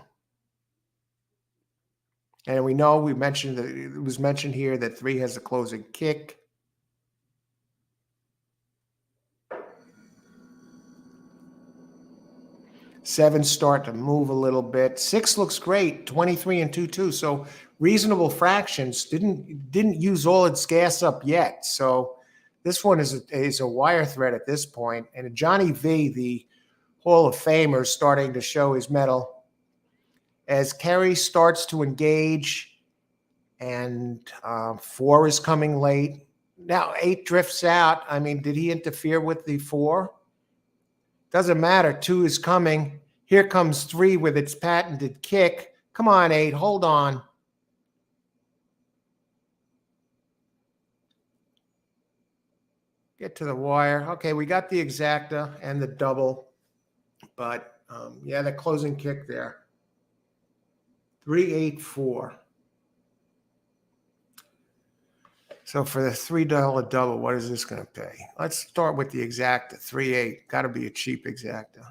Speaker 1: And we know we mentioned that it was mentioned here that 3 has a closing kick. 7 start to move a little bit. 6 looks great, 23 and 2-2. So reasonable fractions. Didn't use all its gas up yet. So this one is a wire thread at this point. And Johnny V, the Hall of Famer, is starting to show his mettle as Kerry starts to engage, and 4 is coming late. Now 8 drifts out. I mean, did he interfere with the 4? Doesn't matter. 2 is coming. Here comes 3 with its patented kick. Come on, 8. Hold on. Get to the wire. Okay, we got the exacta and the double. But, yeah, the closing kick there. 3-8-4. So for the $3 double, what is this going to pay? Let's start with the exacta. 3-8. Got to be a cheap exacta.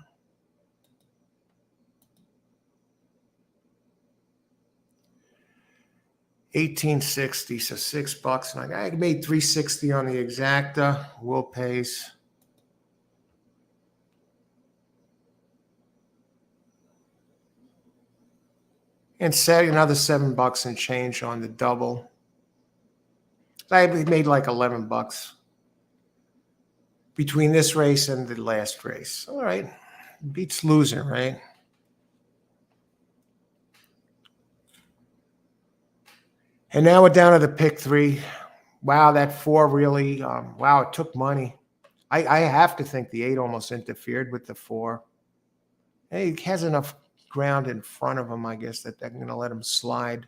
Speaker 1: $18.60, so $6. And I made $3.60 on the exacta. Will pays. And set another $7 and change on the double. I made like $11 between this race and the last race. All right, beats losing, right? And now we're down to the pick 3. Wow, that 4 really, wow, it took money. I have to think the 8 almost interfered with the 4. He has enough ground in front of him, I guess, that they're going to let him slide.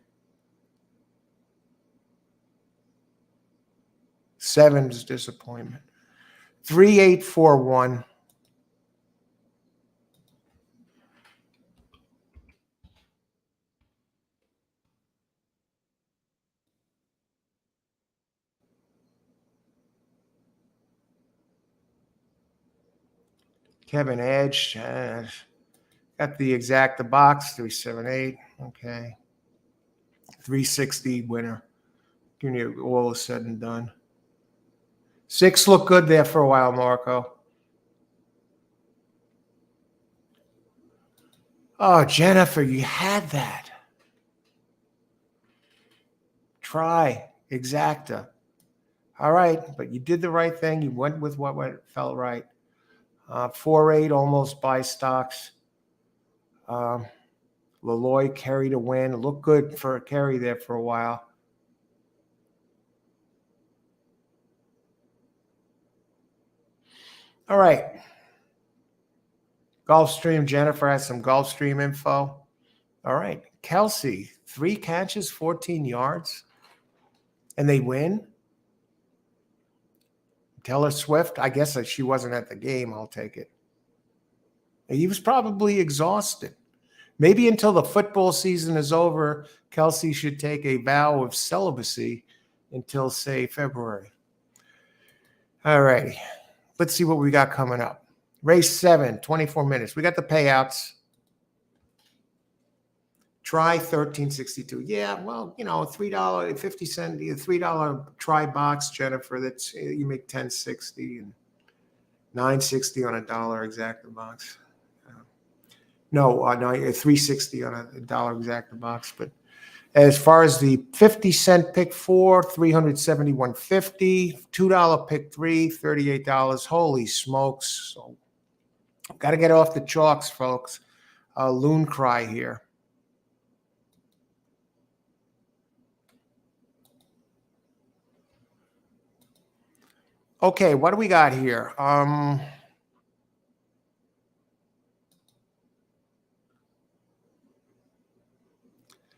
Speaker 1: 7 is disappointment. 3-8-4-1. Kevin Edge got the exacta box. 3-7-8. Okay. 360 winner. Give you all is said and done. 6 looked good there for a while, Marco. Oh, Jennifer, you had that. Try exacta. All right, but you did the right thing. You went with what felt right. 4-8 almost buy stocks. Laloy carried a win. Looked good for a carry there for a while. All right. Gulfstream, Jennifer has some Gulfstream info. All right. Kelsey, 3 catches, 14 yards, and they win. Taylor Swift, I guess she wasn't at the game. I'll take it. He was probably exhausted. Maybe until the football season is over, Kelsey should take a vow of celibacy until, say, February. All righty. Let's see what we got coming up. Race 7, 24 minutes. We got the payouts. Try 1362. Yeah, well, $3.50, $3 try box, Jennifer. That's you make 1060 and 960 on a dollar exacta box. No, 360 on a dollar exacta box. But as far as the 50-cent pick 4, $371.50, $2 pick 3, $38. Holy smokes! So, got to get off the chalks, folks. Loon cry here. Okay, what do we got here?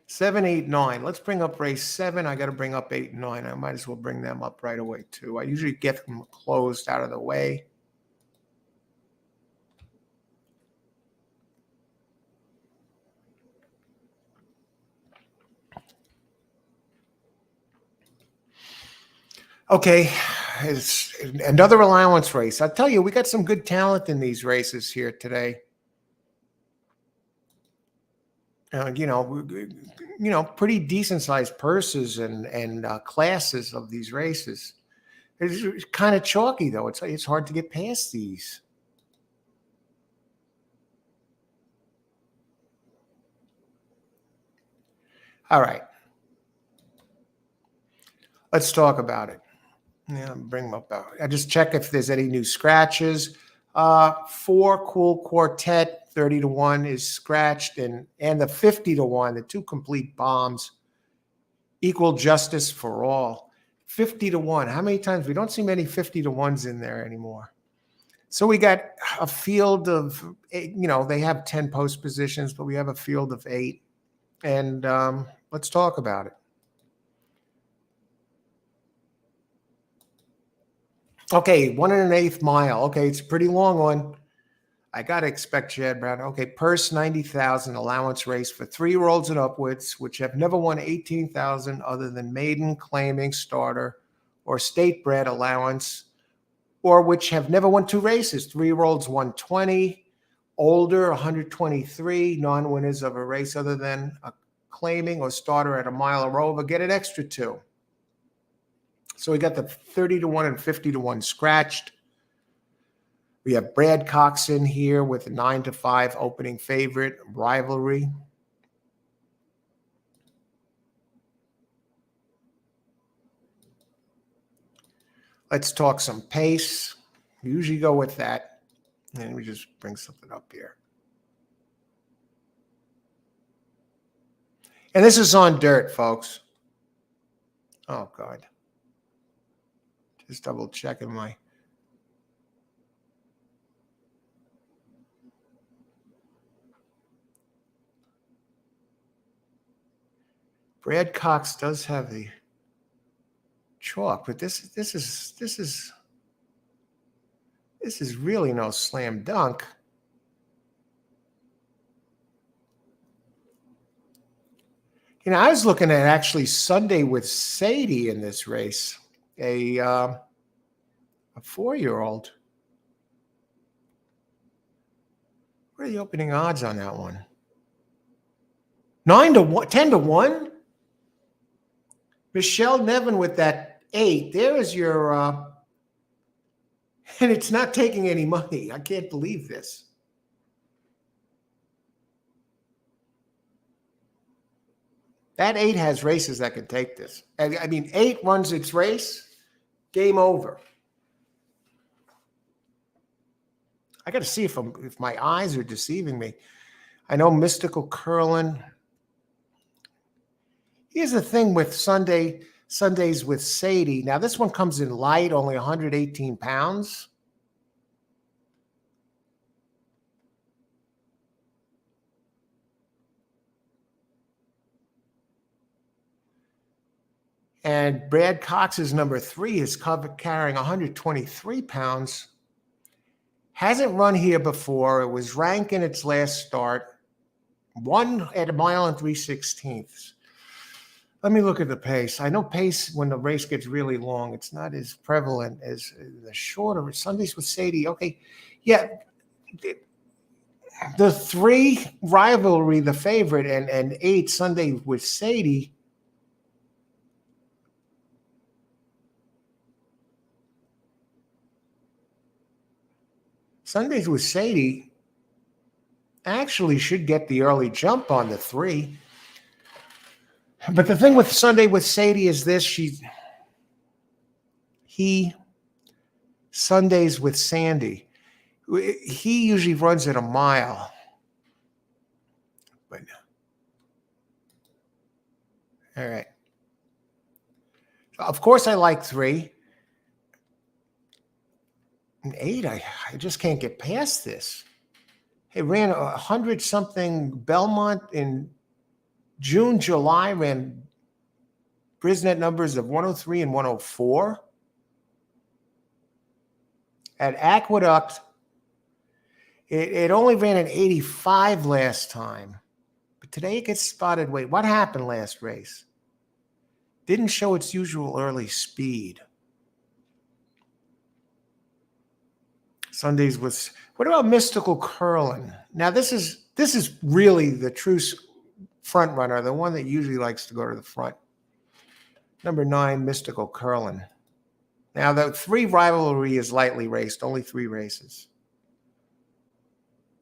Speaker 1: 7, 8, 9. Let's bring up race 7. I got to bring up 8 and 9. I might as well bring them up right away too. I usually get them closed out of the way. Okay, it's another allowance race. I'll tell you, we got some good talent in these races here today. Pretty decent sized purses and classes of these races. It's kind of chalky though. It's hard to get past these. All right, let's talk about it. Yeah, bring them up. I just check if there's any new scratches. 4 Cool Quartet 30 to 1 is scratched, and the 50 to 1, the 2 complete bombs, equal justice for all. 50 to 1. How many times? We don't see many 50 to 1s in there anymore. So we got a field of 8, they have 10 post positions, but we have a field of 8. And let's talk about it. Okay, 1 1/8 mile. Okay, it's a pretty long one. I got to expect Chad Brown. Okay, purse 90,000, allowance race for 3-year-olds and upwards, which have never won 18,000 other than maiden, claiming, starter, or state bred allowance, or which have never won 2 races. 3-year-olds 120, older 123, non-winners of a race other than a claiming or starter at a mile or over get an extra 2. So we got the 30 to 1 and 50 to 1 scratched. We have Brad Cox in here with a 9 to 5 opening favorite, rivalry. Let's talk some pace. We usually go with that. And we just bring something up here. And this is on dirt, folks. Oh, God. Just double checking my. Brad Cox does have the chalk, but this is really no slam dunk. I was looking at actually Sunday with Sadie in this race, a 4-year-old. What are the opening odds on that one? 9 to 1, 10 to 1. Michelle Nevin with that 8. There is your, and it's not taking any money. I can't believe this. That 8 has races that can take this. I mean, 8 runs its race, game over. I got to see if my eyes are deceiving me. I know Mystical Curlin. Here's the thing with Sundays with Sadie. Now, this one comes in light, only 118 pounds. And Brad Cox's number 3 is carrying 123 pounds. Hasn't run here before. It was ranked in its last start. Won at a mile and 3/16. Let me look at the pace. I know pace, when the race gets really long, it's not as prevalent as the shorter Sundays with Sadie. Okay, yeah. The 3 rivalry, the favorite, and 8 Sunday with Sadie. Sundays with Sadie actually should get the early jump on the 3. But the thing with Sunday with Sadie is this: he Sundays with Sandy. He usually runs at a mile. But all right. Of course, I like 3. An 8, I just can't get past this. It ran 100 something Belmont in June, July, ran Brisnet numbers of 103 and 104. At Aqueduct, it only ran an 85 last time. But today it gets spotted. Wait, what happened last race? Didn't show its usual early speed. Sundays was. What about Mystical Curlin? Now this is really the true front runner, the one that usually likes to go to the front. Number 9, Mystical Curlin. Now the 3 rivalry is lightly raced, only 3 races.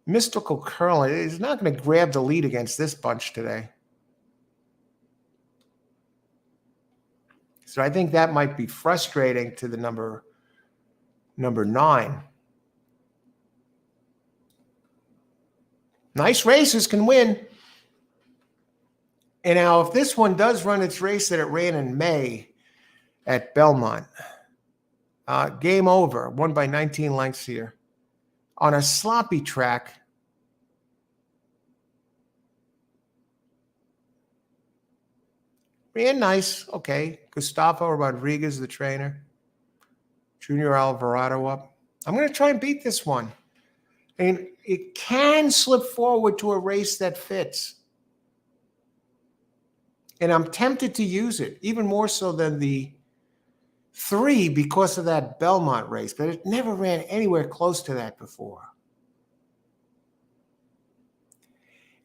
Speaker 1: Mystical Curlin is not going to grab the lead against this bunch today. So I think that might be frustrating to the number 9. Nice races can win. And now if this one does run its race that it ran in May at Belmont, game over, won by 19 lengths here. On a sloppy track, ran nice. Okay. Gustavo Rodriguez, the trainer. Junior Alvarado up. I'm going to try and beat this one. And it can slip forward to a race that fits. And I'm tempted to use it, even more so than the 3 because of that Belmont race. But it never ran anywhere close to that before.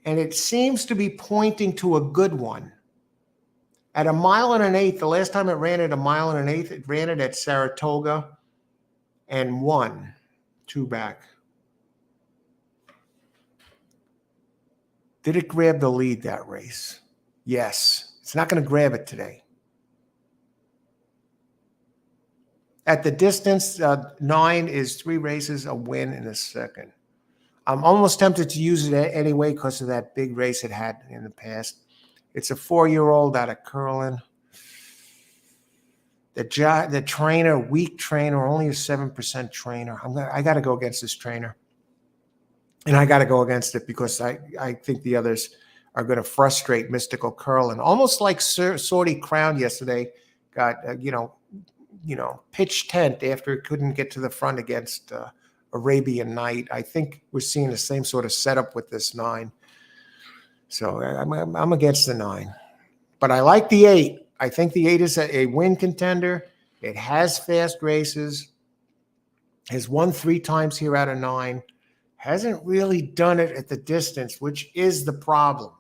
Speaker 1: And it seems to be pointing to a good one. At 1 1/8, the last time it ran at 1 1/8, it ran it at Saratoga and won 2 back. Did it grab the lead that race? Yes. It's not going to grab it today. At the distance, 9 is 3 races, a win in a second. I'm almost tempted to use it anyway because of that big race it had in the past. It's a 4-year-old out of Curlin. The trainer, weak trainer, only a 7% trainer. I got to go against this trainer. And I got to go against it because I think the others are going to frustrate Mystical Curlin. Almost like Sorty Crown yesterday got, pitch tent after it couldn't get to the front against Arabian Night. I think we're seeing the same sort of setup with this 9. So I'm against the 9. But I like the 8. I think the 8 is a win contender. It has fast races. Has won 3 times here out of 9. Hasn't really done it at the distance, which is the problem.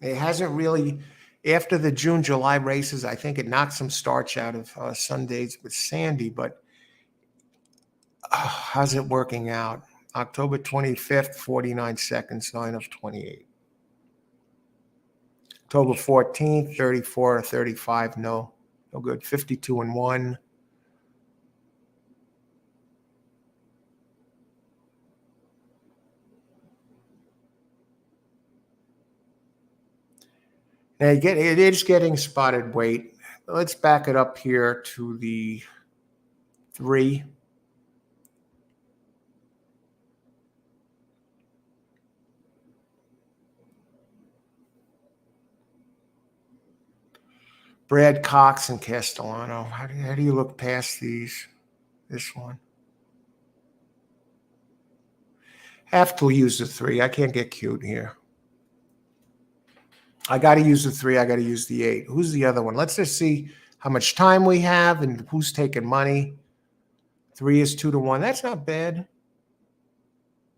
Speaker 1: It hasn't really, after the June, July races, I think it knocked some starch out of Sundays with Sandy, but how's it working out? October 25th, 49 seconds, 9 of 28. October 14th, 34 or 35, no good. 52 and 1. Now it is getting spotted weight. Let's back it up here to the 3. Brad Cox and Castellano. How do you look past these? This one. Have to use the 3. I can't get cute here. I got to use the 3. I got to use the 8. Who's the other one? Let's just see how much time we have and who's taking money. 3 is 2 to 1. That's not bad.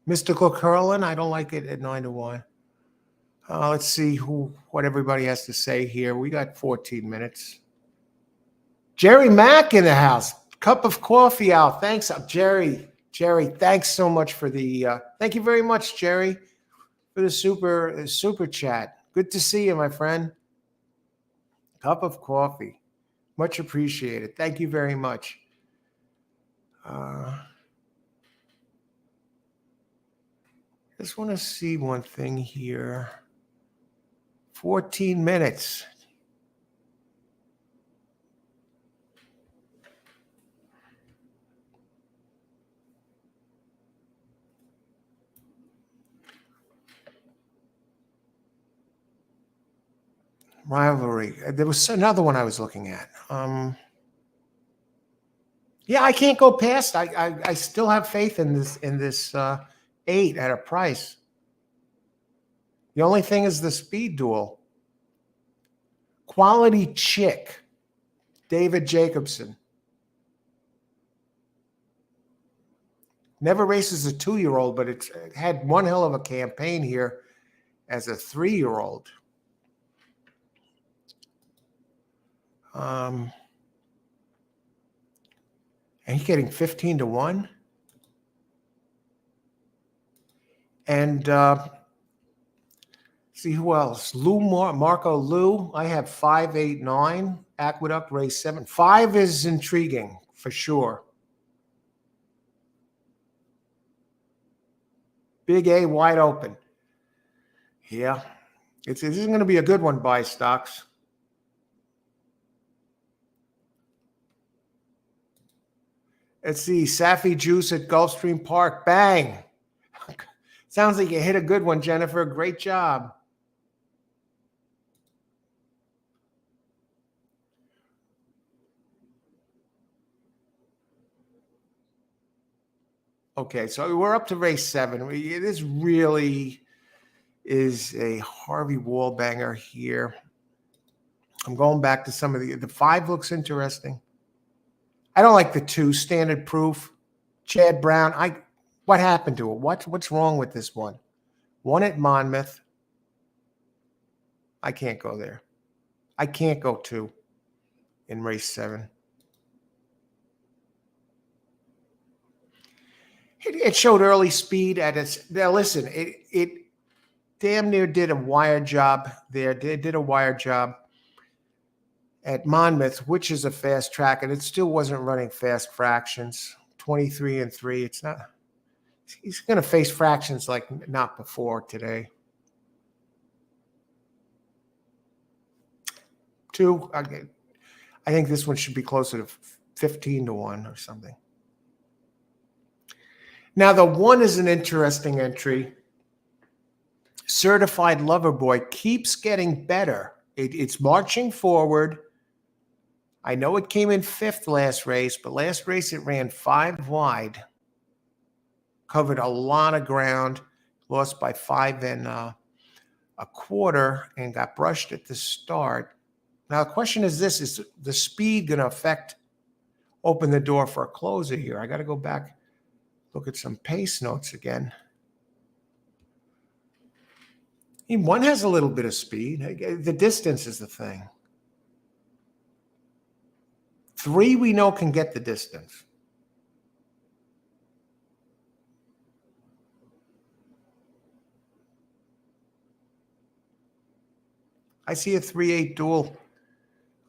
Speaker 1: Mystical Curlin. I don't like it at 9 to 1. Let's see what everybody has to say here. We got 14 minutes. Jerry Mack in the house. Cup of coffee out. Thanks, Jerry. Jerry, thanks so much for the. Thank you very much, Jerry, for the super chat. Good to see you, my friend. Cup of coffee. Much appreciated. Thank you very much. Just want to see one thing here. 14 minutes. Rivalry. There was another one I was looking at. Yeah, I can't go past. I still have faith in this 8 at a price. The only thing is the speed duel. Quality Chick, David Jacobson. Never races a 2-year-old, but it had one hell of a campaign here as a 3-year-old. And he's getting 15 to 1. And see who else? Marco Lou. I have 5, 8, 9. Aqueduct, race 7. 5 is intriguing for sure. Big A wide open. Yeah. This is going to be a good one, buy stocks. Let's see. Safi Juice at Gulfstream Park. Bang. Sounds like you hit a good one, Jennifer. Great job. Okay, so we're up to race 7. This really is a Harvey wall banger here. I'm going back to some of the 5 looks interesting. I don't like the 2 standard proof. Chad Brown. What happened to it? What's wrong with this one? 1 at Monmouth. I can't go there. I can't go 2 in race 7. It showed early speed at its. Now listen, it damn near did a wire job there. It did a wire job at Monmouth, which is a fast track, and it still wasn't running fast fractions. 23 and 3. It's not. He's going to face fractions like not before today. 2. I think this one should be closer to 15 to 1 or something. Now, the 1 is an interesting entry. Certified Lover Boy keeps getting better. It's marching forward. I know it came in 5th last race, but last race it ran 5 wide. Covered a lot of ground. Lost by 5 and a quarter and got brushed at the start. Now, the question is this. Is the speed going to open the door for a closer here? I got to go back. Look at some pace notes again. 1 has a little bit of speed. The distance is the thing. 3 we know can get the distance. I see a 3-8 duel.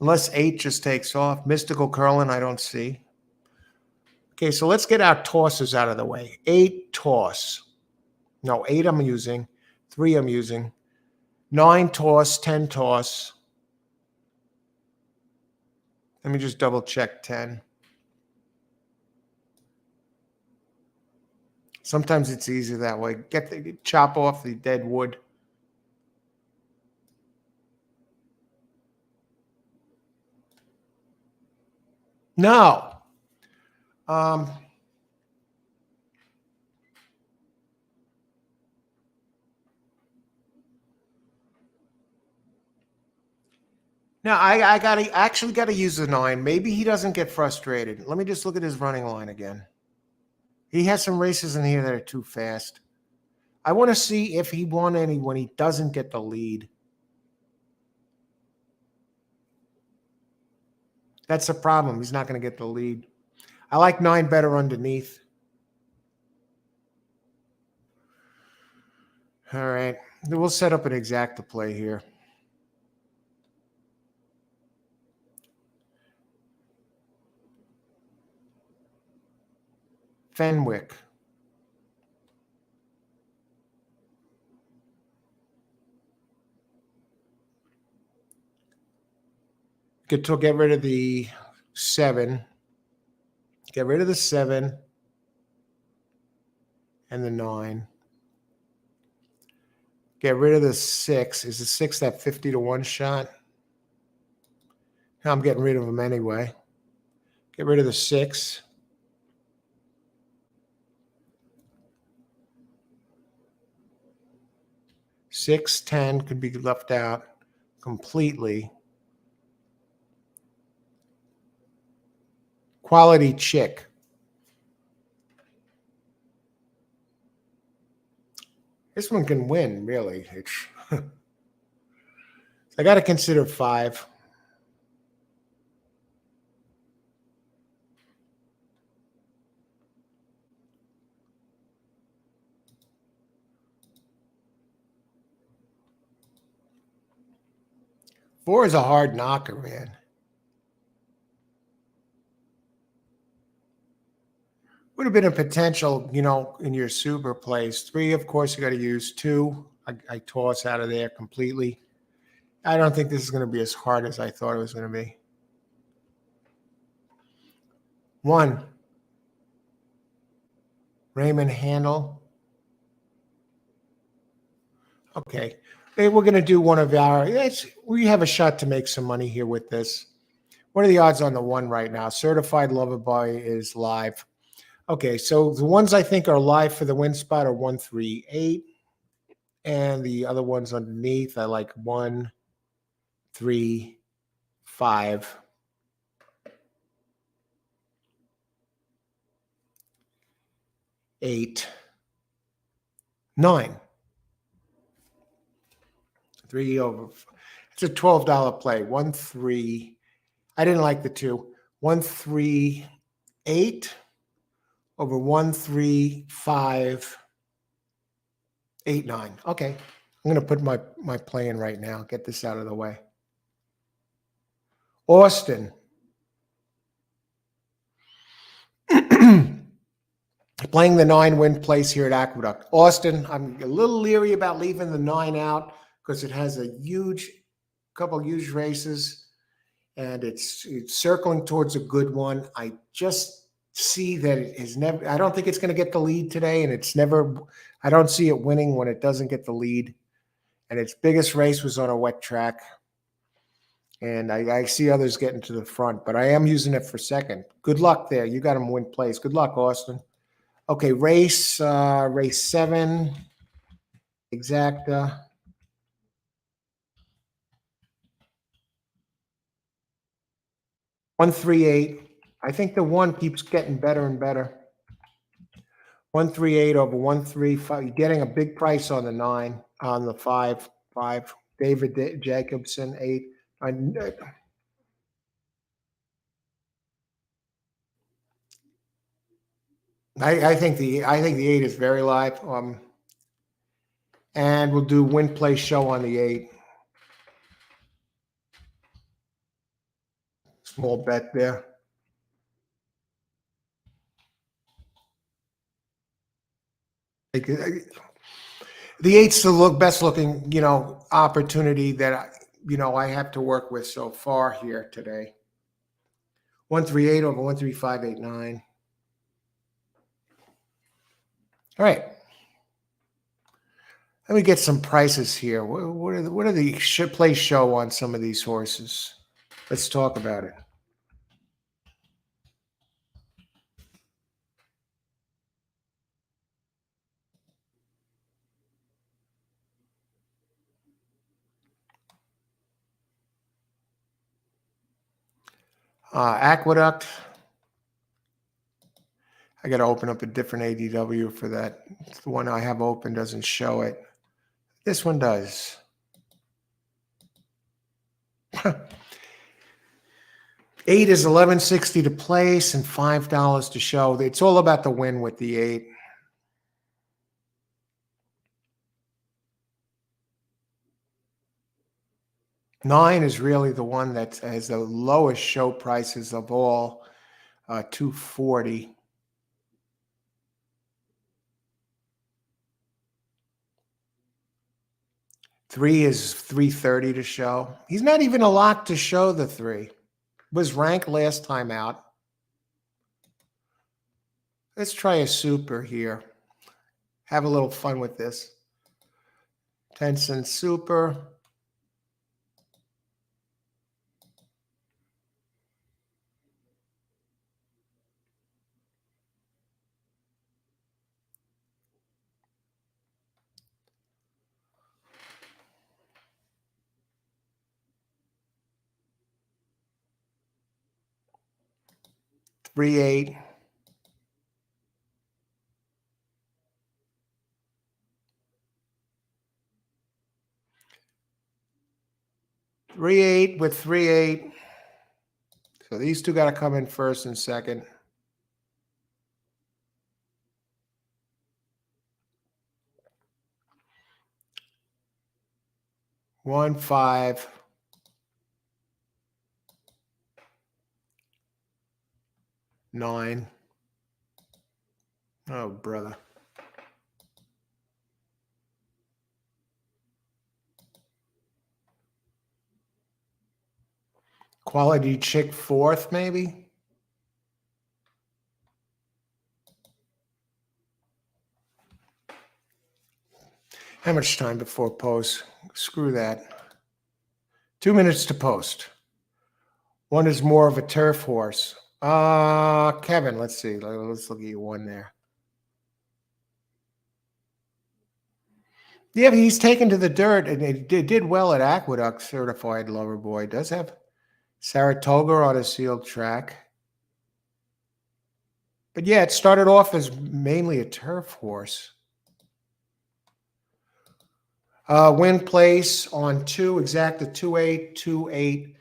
Speaker 1: Unless 8 just takes off. Mystical Curlin, I don't see. Okay, so let's get our tosses out of the way. 8 toss. No, 8 I'm using. 3 I'm using. 9 toss, 10 toss. Let me just double check 10. Sometimes it's easier that way. Chop off the dead wood. No. Now I actually got to use the 9. Maybe he doesn't get frustrated. Let me just look at his running line again. He has some races in here that are too fast. I want to see if he won any when he doesn't get the lead. That's the problem. He's not going to get the lead. I like 9 better underneath. All right. We'll set up an exacta play here. Fenwick. Get rid of the 7. Get rid of the 7 and the 9. Get rid of the 6. Is the 6 that 50 to 1 shot? I'm getting rid of them anyway. Get rid of the 6. 6, 10 could be left out completely. Quality chick. This one can win, really. I got to consider 5. Four is a hard knocker, man. Would have been a potential, in your super plays. 3, of course, you got to use. 2, I toss out of there completely. I don't think this is going to be as hard as I thought it was going to be. 1, Raymond Handel. Okay. Hey, we're going to do one of our, we have a shot to make some money here with this. What are the odds on the 1 right now? Certified Lover Boy is live. Okay, so the ones I think are live for the win spot are 1, 3, 8. And the other ones underneath, I like 1, 3, 5. 8, 9. 3 over. It's a $12 play. 1, 3. I didn't like the 2. 1, 3, 8 over 1, 3, 5, 8, 9. Okay. I'm going to put my play in right now. Get this out of the way. Austin. Playing the 9 win place here at Aqueduct. Austin, I'm a little leery about leaving the 9 out because it has a couple huge races, and it's circling towards a good one. I just see that it is never. I don't think it's going to get the lead today, and it's never. I don't see it winning when it doesn't get the lead. And its biggest race was on a wet track, and I see others getting to the front, but I am using it for second. Good luck there. You got them win place. Good luck, Austin. Okay, race 7, exacta. 1, 3, 8. I think the 1 keeps getting better and better. 1, 3, 8 over 1, 3, 5. You're getting a big price on the 9, on the 5, 5. David Jacobson, 8. I think the 8 is very live. And we'll do win play show on the 8. Small bet there. The 8's the best looking, opportunity that I have to work with so far here today. 1, 3, 8 over 1, 3, 5, 8, 9. All right. Let me get some prices here. What are the play show on some of these horses? Let's talk about it. Aqueduct. I got to open up a different ADW for that. The one I have open doesn't show it. This one does. 8 is $11.60 to place and $5 to show. It's all about the win with the 8. Nine is really the one that has the lowest show prices of all, $240. 3 is $330 to show. He's not even a lock to show the 3. Was ranked last time out. Let's try a super here. Have a little fun with this. 10-cent super. 3-8. Three eight with 3-8. So these two got to come in first and second. 1-5. 9. Oh, brother. Quality chick 4th, maybe? How much time before post? Screw that. 2 minutes to post. One is more of a turf horse. Kevin, let's see. Let's look at your one there. Yeah, but he's taken to the dirt, and it did well at Aqueduct, certified lover boy. Does have Saratoga on a sealed track. But yeah, it started off as mainly a turf horse. Win place on 2, exacta 2-8, 2-8,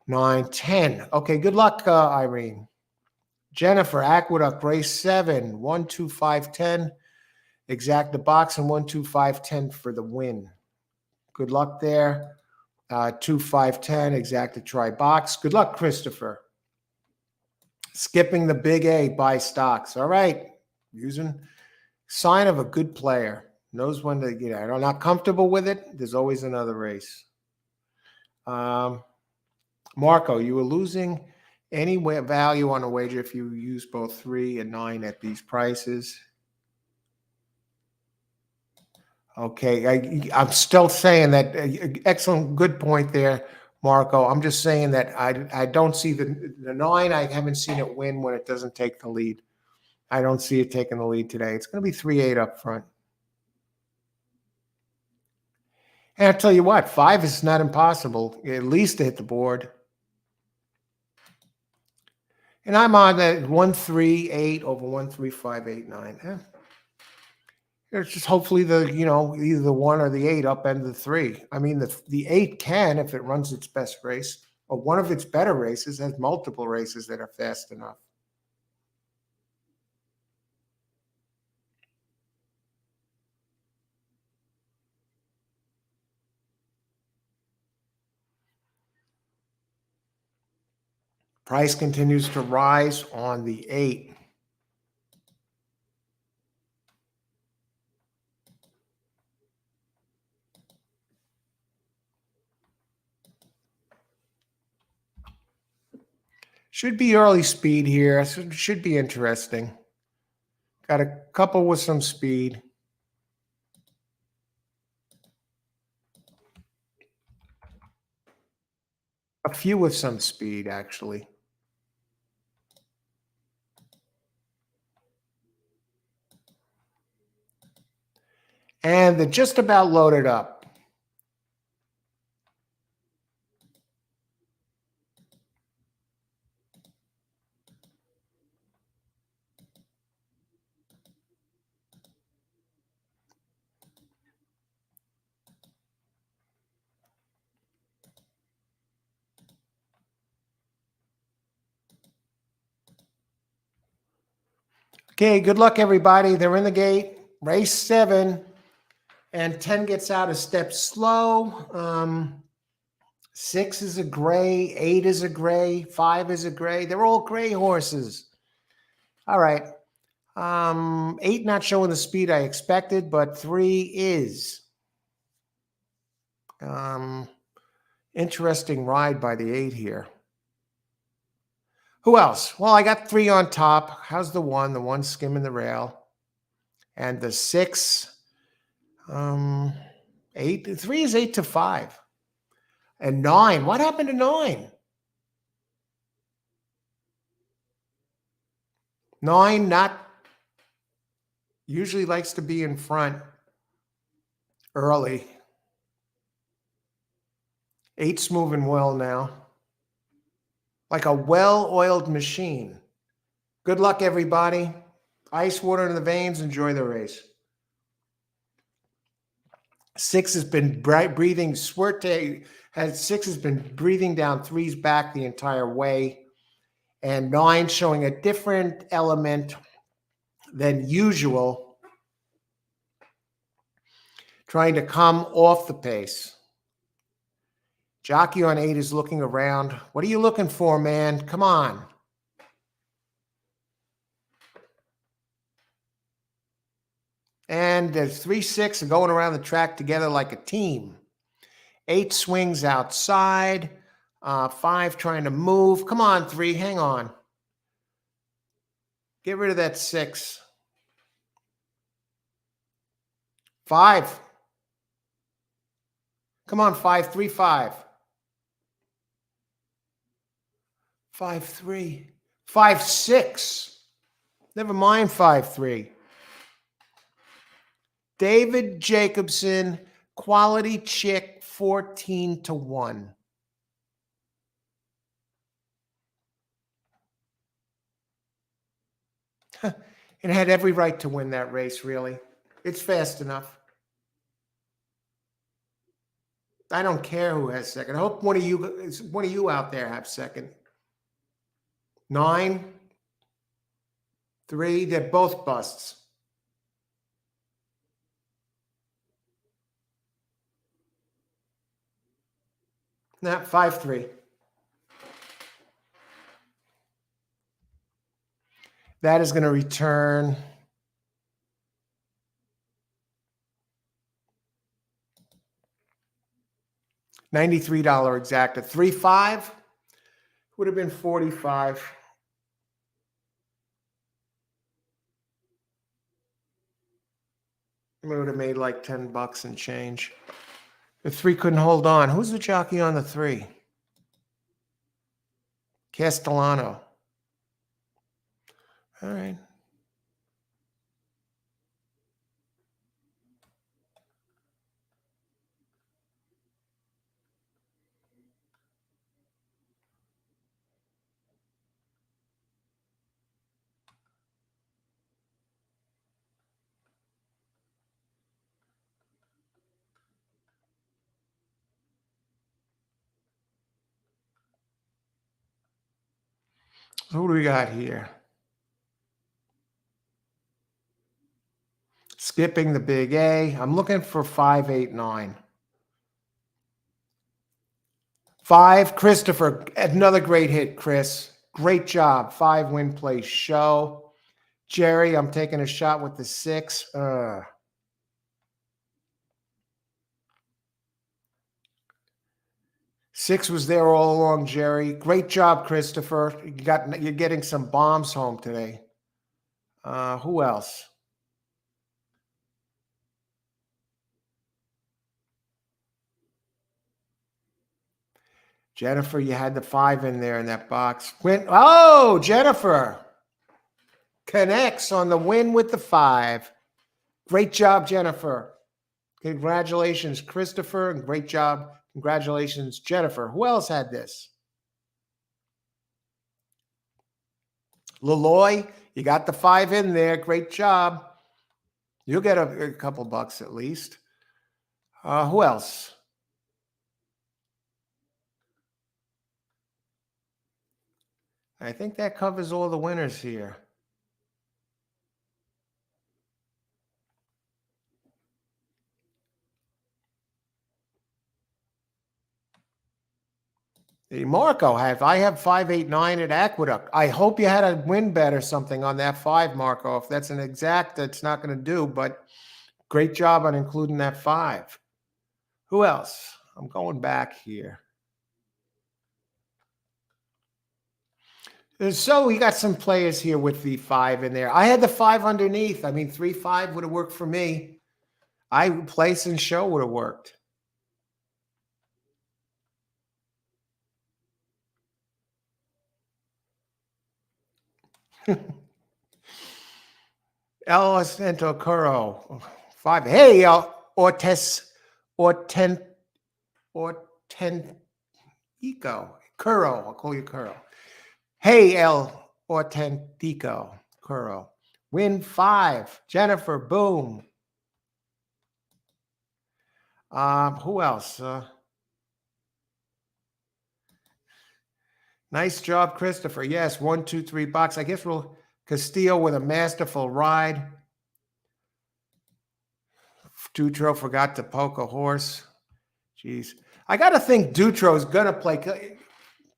Speaker 1: 9, 10. Okay, good luck, Irene. Jennifer, Aqueduct, race 7, 1, 2, 5, 10. Exacta box and 1, 2, 5, 10 for the win. Good luck there. 2, 5, 10, exacta try box. Good luck, Christopher. Skipping the big A, buy stocks. All right. Using sign of a good player. Knows when to get out. I'm not comfortable with it. There's always another race. Marco, you were losing any value on a wager if you use both 3 and 9 at these prices. Okay, I'm still saying that. Excellent, good point there, Marco. I'm just saying that I don't see the 9. I haven't seen it win when it doesn't take the lead. I don't see it taking the lead today. It's going to be 3-8 up front. And I'll tell you what, 5 is not impossible, at least to hit the board. And I'm on that 1-3-8 over 1-3-5-8-9. It's just hopefully either the 1 or the 8 upend the 3. I mean, the 8 can, if it runs its best race, or one of its better races, has multiple races that are fast enough. Price continues to rise on the 8. Should be early speed here. So should be interesting. Got a couple with some speed. A few with some speed, actually. And they're just about loaded up. Okay, good luck, everybody. They're in the gate. Race 7. And 10 gets out a step slow. 6 is a gray. 8 is a gray. 5 is a gray. They're all gray horses. All right. 8 not showing the speed I expected, but 3 is. Interesting ride by the 8 here. Who else? Well, I got 3 on top. How's the 1? The 1 skimming the rail. And the 6, 8. 3 is 8-5. And 9. What happened to 9? 9 not usually likes to be in front early. 8's moving well now. Like a well-oiled machine. Good luck, everybody. Ice water in the veins. Enjoy the race. 6 has been breathing. Suerte has 6 has been breathing down 3's back the entire way, and 9 showing a different element than usual, trying to come off the pace. Jockey on 8 is looking around. What are you looking for, man? Come on. And there's 3, 6 are going around the track together like a team. 8 swings outside. 5 trying to move. Come on, 3, hang on. Get rid of that 6. 5. Come on, 5, 3, 5. 5, 3. 5, 6. Never mind 5, 3. David Jacobson, quality chick, 14-1. It had every right to win that race, really. It's fast enough. I don't care who has second. I hope one of you out there have second. 9, 3, they're both busts. Nah, 5, 3. That is going to return $93 exacta. 3, 5 would have been 45. It would have made like $10 and change. The 3 couldn't hold on. Who's the jockey on the 3? Castellano. All right. So who do we got here? Skipping the big A. I'm looking for 5, 8, 9. 5, Christopher. Another great hit, Chris. Great job. 5 win place show. Jerry, I'm taking a shot with the 6. 6 was there all along, Jerry. Great job, Christopher. You're getting some bombs home today. Who else? Jennifer, you had the 5 in there in that box. Oh, Jennifer connects on the win with the 5. Great job, Jennifer. Congratulations, Christopher, and great job. Congratulations, Jennifer. Who else had this? Leloy, you got the 5 in there. Great job. You'll get a couple bucks at least. Who else? I think that covers all the winners here. Hey, Marco, I have 5, 8, 9 at Aqueduct. I hope you had a win bet or something on that 5, Marco. If that's an exact, that's not going to do, but great job on including that 5. Who else? I'm going back here. So we got some players here with the 5 in there. I had the 5 underneath. I mean, 3, 5 would have worked for me. Place and show would have worked. El Acento Curro, 5. Hey, Ortiz, Ortenico. Curro, I'll call you Curro. Hey, El Autentico, Curl. Win 5, Jennifer, boom. Who else? Nice job, Christopher. Yes, 1, 2, 3 box. I guess we'll Castillo with a masterful ride. Dutro forgot to poke a horse. Jeez. I got to think Dutro's going to play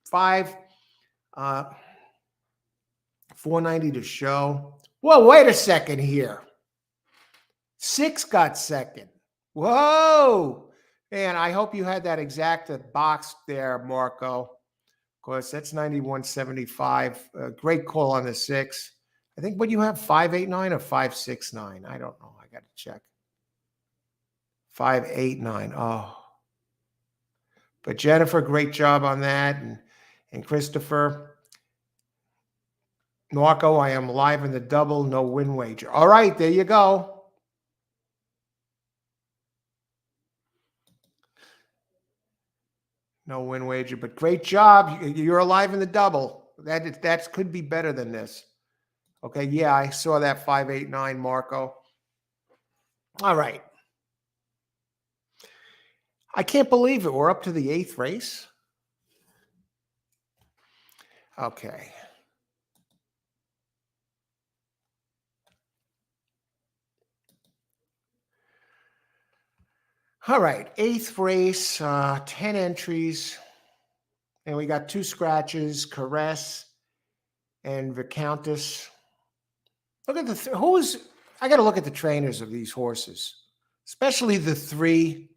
Speaker 1: 5, 490 to show. Whoa, wait a second here. 6 got second. Whoa. Man, I hope you had that exact box there, Marco. Of course, that's 91.75. Great call on the 6. I think what you have, 589 or 569? I don't know. I got to check. 589. Oh. But Jennifer, great job on that. And Christopher. Marco, I am live in the double, no win wager. All right, there you go. No win wager, but great job. You're alive in the double. That could be better than this. Okay, yeah, I saw that 589, Marco. All right. I can't believe it. We're up to the 8th race. Okay. All right, 8th race, 10 entries. And we got 2 scratches, Caress and Viscountess. Look at the I got to look at the trainers of these horses, especially the 3.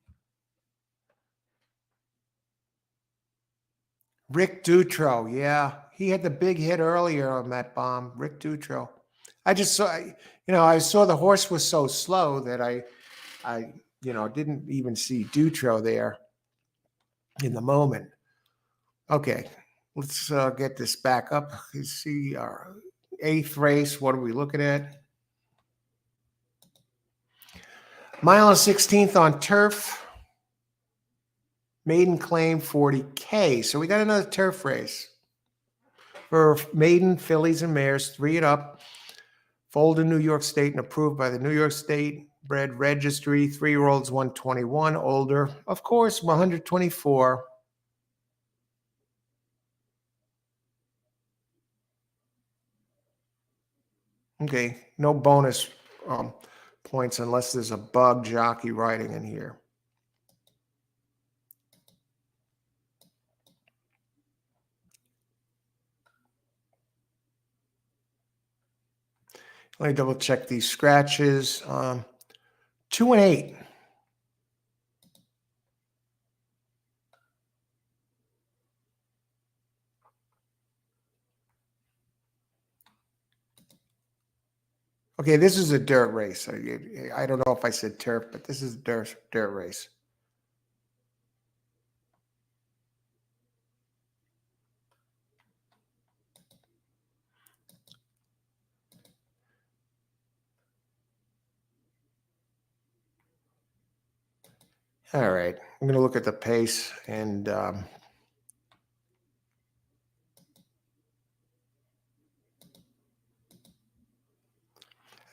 Speaker 1: Rick Dutro, yeah, he had the big hit earlier on that bomb. Rick Dutro. I just saw, I saw the horse was so slow that I didn't even see Dutro there in the moment. Okay, let's get this back up. You see our 8th race. What are we looking at? Mile and 16th on turf. Maiden claim 40K. So we got another turf race. For maiden, fillies, and mares, 3 it up. Foaled in New York State and approved by the New York State Bred Registry. 3-year-olds 121, older, of course, 124. Okay, no bonus points unless there's a bug jockey riding in here. Let me double check these scratches. 2 and 8. Okay, this is a dirt race. I don't know if I said turf, but this is a dirt race. All right, I'm going to look at the pace and I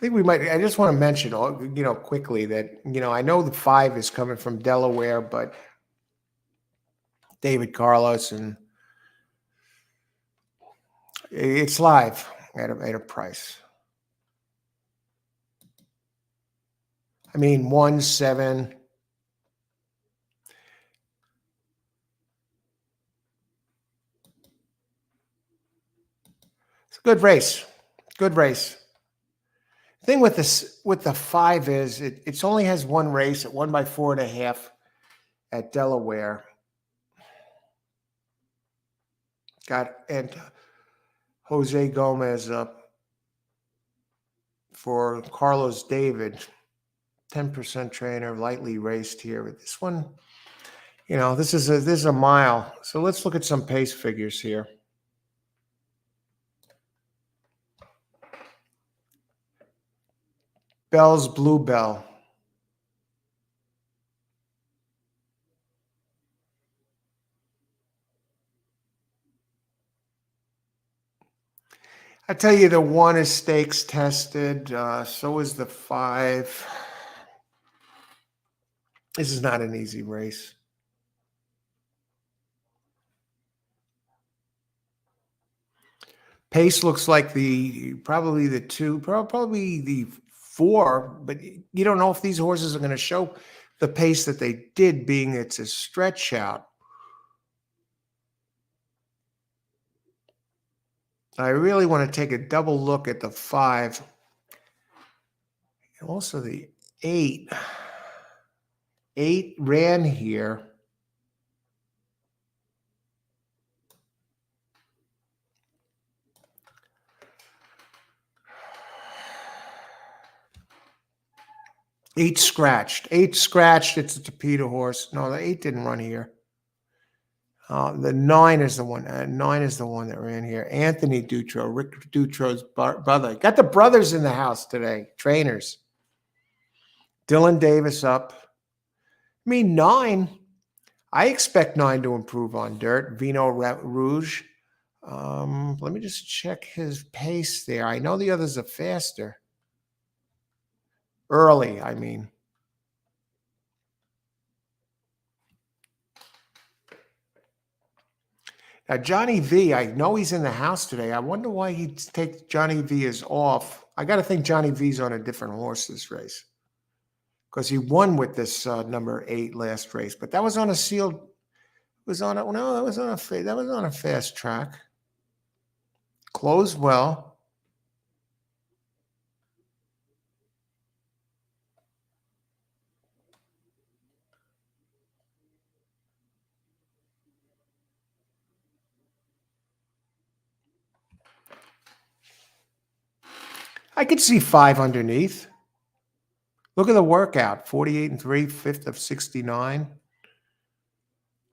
Speaker 1: think we might. I just want to mention, quickly that I know the 5 is coming from Delaware, but David Carlos, and it's live at a price. I mean, 1, 7. It's a good race. Good race. The thing with the 5 is it only has 1 race. It won by 4.5 at Delaware. And Jose Gomez up for Carlos David, 10% trainer, lightly raced here. But this one, this is a mile. So let's look at some pace figures here. Bell's Bluebell. I tell you, the 1 is stakes tested. So is the 5. This is not an easy race. Pace looks like probably the 2, probably the 4, but you don't know if these horses are going to show the pace that they did, being it's a stretch out. I really want to take a double look at the 5 and also the 8. 8 ran here. Eight scratched. It's a torpedo horse. No, the 8 didn't run here. The 9 is the one. 9 is the one that ran here. Anthony Dutro, Rick Dutro's brother. Got the brothers in the house today. Trainers. Dylan Davis up. I mean, 9. I expect 9 to improve on dirt. Vino Rouge. Let me just check his pace there. I know the others are faster. Early, I mean. Now, Johnny V, I know he's in the house today. I wonder why he takes Johnny V is off. I got to think Johnny V's on a different horse this race, because he won with this number 8 last race. But that was on a sealed. Was on a no. That was on a fast track. Closed well. I could see 5 underneath. Look at the workout: 48-3, 5th of 69.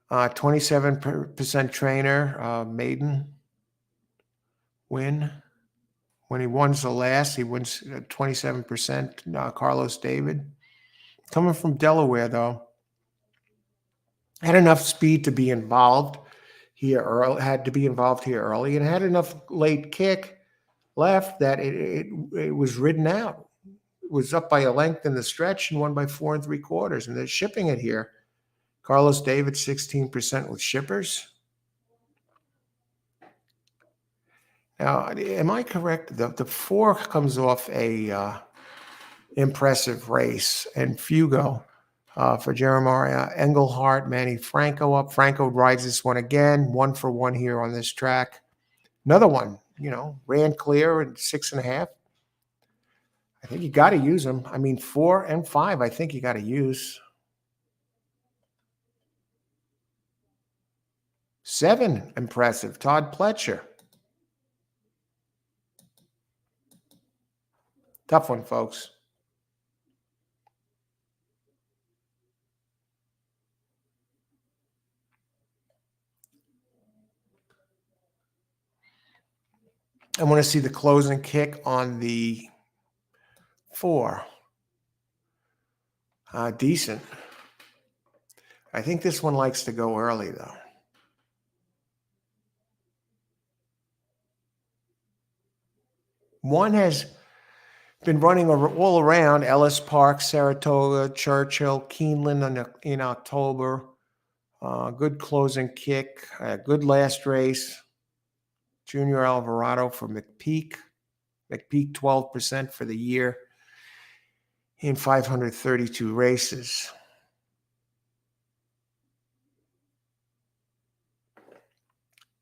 Speaker 1: 27% trainer, maiden win. When he wins the last, he wins 27%. Carlos David, coming from Delaware, though, had enough speed to be involved here early. Had to be involved here early, and had enough late kick left that it was ridden out. It was up by a length in the stretch and won by 4 3/4. And they're shipping it here. Carlos David, 16% with shippers. Now, am I correct? The 4 comes off a impressive race, and Fugo for Jeremiah Engelhardt, Manny Franco up. Franco rides this one again, 1 for 1 here on this track. Another one, ran clear at 6.5. I think you got to use them. I mean, 4 and 5, I think you got to use. 7, impressive. Todd Pletcher. Tough one, folks. I want to see the closing kick on the 4. Decent. I think this one likes to go early, though. One has been running all around Ellis Park, Saratoga, Churchill, Keeneland in October. Good closing kick. Good last race. Junior Alvarado for McPeak. McPeak 12% for the year in 532 races.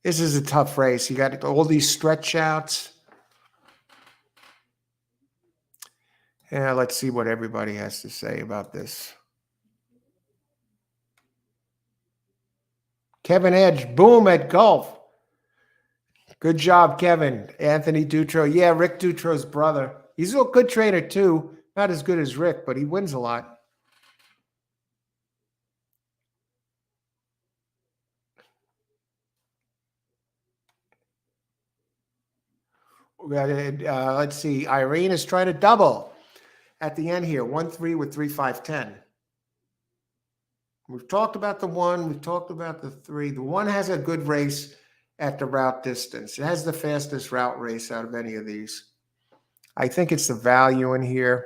Speaker 1: This is a tough race. You got all these stretch outs. Yeah, let's see what everybody has to say about this. Kevin Edge, boom at golf. Good job, Kevin. Anthony Dutro. Yeah, Rick Dutro's brother. He's a good trainer, too. Not as good as Rick, but he wins a lot. Let's see. Irene is trying to double at the end here. 1-3 with 3-5-10. We've talked about the 1. We've talked about the 3. The 1 has a good race at the route distance. It has the fastest route race out of any of these. I think it's the value in here.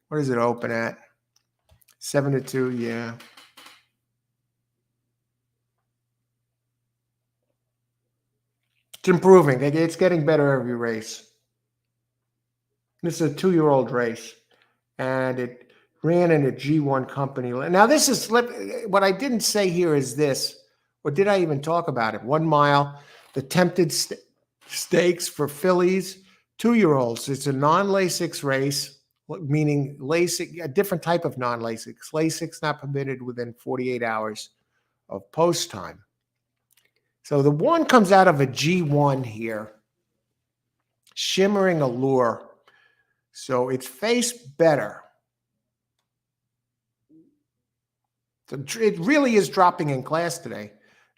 Speaker 1: What does it open at? 7-2, yeah. It's improving. It's getting better every race. This is a 2-year-old race, and it ran in a G1 company. Now, this is what I didn't say here is this, or did I even talk about it? 1 mile, the tempted stakes for fillies, 2-year-olds. It's a non-Lasix race, meaning LASIK, a different type of non-Lasix. LASIX not permitted within 48 hours of post time. So the one comes out of a G1 here, Shimmering Allure. So it's faced better. So it really is dropping in class today.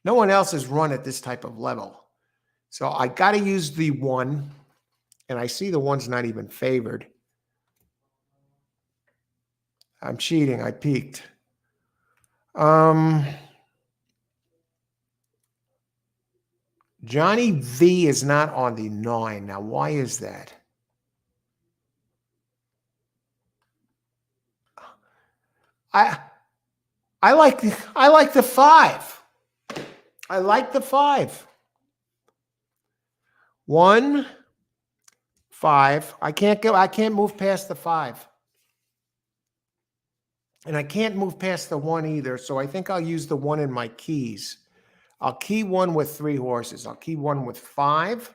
Speaker 1: No one else has run at this type of level. So I got to use the 1, and I see the 1's not even favored. I'm cheating. I peeked. Johnny V is not on the 9. Now, why is that? I like the 5. I like the 5. 1, 5. I can't move past the 5. And I can't move past the 1 either. So I think I'll use the 1 in my keys. I'll key 1 with 3 horses. I'll key 1 with 5,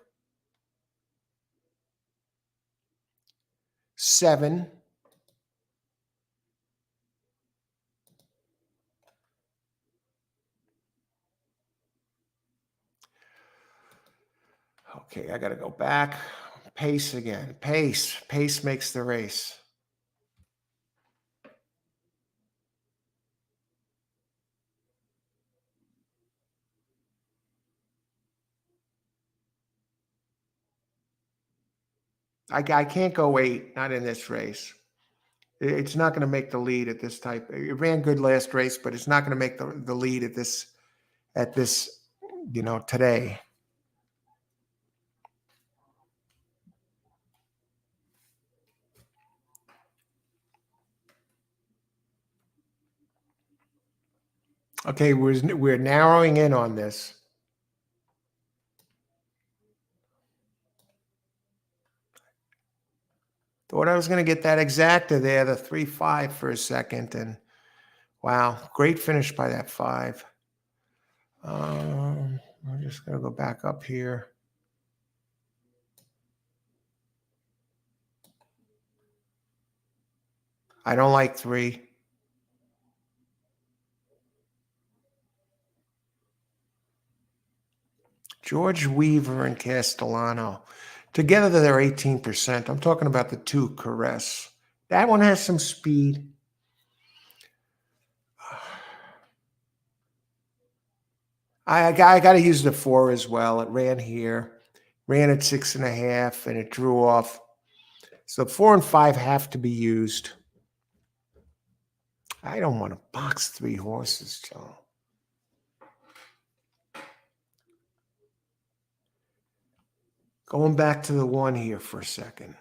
Speaker 1: 7, okay, I got to go back. Pace again. Pace. Pace makes the race. I can't go 8, not in this race. It's not going to make the lead at this type. It ran good last race, but it's not going to make the lead at this, today. Okay, we're narrowing in on this. Thought I was going to get that exacta there, the 3-5 for a second, and wow, great finish by that 5. I'm just going to go back up here. I don't like 3. George Weaver and Castellano. Together, they're 18%. I'm talking about the 2 Caress. That one has some speed. I got to use the 4 as well. It ran here, ran at 6.5, and it drew off. So 4 and 5 have to be used. I don't want to box 3 horses, Joe. Going back to the 1 here for a second.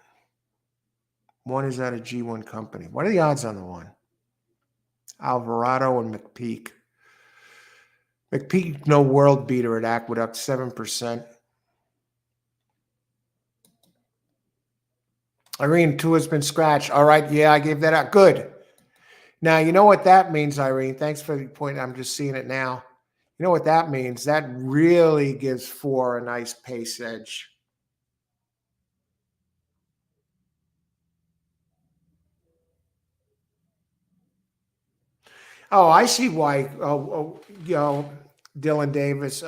Speaker 1: 1 is out of G1 company. What are the odds on the 1? Alvarado and McPeak. McPeak, no world beater at Aqueduct, 7%. Irene, 2 has been scratched. All right, yeah, I gave that out. Good. Now, you know what that means, Irene? Thanks for the point. I'm just seeing it now. You know what that means? That really gives 4 a nice pace edge. Oh, I see why. Dylan Davis,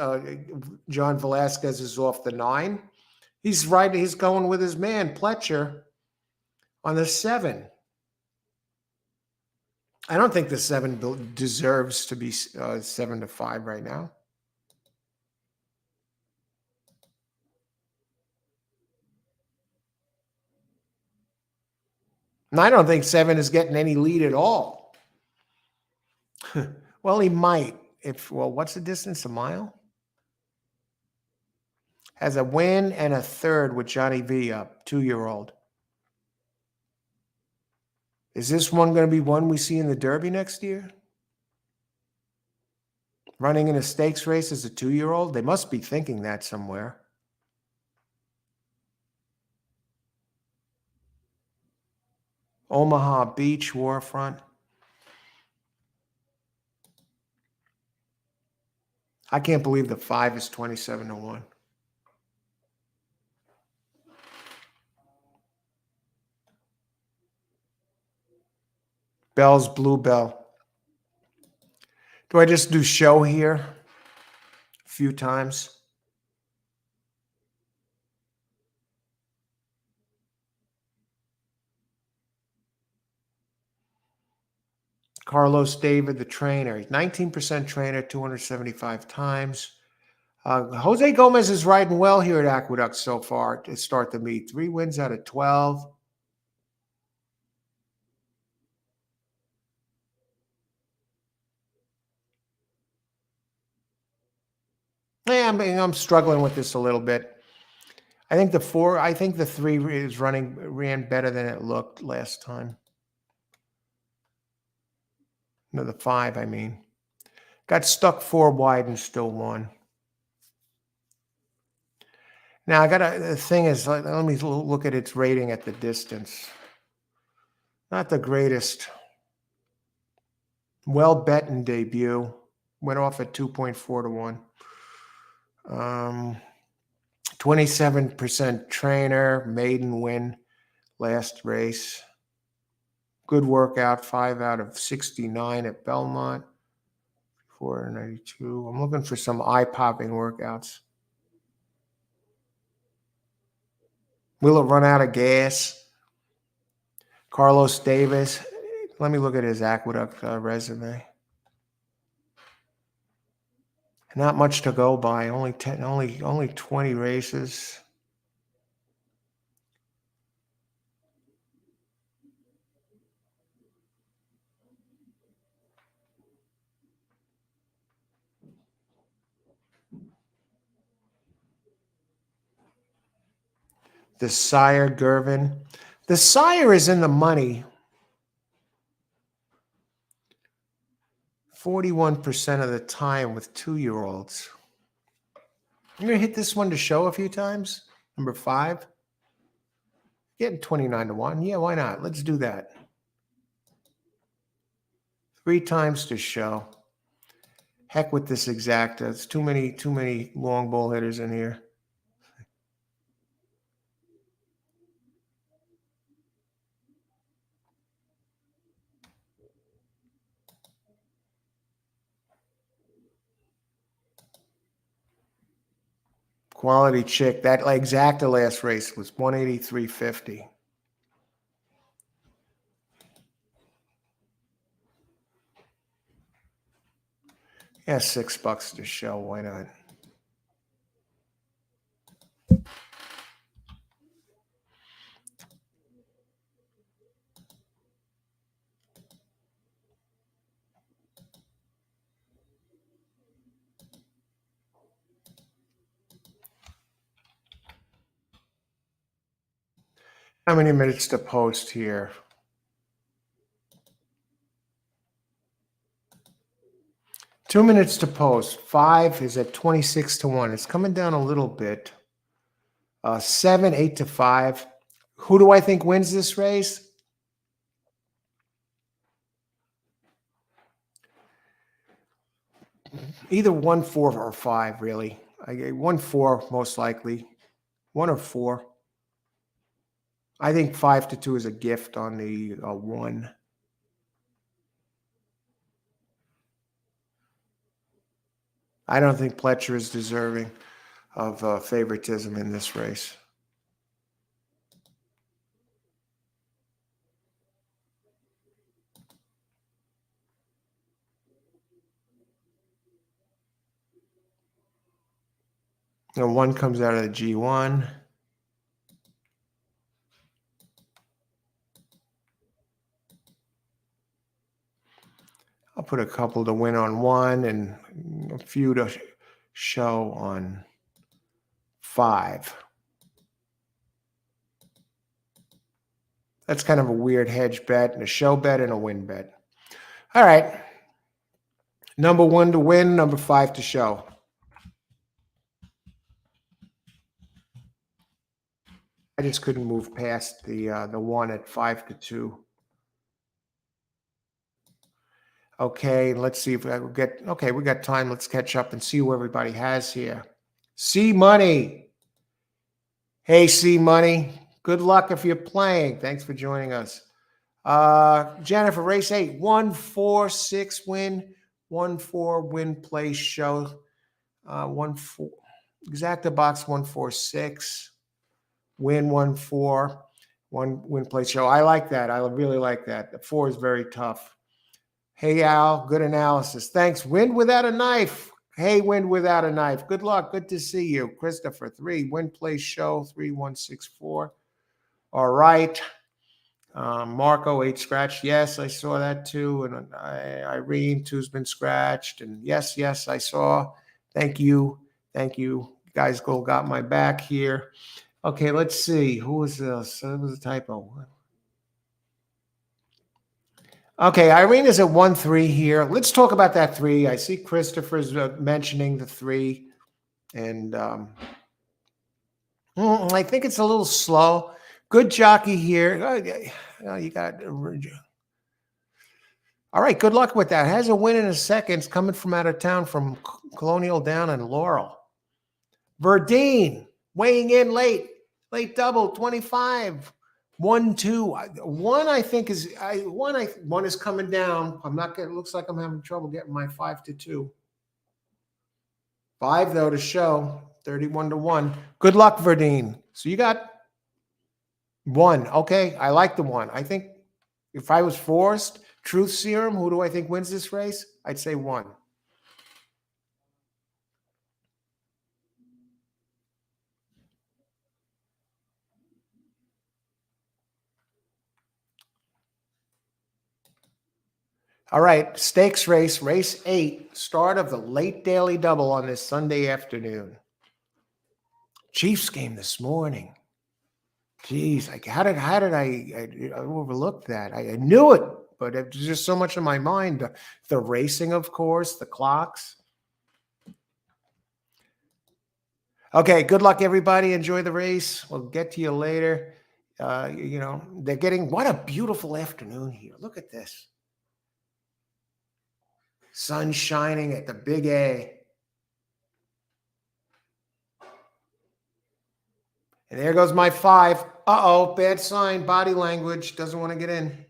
Speaker 1: John Velasquez is off the 9. He's right. He's going with his man Pletcher on the 7. I don't think the 7 deserves to be 7-5 right now. And I don't think 7 is getting any lead at all. Well, he might. What's the distance? A mile? Has a win and a third with Johnny V up, 2-year-old. Is this one going to be one we see in the Derby next year? Running in a stakes race as a 2-year-old? They must be thinking that somewhere. Omaha Beach, Warfront. I can't believe the 5 is 27-1. Bell's Bluebell. Do I just do show here a few times? Carlos David, the trainer. He's 19% trainer, 275 times. Jose Gomez is riding well here at Aqueduct so far to start the meet. 3 wins out of 12. Yeah, I'm struggling with this a little bit. I think the 3 ran better than it looked last time. No, the 5, I mean. Got stuck 4 wide and still won. Now the thing is, let me look at its rating at the distance. Not the greatest. Well bet in debut. Went off at 2.4 to 1. 27% trainer, maiden win last race. Good workout, 5 out of 69 at Belmont. 492. I'm looking for some eye-popping workouts. Will it run out of gas? Carlos Davis. Let me look at his Aqueduct resume. Not much to go by. Only 20 races. The Sire Gervin. The Sire is in the money. 41% of the time with 2-year-olds. I'm going to hit this one to show a few times. Number 5. Getting 29 to 1. Yeah, why not? Let's do that. 3 times to show. Heck with this exacta. It's too many long ball hitters in here. Quality chick. That exacta last race was 183.50. Yeah, $6 to show. Why not? How many minutes to post here? Two minutes to post. 5 is at 26 to 1. It's coming down a little bit. 7, 8 to 5. Who do I think wins this race? Either 1, 4, or 5, really. 1, 4, most likely. 1 or 4. I think 5 to 2 is a gift on the 1. I don't think Pletcher is deserving of favoritism in this race. And 1 comes out of the G1. I'll put a couple to win on 1 and a few to show on 5. That's kind of a weird hedge bet and a show bet and a win bet. All right. Number 1 to win, number 5 to show. I just couldn't move past the 1 at 5 to 2. Okay, let's see if I will get. Okay, we got time. Let's catch up and see who everybody has here. C Money. Hey, C Money. Good luck if you're playing. Thanks for joining us. Jennifer, race 8, 1-4-6 win, 1-4 win play show. 1-4 exacta box 1-4-6 win 1-4 1 win play show. I like that. I really like that. The 4 is very tough. Hey Al, good analysis. Thanks. Win without a knife. Hey, win without a knife. Good luck. Good to see you. Christopher, 3 win play show 3-1-6-4. All right. Marco, 8 scratched. Yes, I saw that too. And Irene, 2's been scratched. And yes, I saw. Thank you. Thank you. You guys got my back here. Okay, let's see. Who was this? That was a typo. Okay, Irene is at 1-3 here. Let's talk about that 3. I see Christopher's mentioning the 3. And I think it's a little slow. Good jockey here. You got. All right, good luck with that. Has a win in a second. It's coming from out of town from Colonial Down and Laurel. Verdine weighing in late double 25. 1-2. 1 I think is 1 is coming down. I'm not getting. Looks like I'm having trouble getting my 5 to 2. 5 though to show 31 to 1. Good luck, Verdine. So you got 1. Okay, I like the 1. I think if I was forced, Truth Serum, who do I think wins this race? I'd say 1. All right, stakes race, race 8, start of the late daily double on this Sunday afternoon. Chiefs game this morning. Jeez, how did I overlook that? I knew it, but it was just so much in my mind. The racing, of course, the clocks. Okay, good luck, everybody. Enjoy the race. We'll get to you later. They're getting, what a beautiful afternoon here. Look at this. Sun shining at the Big A. And there goes my 5. Uh-oh, bad sign. Body language. Doesn't want to get in.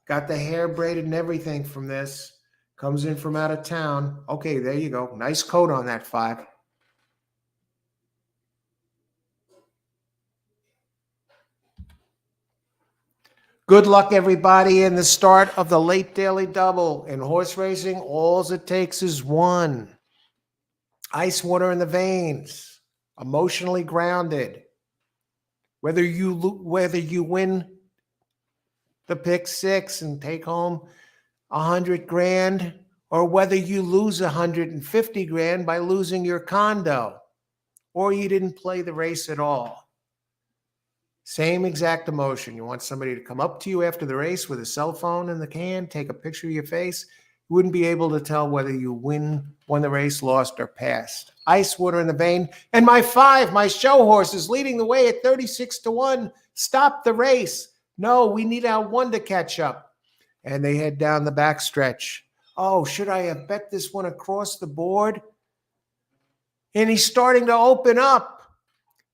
Speaker 1: Got the hair braided and everything from this. Comes in from out of town. Okay, there you go. Nice coat on that 5. Good luck, everybody, in the start of the late daily double. In horse racing, all it takes is 1. Ice water in the veins. Emotionally grounded. Whether you win the pick 6 and take home $100,000, or whether you lose $150,000 by losing your condo, or you didn't play the race at all. Same exact emotion. You want somebody to come up to you after the race with a cell phone in the can, take a picture of your face. You wouldn't be able to tell whether you won the race, lost, or passed. Ice water in the vein. And my 5, my show horse, is leading the way at 36 to 1. Stop the race. No, we need our 1 to catch up. And they head down the backstretch. Oh, should I have bet this one across the board? And he's starting to open up.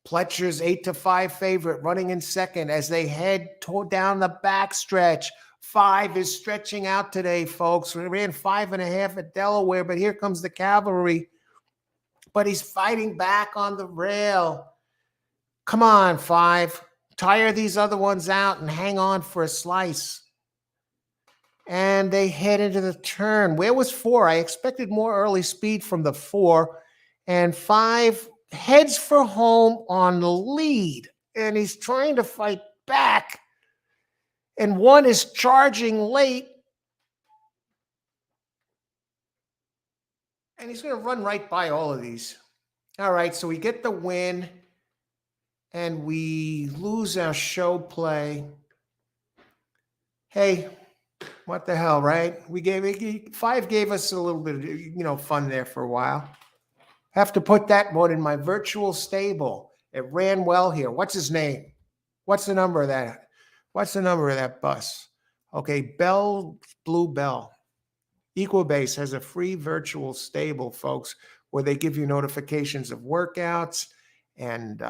Speaker 1: Pletcher's 8-5 favorite, running in second as they head down the backstretch. 5 is stretching out today, folks. We ran 5.5 at Delaware, but here comes the cavalry. But he's fighting back on the rail. Come on, 5. Tire these other ones out and hang on for a slice. And they head into the turn. Where was 4? I expected more early speed from the 4. And 5 heads for home on the lead. And he's trying to fight back. And 1 is charging late. And he's going to run right by all of these. All right, so we get the win and we lose our show play. Hey, what the hell, right? Five gave us a little bit of fun there for a while. Have to put that one in my virtual stable. It ran well here. What's his name? What's the number of that? What's the number of that bus? Okay, Blue Bell. Equibase has a free virtual stable, folks, where they give you notifications of workouts and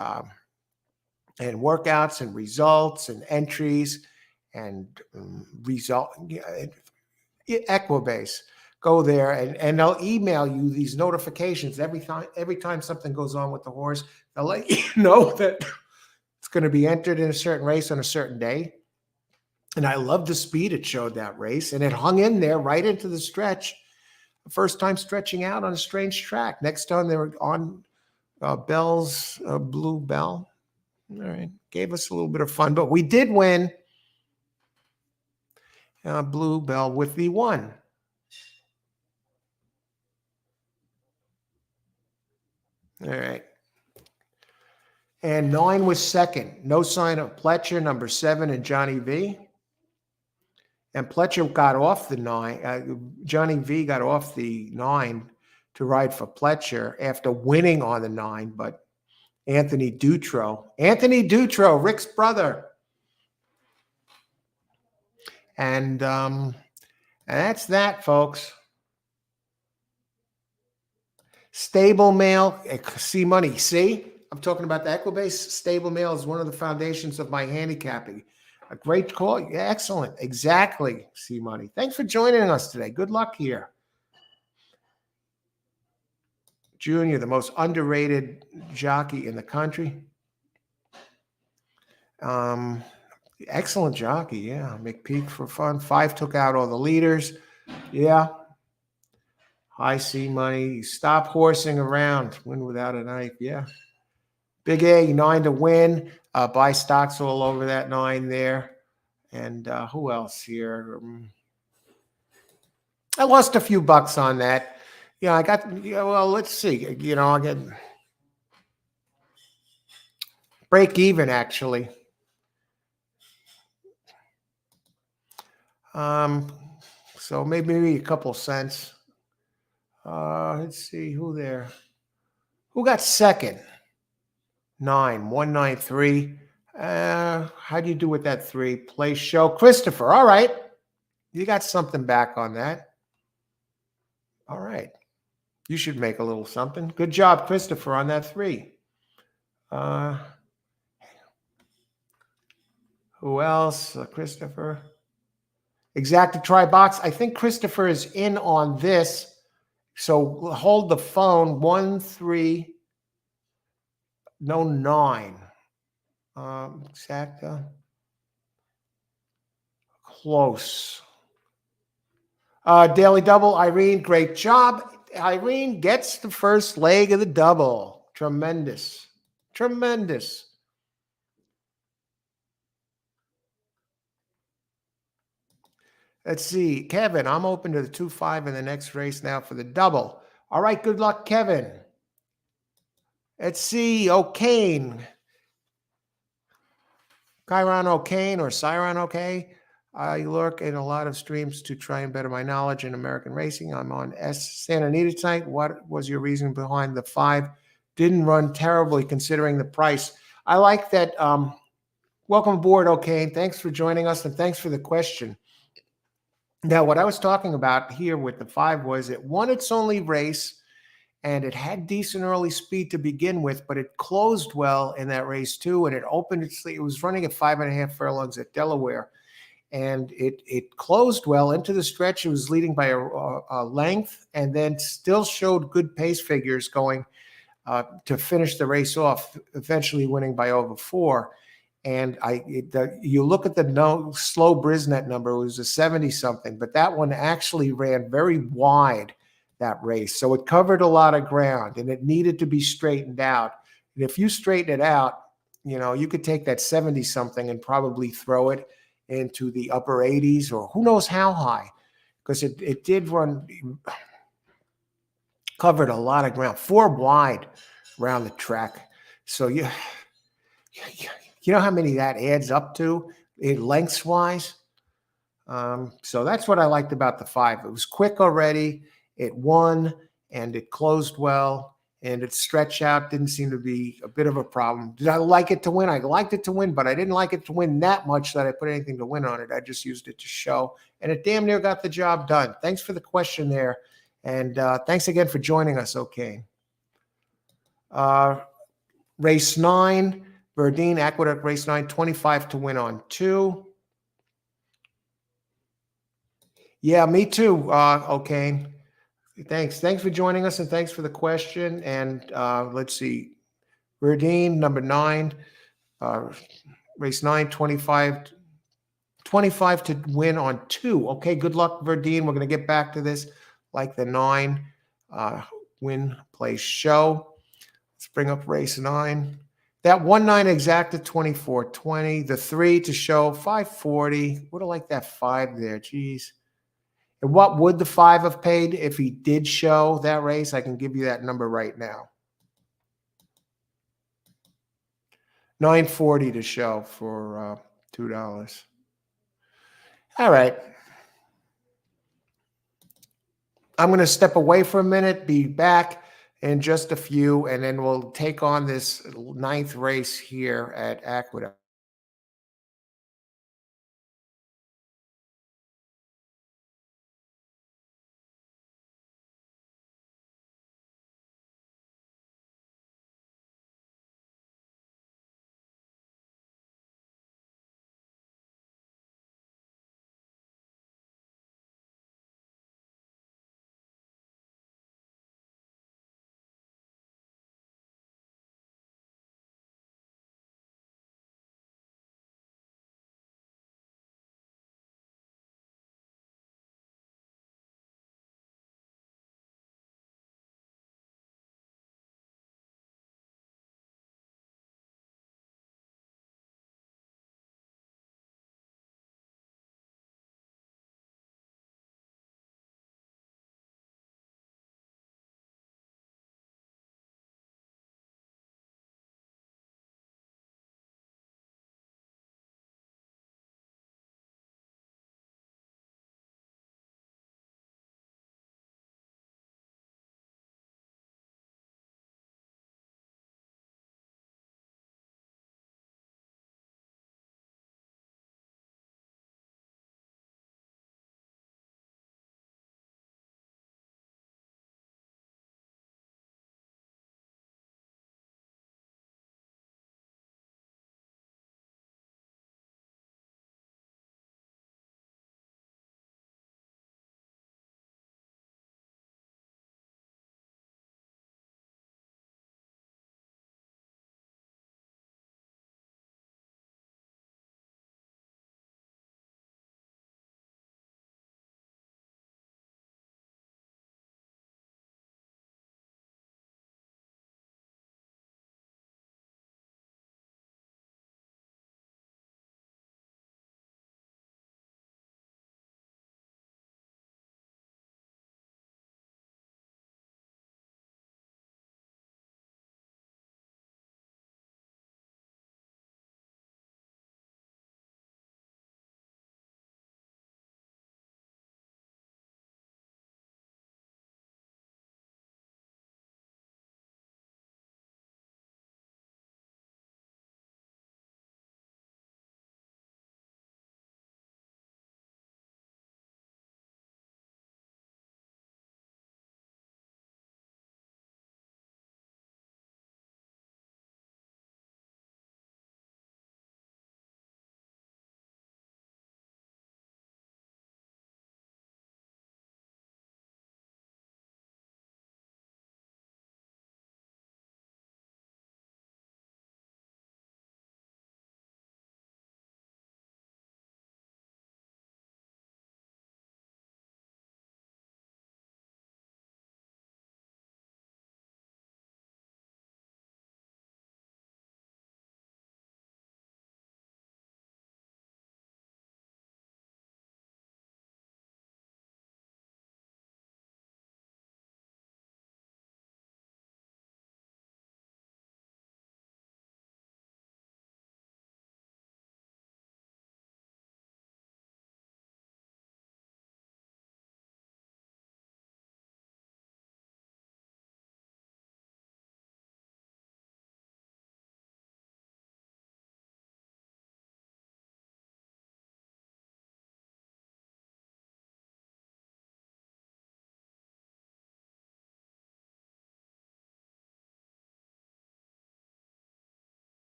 Speaker 1: workouts and results and entries and Equibase. Go there and they'll email you these notifications every time something goes on with the horse. They'll let you know that it's going to be entered in a certain race on a certain day. And I love the speed it showed that race, and it hung in there right into the stretch. The first time stretching out on a strange track. Next time they were on Bell's Blue Bell. All right, gave us a little bit of fun, but we did win Blue Bell with the 1. All right. And 9 was second. No sign of Pletcher, number 7, and Johnny V. And Pletcher got off the 9. Johnny V got off the 9 to ride for Pletcher after winning on the 9. But Anthony Dutro, Rick's brother. And that's that, folks. Stable mail, see money. See, I'm talking about the Equibase. Stable mail is one of the foundations of my handicapping. A great call. Yeah, excellent. Exactly. See money. Thanks for joining us today. Good luck here. Junior, the most underrated jockey in the country. Excellent jockey. Yeah. McPeak for fun. 5 took out all the leaders. Yeah. High C money. Stop horsing around. Win without a knife. Yeah. Big A, 9 to win. Buy stocks all over that 9 there. And who else here? I lost a few bucks on that. Yeah, I got, well, let's see. I get break even, actually. So maybe a couple cents. Let's see who there. Who got second? 9, 193. How do you do with that 3? Play show. Christopher. All right. You got something back on that. All right. You should make a little something. Good job, Christopher, on that 3. Who else? Christopher. Exacta try box. I think Christopher is in on this. So hold the phone. 1, 3. No, 9. Exacta. Close. Daily double. Irene, great job. Irene gets the first leg of the double. Tremendous. Tremendous. Let's see. Kevin, I'm open to the 2-5 in the next race now for the double. All right, good luck, Kevin. Let's see. O'Kane. Chiron O'Kane or Cyron O'Kane. I lurk in a lot of streams to try and better my knowledge in American racing. I'm on Santa Anita tonight. What was your reason behind the 5? Didn't run terribly considering the price. I like that. Welcome aboard, O'Kane. Thanks for joining us, and thanks for the question. Now, what I was talking about here with the 5 was it won its only race, and it had decent early speed to begin with, but it closed well in that race too, and it opened it was running at 5.5 furlongs at Delaware, and it closed well into the stretch. It was leading by a length, and then still showed good pace figures going to finish the race off, eventually winning by over 4. And you look at the slow Brisnet number, it was a 70-something, but that one actually ran very wide that race. So it covered a lot of ground, and it needed to be straightened out. And if you straighten it out, you could take that 70-something and probably throw it into the upper 80s or who knows how high, because it did run, covered a lot of ground. 4 wide around the track. So you know how many that adds up to lengthwise. So that's what I liked about the 5. It was quick already. It won and it closed well and its stretch out didn't seem to be a bit of a problem. Did I like it to win? I liked it to win, but I didn't like it to win that much that I put anything to win on it. I just used it to show, and it damn near got the job done. Thanks for the question there, and thanks again for joining us, okay. Race 9, Verdine, Aqueduct, race 9, 25 to win on 2. Yeah, me too, okay. Thanks for joining us, and thanks for the question. And let's see, Verdine, number 9, race 9, 25 to win on 2. Okay, good luck, Verdine. We're going to get back to this like the 9 win, place, show. Let's bring up race 9. That 1-9 exacta 24.20. The 3 to show 540. Would have liked that 5 there. Geez. And what would the 5 have paid if he did show that race? I can give you that number right now. 940 to show for $2. All right. I'm going to step away for a minute, be back in just a few, and then we'll take on this 9th race here at Aqueduct.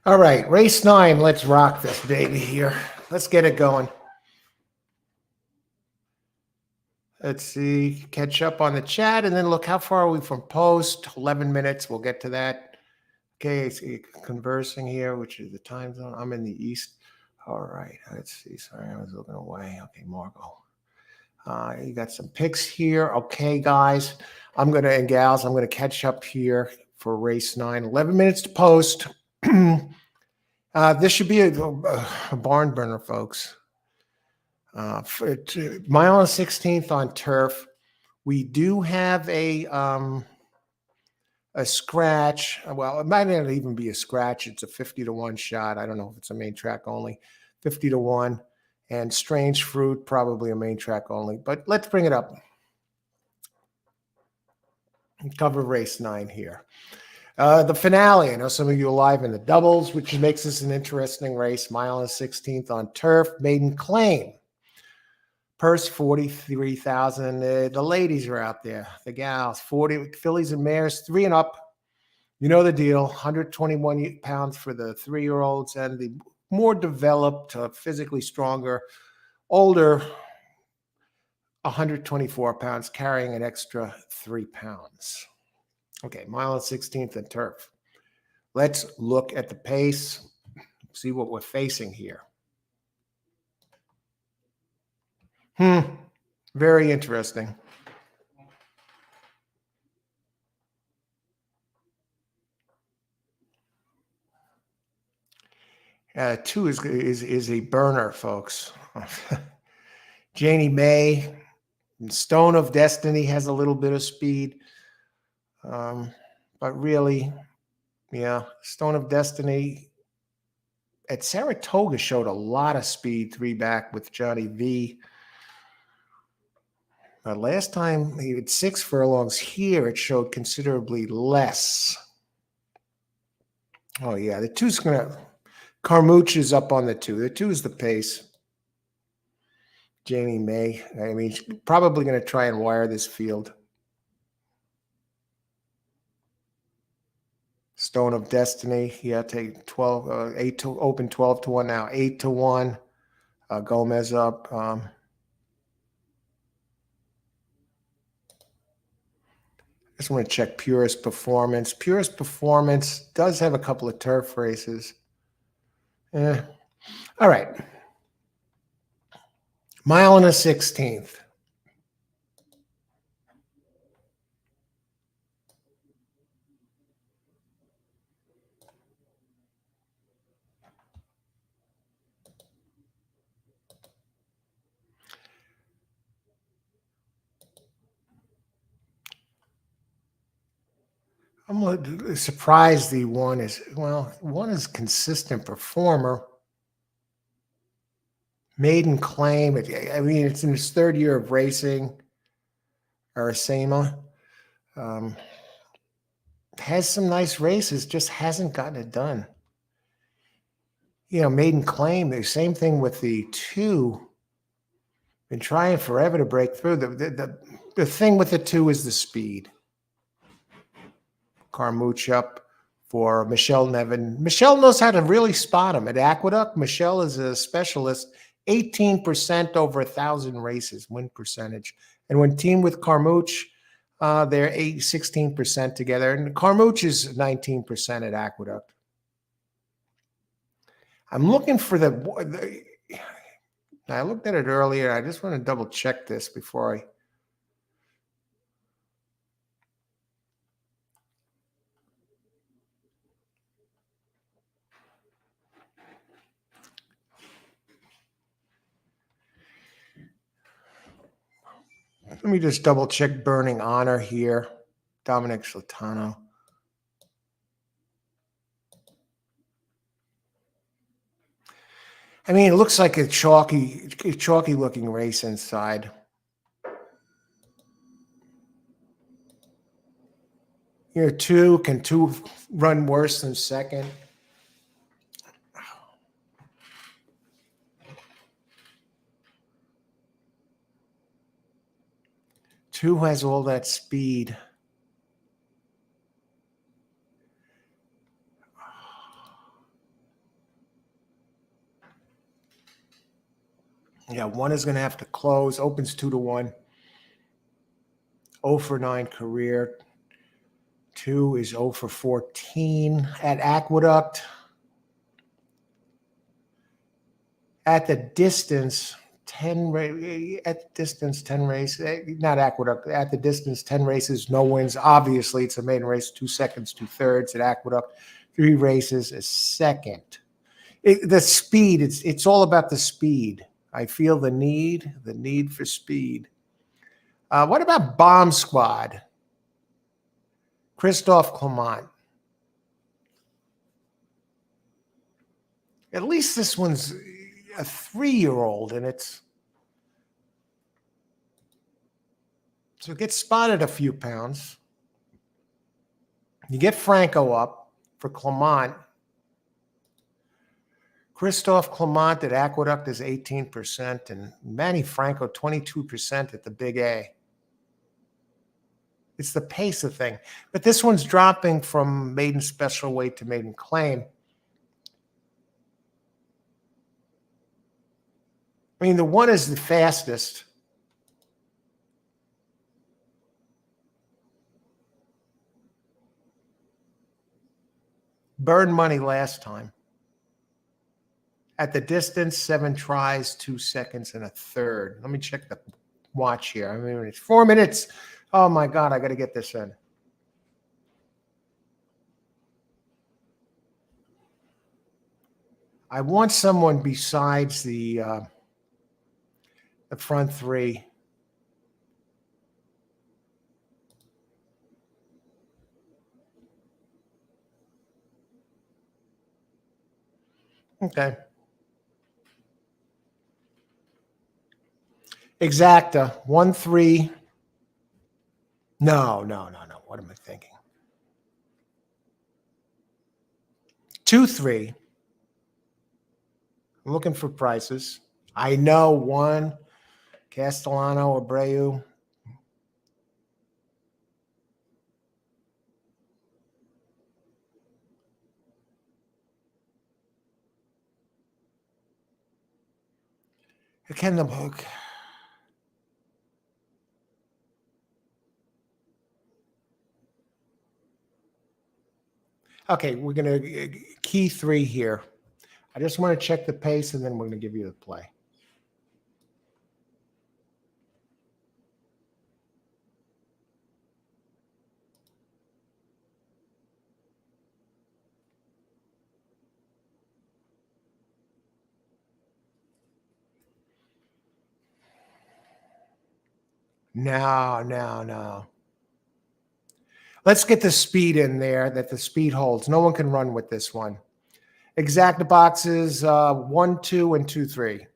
Speaker 1: All right, race 9. Let's rock this baby here. Let's get it going. Let's see, catch up on the chat, and then look how far are we from post. 11 minutes. We'll get to that. Okay, conversing here, which is the time zone. I'm in the east. All right, let's see. Sorry, I was looking away. Okay, Margot. You got some picks here. Okay, guys, and gals, I'm going to catch up here for race 9. 11 minutes to post. This should be a barn burner, folks. Mile and 16th on turf. We do have a scratch. Well, it might not even be a scratch. It's a 50-1 shot. I don't know if it's a main track only. 50-1. And Strange Fruit, probably a main track only. But let's bring it up. Cover race 9 here. The finale. I know some of you are live in the doubles, which makes this an interesting race. Mile and 16th on turf. Maiden Claim. Purse 43,000. The ladies are out there. The gals 40 fillies and mares 3 and up. You know the deal. 121 pounds for the 3-year-olds and the more developed, physically stronger, older. 124 pounds, carrying an extra 3 pounds. Okay, mile and 16th and turf. Let's look at the pace. See what we're facing here. Very interesting. Two is a burner, folks. Janie May, Stone of Destiny has a little bit of speed. But really, yeah, Stone of Destiny at Saratoga showed a lot of speed 3 back with Johnny V. Last time he had 6 furlongs here, it showed considerably less. Oh, yeah, the 2's going to... Carmouche is up on the 2. The 2 is the pace. Janie May, I mean, she's probably going to try and wire this field. Stone of Destiny, yeah, take 12, 8 to open 12-1 now, 8-1. Gomez up. Just want to check Purest Performance. Purest Performance does have a couple of turf races. All right. Mile and a 16th. I'm surprised the one is consistent performer. Maiden Claim. I mean, it's in its 3rd year of racing. Arasema has some nice races, just hasn't gotten it done. You know, Maiden Claim, the same thing with the 2. Been trying forever to break through. The thing with the 2 is the speed. Carmouche up for Michelle Nevin. Michelle knows how to really spot him. At Aqueduct, Michelle is a specialist. 18% over 1,000 races, win percentage. And when teamed with Carmouche, they're 16% together. And Carmouche is 19% at Aqueduct. I'm looking for I looked at it earlier. I just want to double check this before I... Let me just double check Burning Honor here. Dominic Slatano. I mean, it looks like a chalky looking race inside. Here, 2, can 2 run worse than second? Two has all that speed. Yeah, one is going to have to close. Opens 2-1. 0 for 9 career. 2 is 0 for 14 at Aqueduct. At the distance, 10 races, not Aqueduct. At the distance, 10 races, no wins. Obviously, it's a maiden race, 2 seconds, 2/3 at Aqueduct. 3 races, a second. The speed, it's all about the speed. I feel the need for speed. What about Bomb Squad? Christophe Clement. At least this one's a 3-year-old, and so it gets spotted a few pounds. You get Franco up for Clement. Christophe Clement at Aqueduct is 18%, and Manny Franco 22% at the Big A. It's the pace of thing. But this one's dropping from maiden special weight to maiden claim. I mean, the one is the fastest. Burned money last time. At the distance, 7 tries, 2 seconds, and a third. Let me check the watch here. I mean, it's 4 minutes. Oh, my God, I got to get this in. I want someone besides the front 3. Okay. Exacta, 1-3. No. What am I thinking? 2-3. I'm looking for prices. I know 1, Castellano, Abreu. Can the book? Okay, we're going to key 3 here. I just want to check the pace, and then we're going to give you the play. No. Let's get the speed in there, that the speed holds. No one can run with this one. Exacta boxes 1, 2, and 2, 3.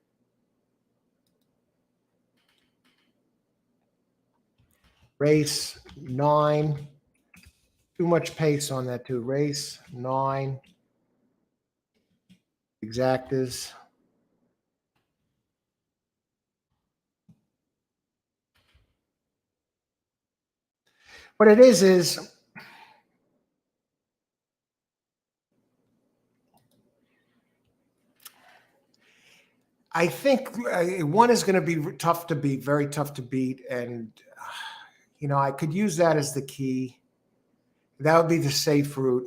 Speaker 1: Race 9. Too much pace on that too. Race 9. Exactas. What it is I think one is going to be tough to beat, very tough to beat. And, I could use that as the key. That would be the safe route.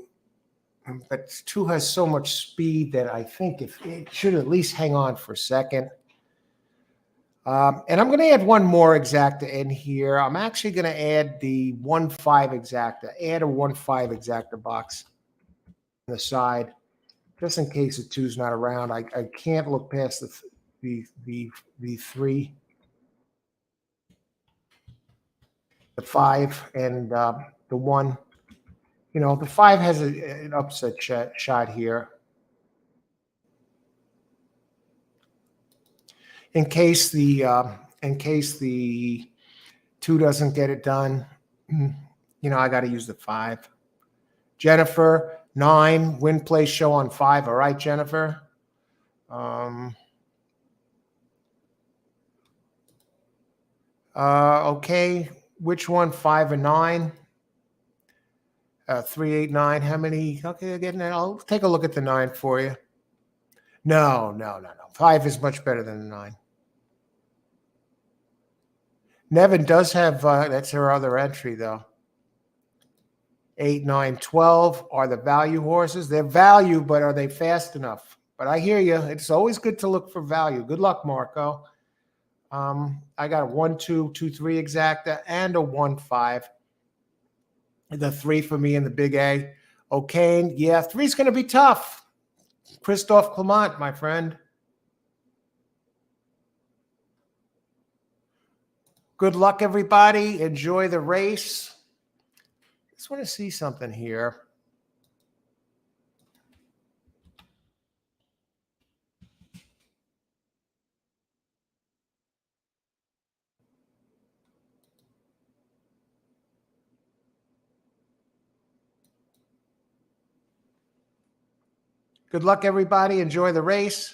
Speaker 1: But 2 has so much speed that I think if it should at least hang on for a second. And I'm going to add one more exacta in here. I'm actually going to add the 1-5 exacta. Add a 1-5 exacta box on the side, just in case the 2's not around. I can't look past the 3, the 5, and the 1. The 5 has an upset shot here. In case the 2 doesn't get it done, I got to use the 5. Jennifer, 9, win, play, show on 5. All right, Jennifer. Okay, which one? 5 and 9. 3, 8, 9. How many? Okay, again, I'll take a look at the 9 for you. No. 5 is much better than the 9. Nevin does have, that's her other entry though. 8, 9, 12 are the value horses. They're value, but are they fast enough? But I hear you. It's always good to look for value. Good luck, Marco. I got a 1, 2, 2, 3 exacta and a 1, 5. The 3 for me in the big A. O'Kane, yeah, 3's going to be tough. Christophe Clement, my friend. Good luck, everybody. Enjoy the race. Just want to see something here. Good luck, everybody. Enjoy the race.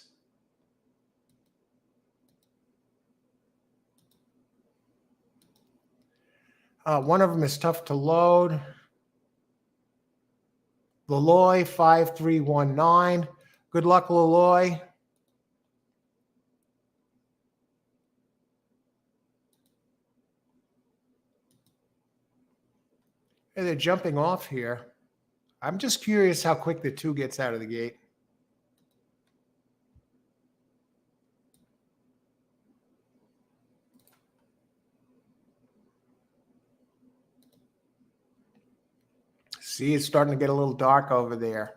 Speaker 1: One of them is tough to load. Laloy 5319. Good luck, Laloy. Hey, they're jumping off here. I'm just curious how quick the 2 gets out of the gate. See, it's starting to get a little dark over there.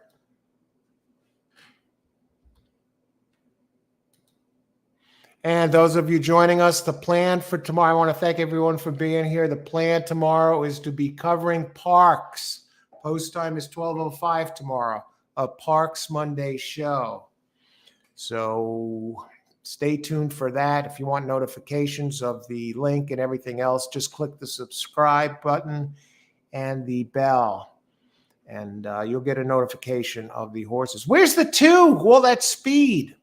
Speaker 1: And those of you joining us, the plan for tomorrow, I want to thank everyone for being here. The plan tomorrow is to be covering Parks. Post time is 12:05 tomorrow, a Parks Monday show. So stay tuned for that. If you want notifications of the link and everything else, just click the subscribe button and the bell. And you'll get a notification of the horses. Where's the 2? All that speed.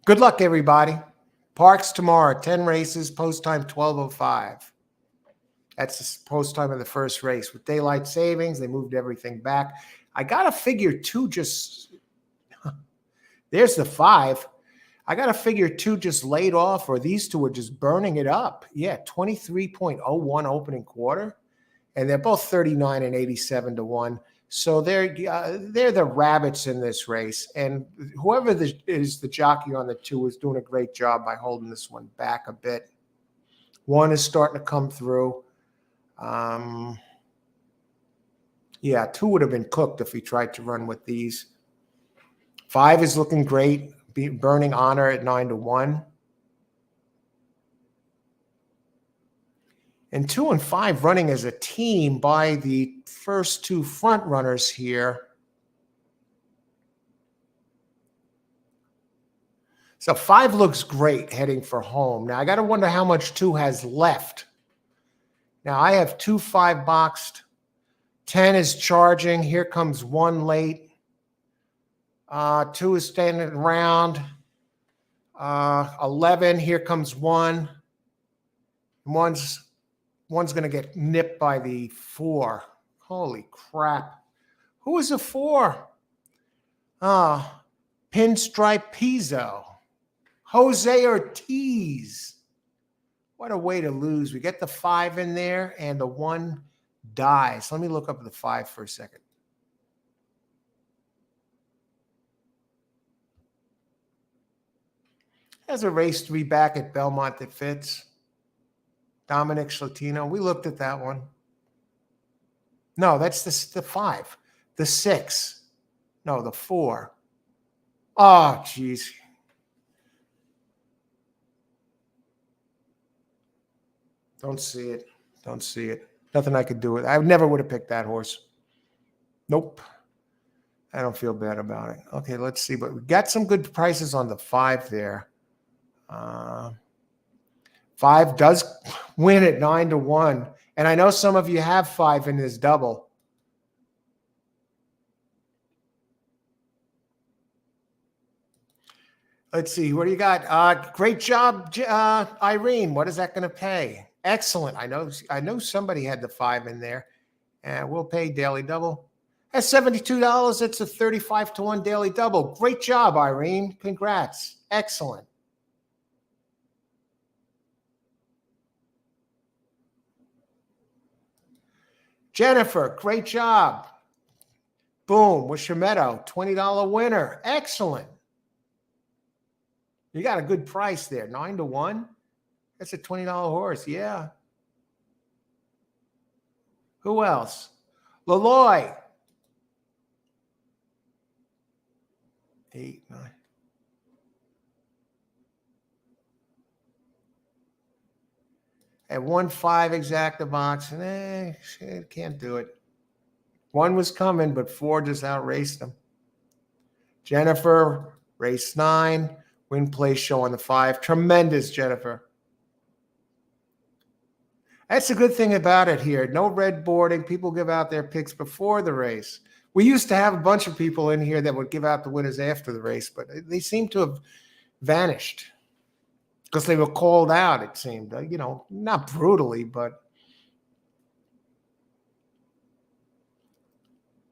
Speaker 1: Good luck, everybody. Parks tomorrow, 10 races, post time 12:05. That's the post time of the first race. With daylight savings, they moved everything back. I got to figure 2 just, there's the 5. I got to figure 2 just laid off, or these 2 are just burning it up. Yeah, 23.01 opening quarter. And they're both 39 and 87 to 1. So they're the rabbits in this race. And whoever is the jockey on the 2 is doing a great job by holding this one back a bit. 1 is starting to come through. Yeah, 2 would have been cooked if he tried to run with these. 5 is looking great, burning honor at 9 to 1. And 2 and 5 running as a team by the first 2 front runners here. So 5 looks great heading for home. Now I got to wonder how much 2 has left. Now I have 2 5 boxed. 10 is charging. Here comes 1 late. 2 is standing around. 11, here comes 1. One's going to get nipped by the 4. Holy crap. Who is a 4? Pinstripe Pizzo. Jose Ortiz. What a way to lose. We get the 5 in there, and the 1 dies. Let me look up the 5 for a second. Has a race 3 back at Belmont that fits. Dominic Schlatino. We looked at that one. No, that's the 5. The 6. No, the 4. Oh, geez. Don't see it. Don't see it. Nothing I could do with it. I never would have picked that horse. Nope. I don't feel bad about it. Okay, let's see. But we got some good prices on the 5 there. 5 does win at 9 to 1. And I know some of you have 5 in this double. Let's see. What do you got? Great job, Irene. What is that going to pay? Excellent. I know somebody had the 5 in there. And we'll pay daily double. At $72, it's a 35 to 1 daily double. Great job, Irene. Congrats. Excellent. Jennifer, great job. Boom, Wishameadow, $20 winner. Excellent. You got a good price there, 9-1. That's a $20 horse, yeah. Who else? Laloy. 8, 9. At 1-5 exacta box, can't do it. 1 was coming, but 4 just outraced him. Jennifer, race 9, win place showing the 5. Tremendous, Jennifer. That's a good thing about it here. No red boarding. People give out their picks before the race. We used to have a bunch of people in here that would give out the winners after the race, but they seem to have vanished because they were called out, it seemed. Not brutally, but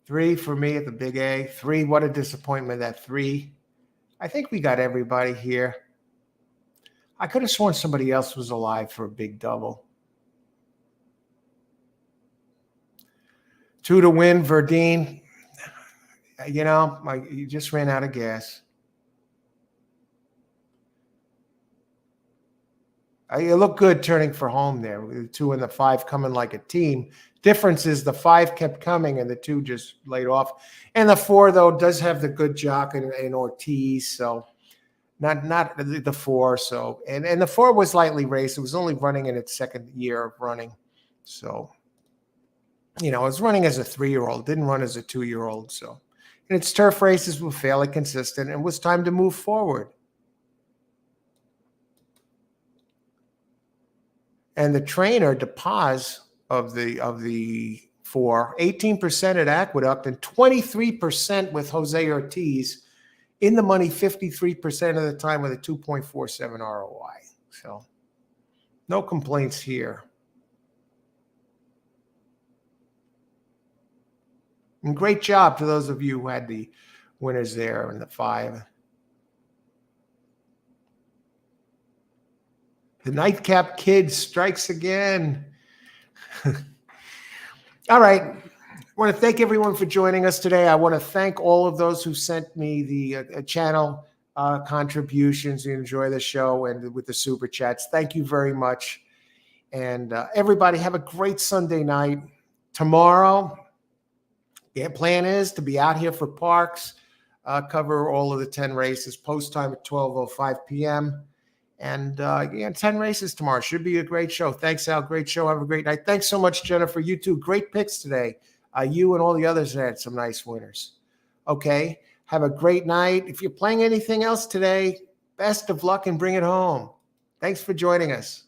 Speaker 1: 3 for me at the Big A. 3, what a disappointment, that 3. I think we got everybody here. I could have sworn somebody else was alive for a big double. 2 to win, Verdine. You just ran out of gas. You look good turning for home there. The 2 and the 5 coming like a team. Difference is the 5 kept coming and the 2 just laid off. And the 4, though, does have the good jock in Ortiz. So not the 4. So and the 4 was lightly raced. It was only running in its second year of running. So, it was running as a 3-year-old. Didn't run as a 2-year-old. So, and its turf races were fairly consistent. And it was time to move forward. And the trainer, DePaz, of the 4, 18% at Aqueduct and 23% with Jose Ortiz, in the money 53% of the time with a 2.47 ROI. So no complaints here. And great job to those of you who had the winners there in the 5. The Nightcap Kid strikes again. All right. I want to thank everyone for joining us today. I want to thank all of those who sent me the channel contributions. You enjoy the show and with the super chats. Thank you very much. And everybody have a great Sunday night. Tomorrow, the plan is to be out here for Parks, cover all of the 10 races, post time at 12:05 p.m. And 10 races tomorrow. Should be a great show. Thanks, Al. Great show. Have a great night. Thanks so much, Jennifer. You too. Great picks today. You and all the others had some nice winners. Okay. Have a great night. If you're playing anything else today, best of luck and bring it home. Thanks for joining us.